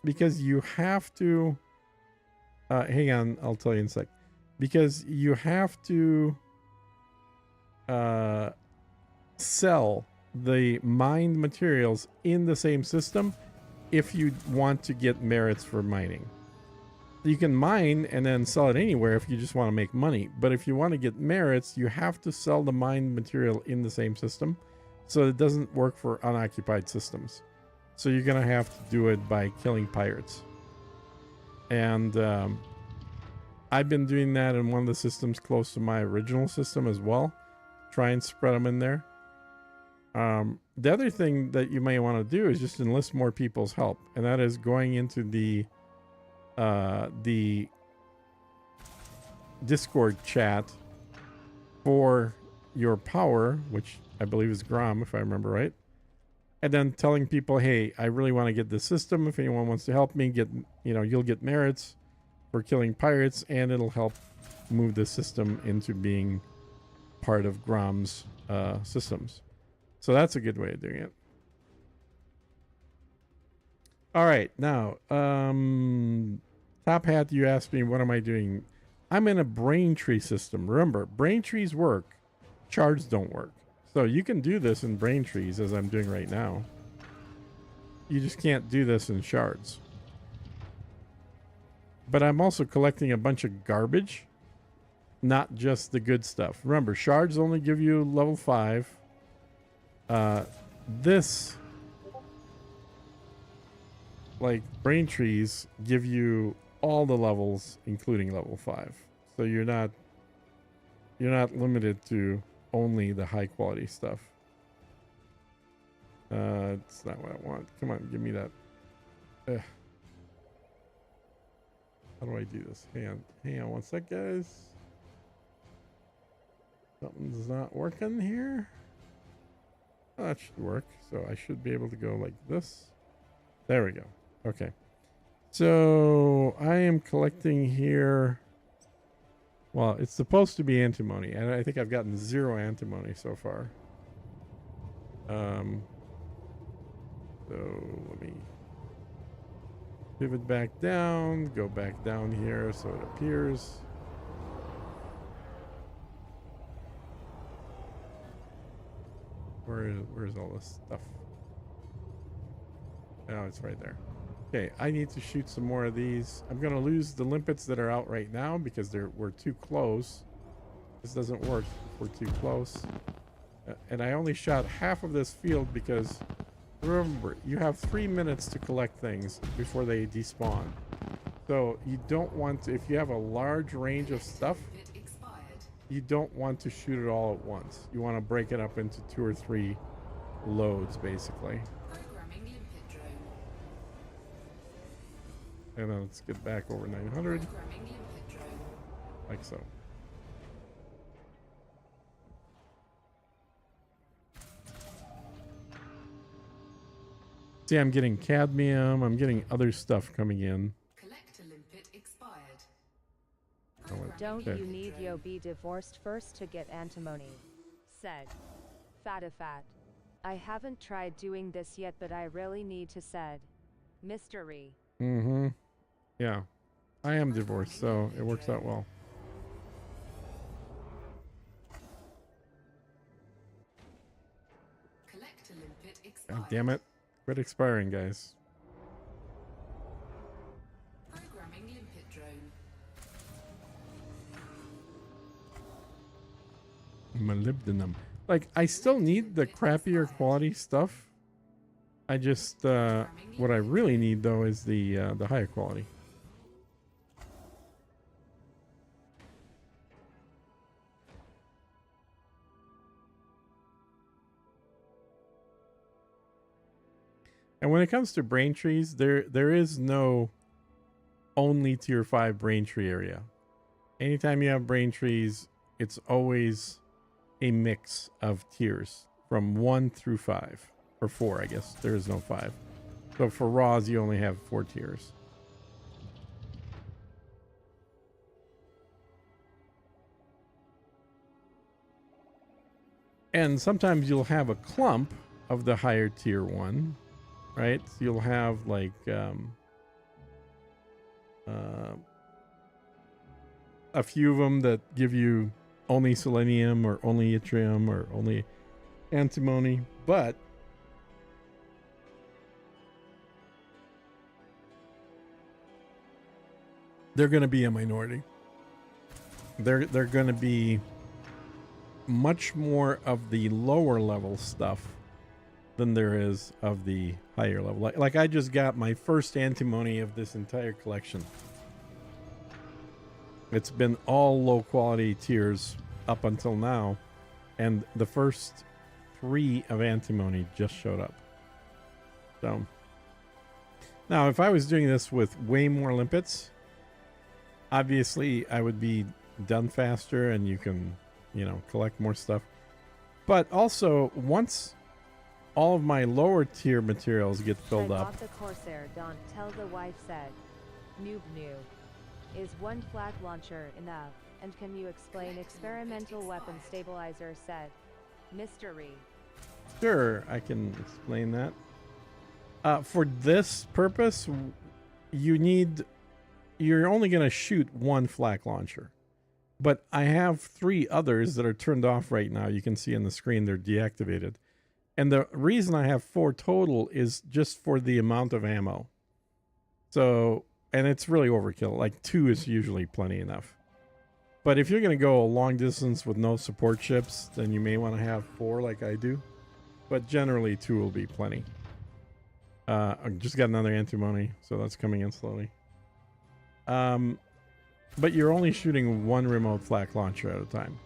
Because you have to hang on, I'll tell you in a sec. Because you have to sell the mined materials in the same system if you want to get merits for mining. You can mine and then sell it anywhere if you just want to make money. But if you want to get merits, you have to sell the mined material in the same system. So it doesn't work for unoccupied systems. So you're going to have to do it by killing pirates. And I've been doing that in one of the systems close to my original system as well. Try and spread them in there. The other thing that you may want to do is just enlist more people's help. And that is going into the Discord chat for your power, which I believe is Grom, if I remember right. And then telling people, hey, I really want to get this system. If anyone wants to help me, you'll get merits for killing pirates, and it'll help move the system into being part of Grom's systems. So that's a good way of doing it. All right, now, Top Hat, you asked me, what am I doing? I'm in a brain tree system. Remember, brain trees work, shards don't work. So you can do this in brain trees as I'm doing right now. You just can't do this in shards. But I'm also collecting a bunch of garbage, not just the good stuff. Remember, shards only give you level 5. This, like brain trees, give you all the levels, including level 5. So you're not limited to only the high quality stuff. It's not what I want. Come on, give me that. How do I do this? Hang on one sec, guys. Something's not working here. Oh, that should work. So I should be able to go like this. There we go. Okay. So I am collecting here. Well, it's supposed to be antimony, and I think I've gotten 0 antimony so far. So let me pivot back down, go back down here so it appears. Where's all this stuff? Oh, it's right there. Okay, I need to shoot some more of these. I'm going to lose the limpets that are out right now because we're too close. This doesn't work if we're too close. And I only shot half of this field because, remember, you have 3 minutes to collect things before they despawn. So you don't want to, if you have a large range of stuff, you don't want to shoot it all at once. You want to break it up into 2 or 3 loads, basically. And then let's get back over 900. Like so. See, I'm getting cadmium. I'm getting other stuff coming in. Don't you need yo be divorced first to get antimony? Said. Fatifat. I haven't tried doing this yet, but I really need to said. Mystery. Mm-hmm. Yeah. I am divorced, so it works out well. God damn it. Quit expiring, guys. Programming limpet drone. Molybdenum. Like, I still need the crappier quality stuff. I just, what I really need, though, is the higher quality. And when it comes to brain trees, there is no only tier 5 brain tree area. Anytime you have brain trees, it's always a mix of tiers from 1 through 5 or 4, I guess. There is no 5. So for raws, you only have 4 tiers. And sometimes you'll have a clump of the higher tier 1, right? So you'll have like a few of them that give you only selenium or only yttrium or only antimony, but they're going to be a minority. They're going to be much more of the lower level stuff than there is of the higher level. Like I just got my first antimony of this entire collection. It's been all low quality tiers up until now, and the first 3 of antimony just showed up. So now if I was doing this with way more limpets, obviously I would be done faster and you can, you know, collect more stuff. But also, once all of my lower tier materials get filled up. The Corsair, don't tell the wife said. Noob. Is one flak launcher enough? And can you explain experimental weapon stabilizer said? Mystery. Sure, I can explain that. For this purpose, you're only going to shoot one flak launcher. But I have 3 others that are turned off right now. You can see on the screen they're deactivated. And the reason I have 4 total is just for the amount of ammo. So, and it's really overkill. Like 2 is usually plenty enough. But if you're going to go a long distance with no support ships, then you may want to have 4 like I do. But generally 2 will be plenty. I just got another antimony, so that's coming in slowly. But you're only shooting 1 remote flak launcher at a time.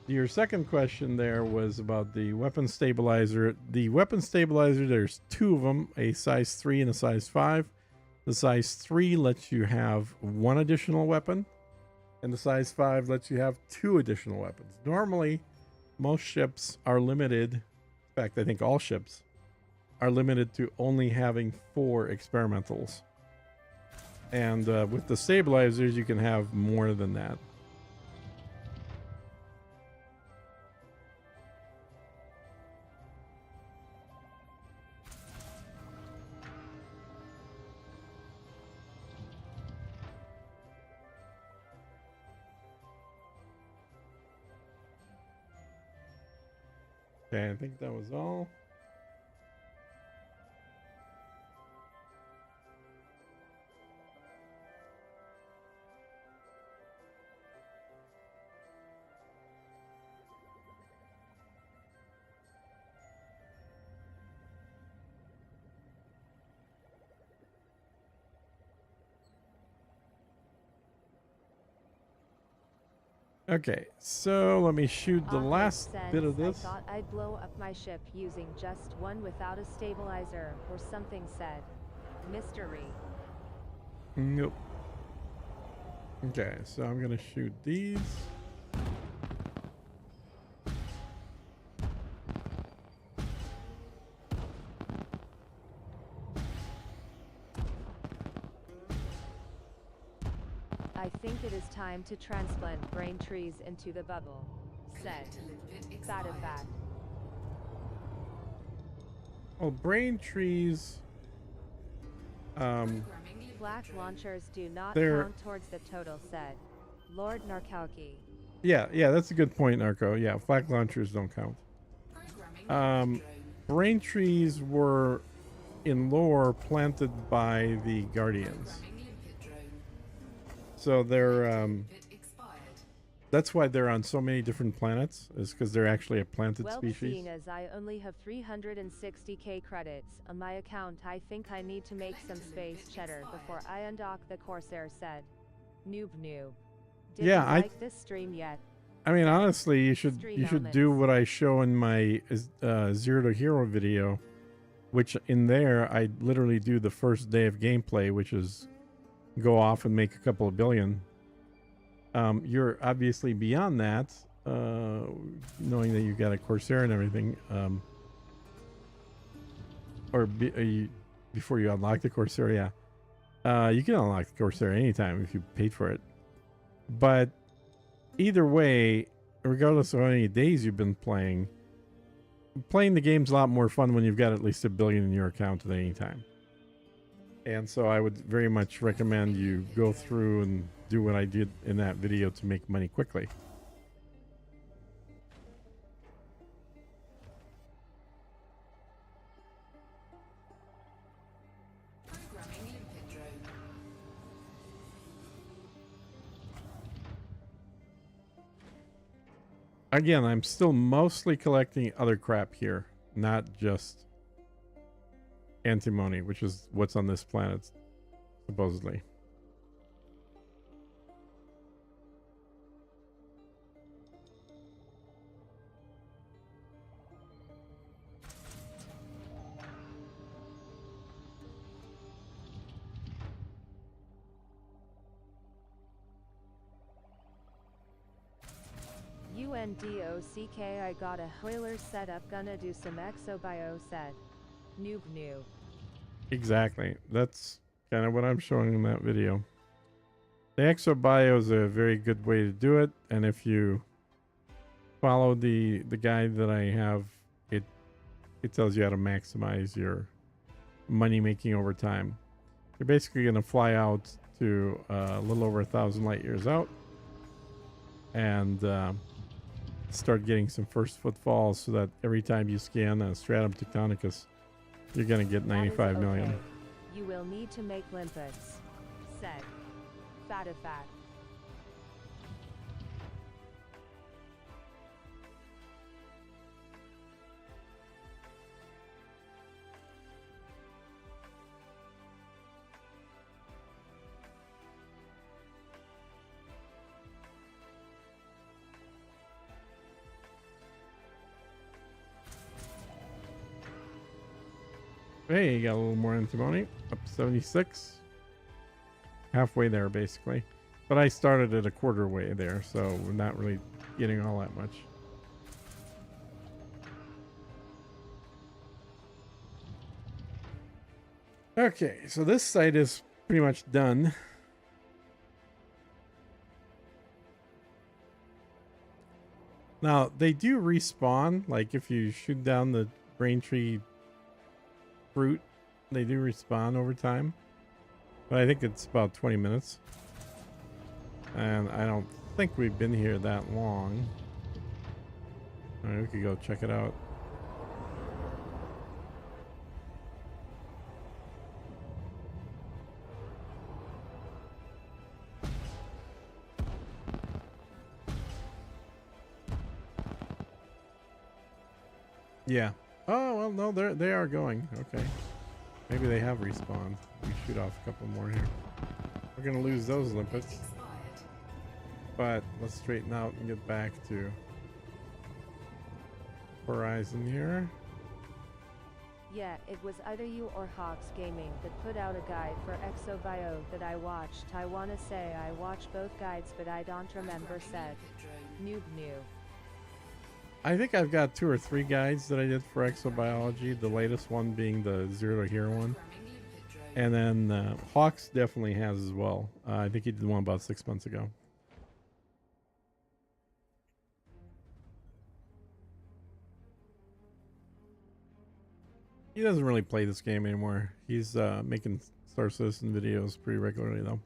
Your second question there was about the weapon stabilizer. The weapon stabilizer, there's 2 of them, a size 3 and a size 5. The size 3 lets you have 1 additional weapon, and the size 5 lets you have 2 additional weapons. Normally, most ships are limited, in fact, I think all ships are limited to only having 4 experimentals. And with the stabilizers, you can have more than that. Okay, I think that was all. Okay, so let me shoot the last bit of this. I thought I'd blow up my ship using just 1 without a stabilizer or something said. Mystery. Nope. Okay, so I'm gonna shoot these. I think it is time to transplant brain trees into the bubble, said Fatafact. Oh, brain trees. Flak launchers do not They're- count towards the total, said Lord Narkowski. Yeah, that's a good point, Narco. Yeah, flak launchers don't count. Brain trees were in lore planted by the Guardians. So they're that's why they're on so many different planets, is because they're actually a planted species. Seeing as I only have 360k credits on my account, I think I need to make some space cheddar before I undock the Corsair, said Noob. Did you like this stream yet? I mean, honestly, you should do what I show in my 0 to hero video, which in there I literally do the first day of gameplay, which is go off and make a couple of billion. You're obviously beyond that, knowing that you've got a Corsair and everything, before you unlock the Corsair, yeah. You can unlock the Corsair anytime if you paid for it. But either way, regardless of how many days you've been playing the game's a lot more fun when you've got at least $1 billion in your account at any time. And so I would very much recommend you go through and do what I did in that video to make money quickly. Again, I'm still mostly collecting other crap here, not just antimony, which is what's on this planet, supposedly. UNDOCK, I got a Hoiler setup, gonna do some exobio, said. Noob new. Exactly. That's kind of what I'm showing in that video. The exobio is a very good way to do it, and if you follow the guide that I have, it tells you how to maximize your money making over time. You're basically going to fly out to a little over 1,000 light years out and start getting some first footfalls, so that every time you scan a stratum tectonicus, you're going to get 95 million. You will need to make limpets, said Fatifat. Hey, you got a little more antimony, up to 76. Halfway there, basically. But I started at a quarter way there, so we're not really getting all that much. Okay, so this site is pretty much done. Now, they do respawn, like if you shoot down the Braintree fruit, they do respawn over time, but I think it's about 20 minutes, and I don't think we've been here that long. All right, we could go check it out. Yeah. Oh, well, no, they are going. Okay. Maybe they have respawned. We shoot off a couple more here. We're going to lose those limpets. But let's straighten out and get back to Horizon here. Yeah, it was either you or Hawks Gaming that put out a guide for Exobio that I watched. I wanna say I watched both guides, but I don't remember, said Noob new. I think I've got 2 or 3 guides that I did for exobiology, the latest one being the Zero to Hero one. And then Hawks definitely has as well. I think he did one about 6 months ago. He doesn't really play this game anymore. He's making Star Citizen videos pretty regularly though.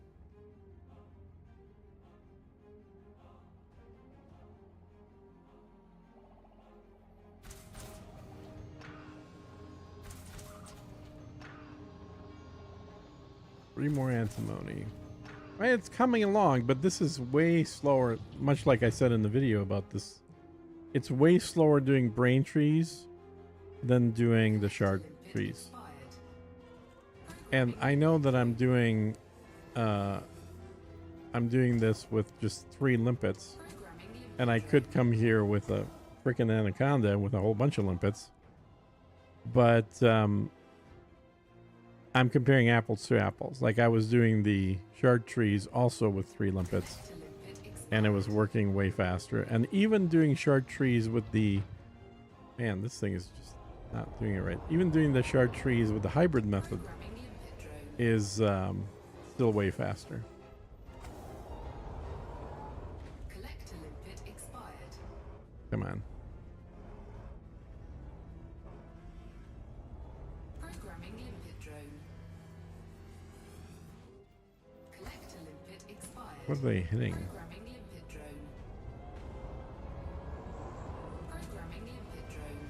Three more antimony. Right, it's coming along, but this is way slower, much like I said in the video about this. It's way slower doing brain trees than doing the shard trees. And I know that I'm doing this with just 3 limpets, and I could come here with a freaking anaconda with a whole bunch of limpets but I'm comparing apples to apples. Like I was doing the shard trees also with 3 limpets, and it was working way faster. And even doing shard trees with the, man, this thing is just not doing it right. Even doing the shard trees with the hybrid method is still way faster. Come on. Programming limpet drone. Collector limpet expired. What are they hitting? Programming limpet drone. Programming limpet drone.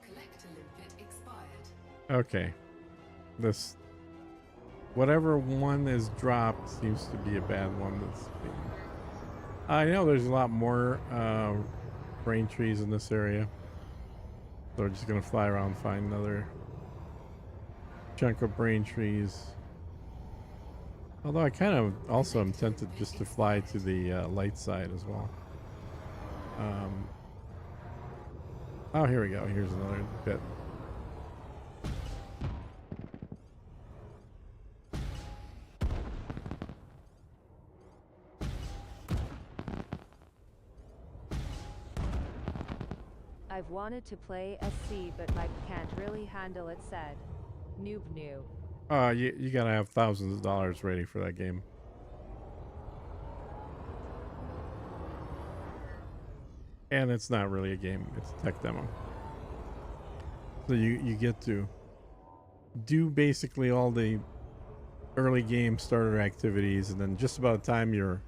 Collector limpet expired. Okay. This, whatever one is dropped seems to be a bad one. That's being, I know there's a lot more brain trees in this area. So we're just gonna fly around and find another chunk of brain trees. Although I kind of also am tempted just to fly to the light side as well. Oh, here we go. Here's another bit. I've wanted to play SC, but my can't really handle it, said. Noob noob. You gotta have thousands of dollars ready for that game. And it's not really a game, it's a tech demo. So you get to do basically all the early game starter activities, and then just about the time you're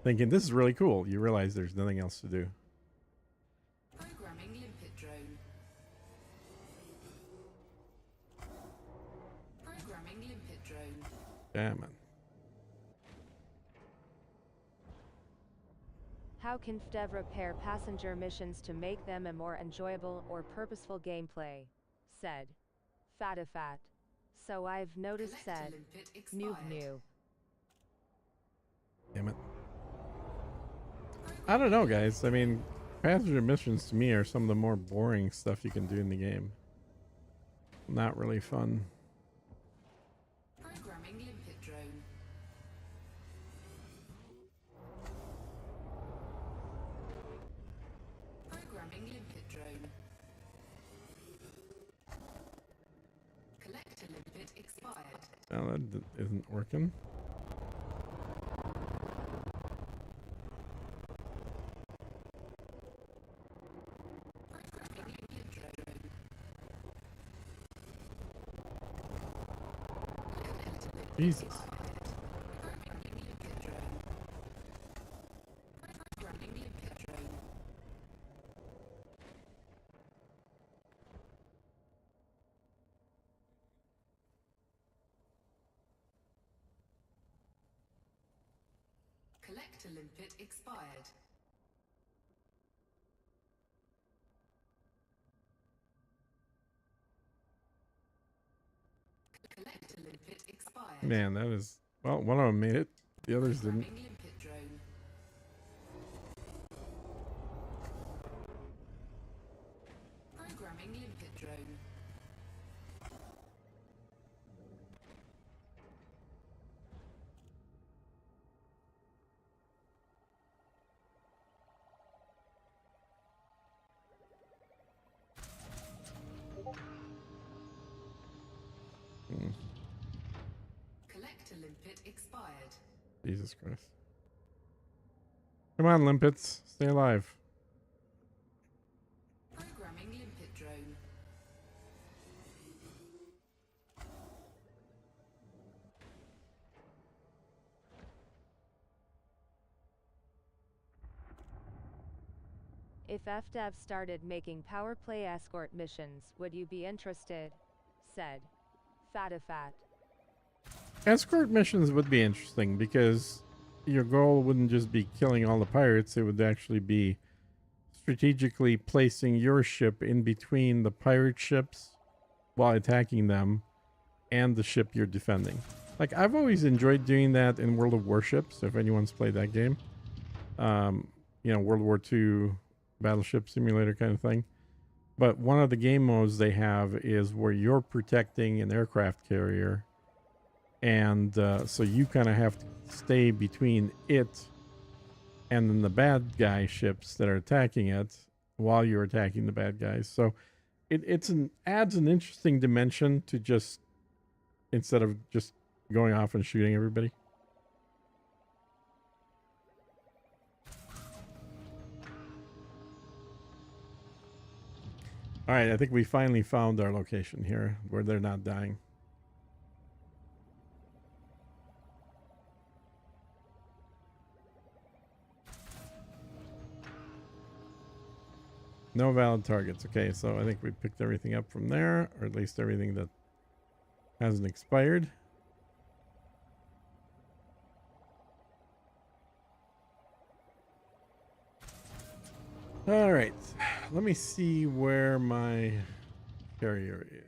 thinking this is really cool, you realize there's nothing else to do. Programming limpet drone. Programming limpet drone. Damn it. How can FDev repair passenger missions to make them a more enjoyable or purposeful gameplay? Said. Fatifat. So I've noticed, said. Noob noob. Damn it. I don't know, guys. I mean, passenger missions to me are some of the more boring stuff you can do in the game. Not really fun. Programming limpet drone. Programming limpet drone. Collector limpet expired. No, that isn't working. Programming limpet drone. Jesus. Programming limpet drone. Programming limpet drone. Collector limpet expired. Collector limpet expired. Man, that is... Well, one of them made it. The others didn't. Programming limpet drone. Programming limpet drone. Hmm. Collector limpet expired. Jesus Christ. Come on, limpets. Stay alive. Programming limpet drone. If FDev started making Powerplay escort missions, would you be interested? Said. Fatifat. Escort missions would be interesting because your goal wouldn't just be killing all the pirates. It would actually be strategically placing your ship in between the pirate ships while attacking them and the ship you're defending. Like, I've always enjoyed doing that in World of Warships, if anyone's played that game. You know, World War II battleship simulator kind of thing. But one of the game modes they have is where you're protecting an aircraft carrier. And so you kind of have to stay between it and then the bad guy ships that are attacking it while you're attacking the bad guys. So it adds an interesting dimension to just, instead of just going off and shooting everybody. All right, I think we finally found our location here where they're not dying. No valid targets. Okay, so I think we picked everything up from there, or at least everything that hasn't expired. All right, let me see where my carrier is.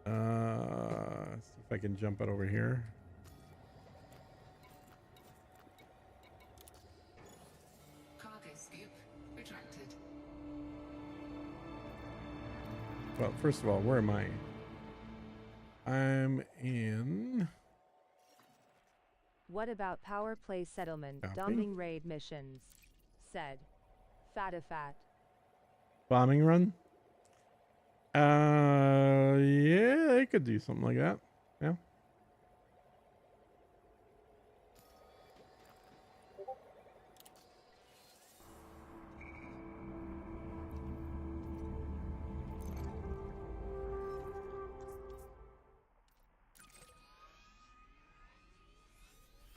See if I can jump it over here. Cargo scoop retracted. Well, first of all, where am I? I'm in... What about Powerplay settlement Copy. dumping raid missions? Said. Fatifat. Bombing run? Yeah, they could do something like that. Yeah.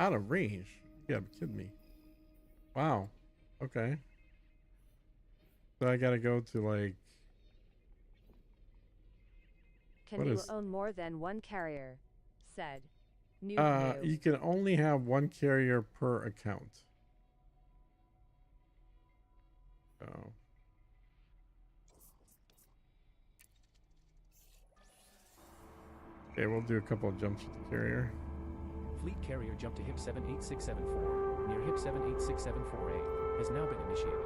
Out of range? You gotta be kidding me. Wow. Okay. So I gotta go to like... Can you own more than one carrier? Said. New. You can only have one carrier per account. Oh. Okay, we'll do a couple of jumps with the carrier. Fleet carrier jump to HIP 78674 near HIP 78674A has now been initiated.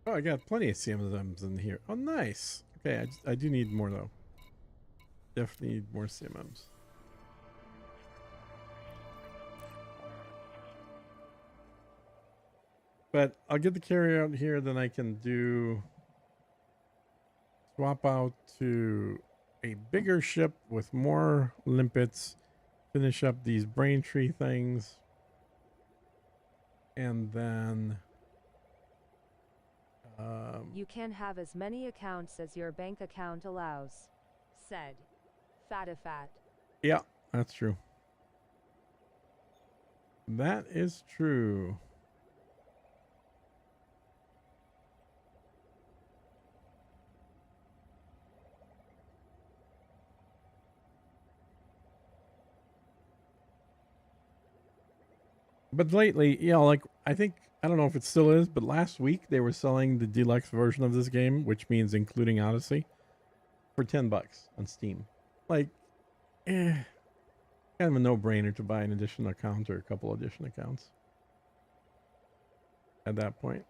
Oh, I got plenty of CMMs in here. Oh, nice. Okay, I do need more though. Definitely need more CMMs. But I'll get the carrier out here, then I can do swap out to a bigger ship with more limpets, finish up these Braintree things, and then you can have as many accounts as your bank account allows. Said. Fatifat. Yeah, that's true. That is true. But lately, you know, like, I think, I don't know if it still is, but last week they were selling the deluxe version of this game, which means including Odyssey, for $10 on Steam. Like, kind of a no-brainer to buy an additional account or a couple additional accounts at that point.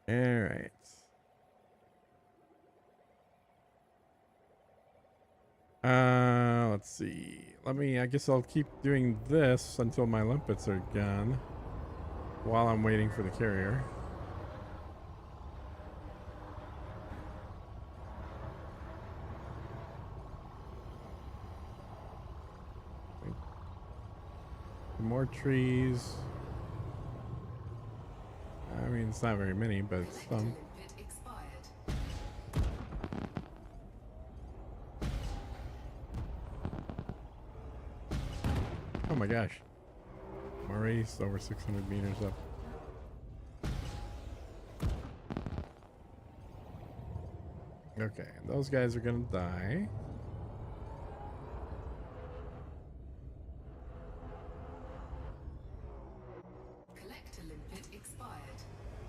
All right. Let's see. let me, I guess I'll keep doing this until my limpets are gone while I'm waiting for the carrier. More trees. I mean, it's not very many, but it's some. Oh my gosh. I'm already over 600 meters up. Okay, those guys are gonna die. Collector limpet expired.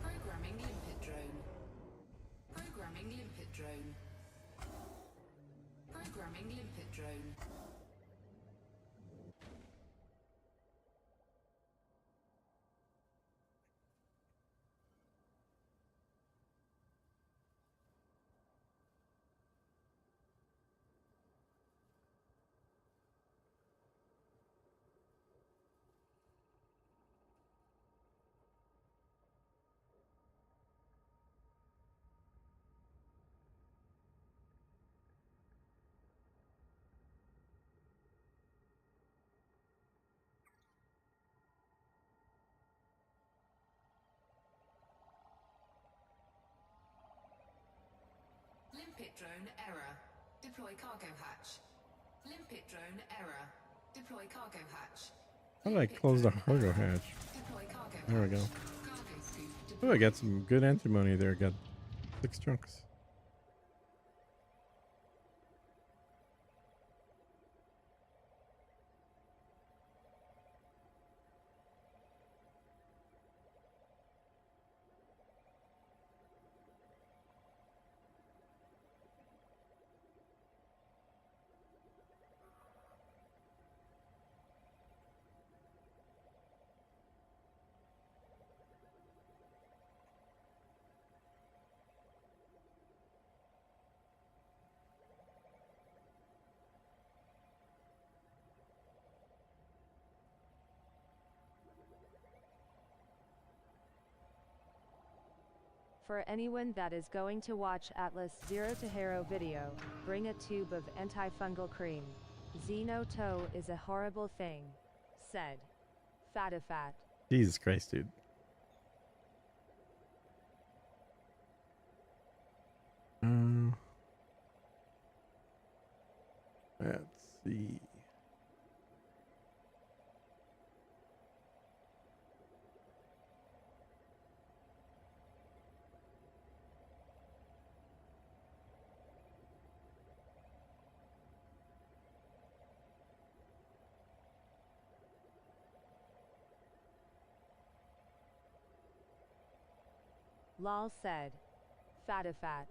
Programming limpet drone. Programming limpet drone. Programming limpet drone. Limpet drone error. Deploy cargo hatch. Limpet drone error. Deploy cargo hatch. How did I close the cargo hatch? Deploy cargo There we go. Cargo scoop Oh, I got some good antimony there. Got 6 chunks. For anyone that is going to watch Atlas Zero to Hero video, bring a tube of antifungal cream. Xenotoe is a horrible thing. Said. Fatifat. Jesus Christ, dude. Let's see. Lol said. Fatifat.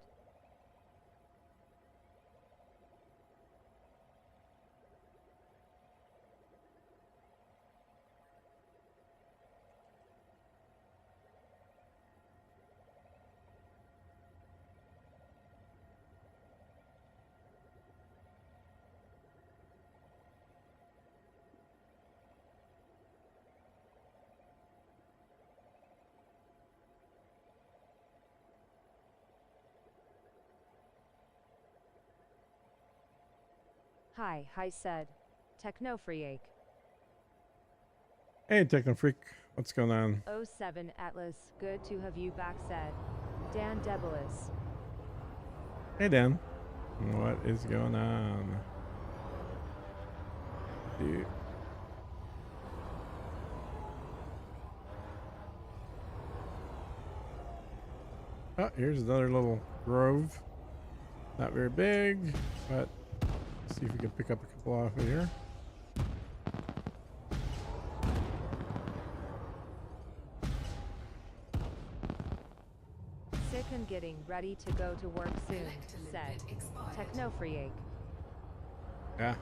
Hi said. Technofreak. Hey, Techno Freak. What's going on? 07 Atlas, good to have you back said. Dan Debelis. Hey, Dan. What is going on? Dude. Oh, here's another little grove. Not very big, but let's see if we can pick up a couple off of here. Sick and getting ready to go to work soon, said. Technofreak. Yeah.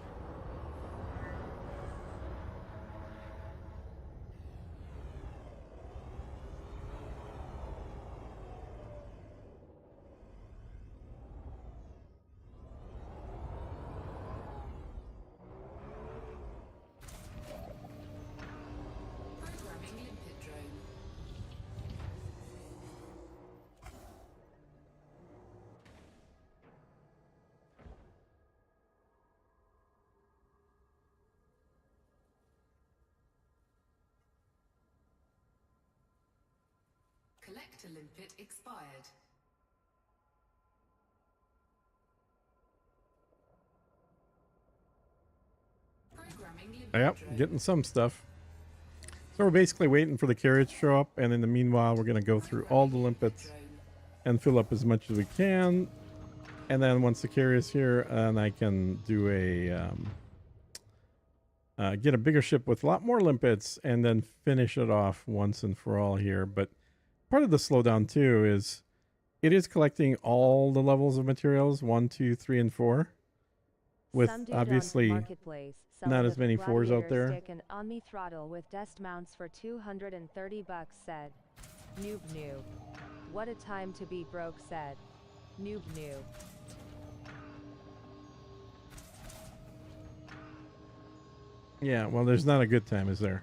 Connect to limpet expired. Programming limpet Yep, drone. getting some stuff. So we're basically waiting for the carrier to show up, and in the meanwhile, we're going to go through all the limpets and fill up as much as we can. And then once the carrier's here, and I can do a get a bigger ship with a lot more limpets, and then finish it off once and for all here. But part of the slowdown too is it is collecting all the levels of materials 1, 2, 3, and 4. With Some dude obviously on Marketplace not selling as a many 4s out gladiator there. Stick and Omni throttle with desk mounts for $230 said. Noob noob. What a time to be broke said. Noob noob. Yeah, well, there's not a good time, is there?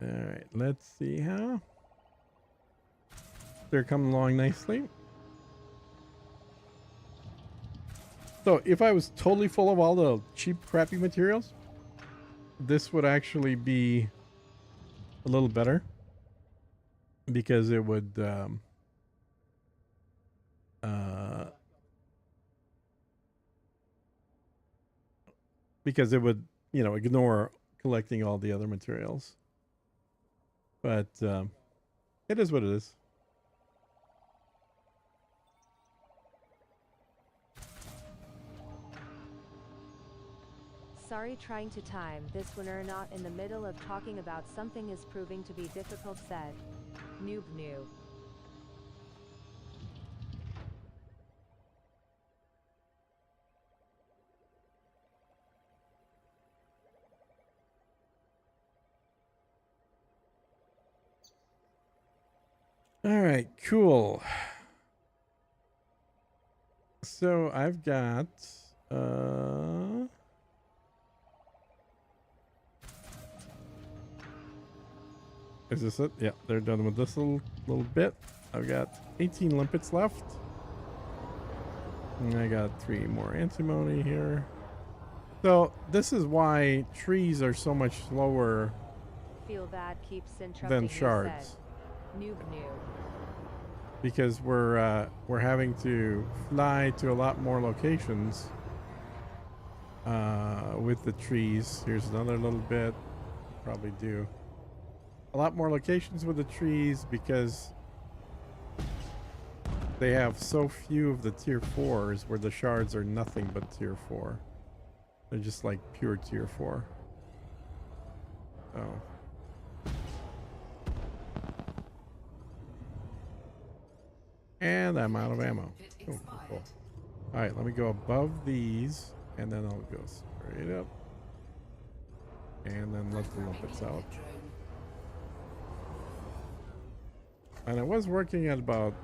All right, let's see how. They're coming along nicely. So if I was totally full of all the cheap, crappy materials, this would actually be a little better because it would you know, ignore collecting all the other materials. But it is what it is. Sorry trying to time this when we're not in the middle of talking about something is proving to be difficult said. Noob noob. All right, cool. So I've got is this it? Yeah, they're done with this little bit. I've got 18 limpets left. And I got 3 more antimony here. So this is why trees are so much slower Feel bad keeps interrupting than you shards. said. Noob noob. Because we're having to fly to a lot more locations with the trees. Here's another little bit. Probably do a lot more locations with the trees because they have so few of the tier 4s where the shards are nothing but tier 4. They're just like pure tier 4. Oh. And I'm out of ammo. Cool, cool, cool. All right, let me go above these, and then I'll go straight up. And then let the limpets out. And I was working at about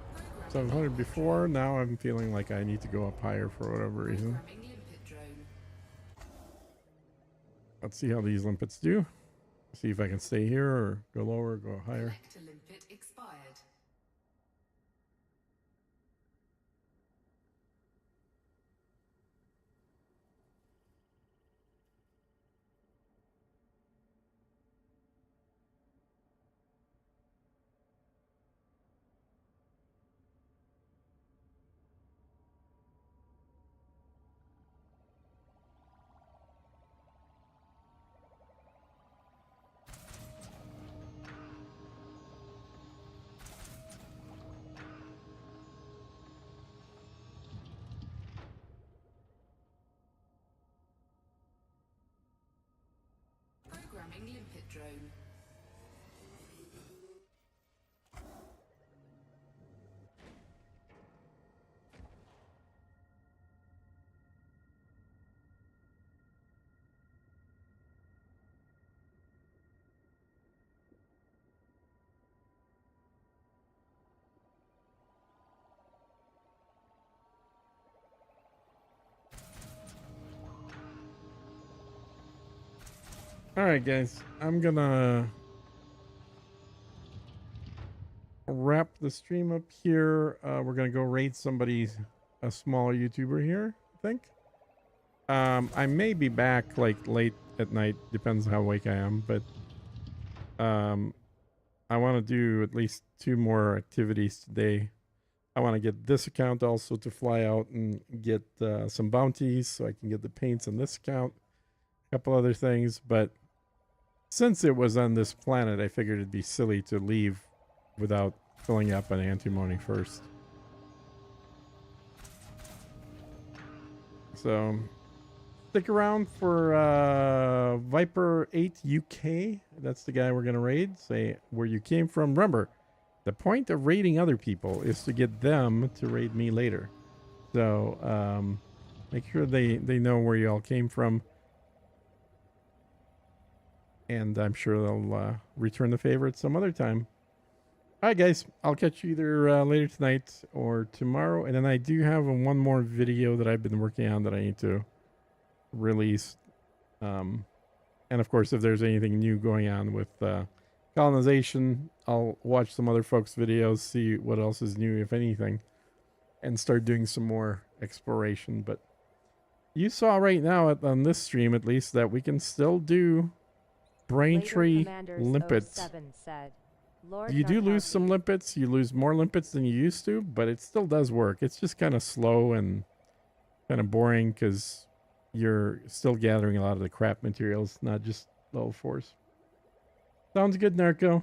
700 before. Now I'm feeling like I need to go up higher for whatever reason. Let's see how these limpets do. See if I can stay here or go lower, go higher. Programming limpet drone. All right, guys, I'm gonna wrap the stream up here. We're gonna go raid somebody, a smaller YouTuber here, I think. I may be back like late at night, depends how awake I am, but I want to do at least 2 more activities today. I want to get this account also to fly out and get some bounties so I can get the paints on this account. A couple other things, but since it was on this planet, I figured it'd be silly to leave without filling up on antimony first. So stick around for Viper 8 UK. That's the guy we're going to raid. Say where you came from. Remember, the point of raiding other people is to get them to raid me later. So make sure they know where you all came from. And I'm sure they'll return the favor at some other time. All right, guys. I'll catch you either later tonight or tomorrow. And then I do have one more video that I've been working on that I need to release. And of course, if there's anything new going on with colonization, I'll watch some other folks' videos, see what else is new, if anything, and start doing some more exploration. But you saw right now on this stream, at least, that we can still do Braintree limpets. You do lose some limpets. You lose more limpets than you used to, but it still does work. It's just kind of slow and kind of boring because you're still gathering a lot of the crap materials, not just level 4s. Sounds good, Narco.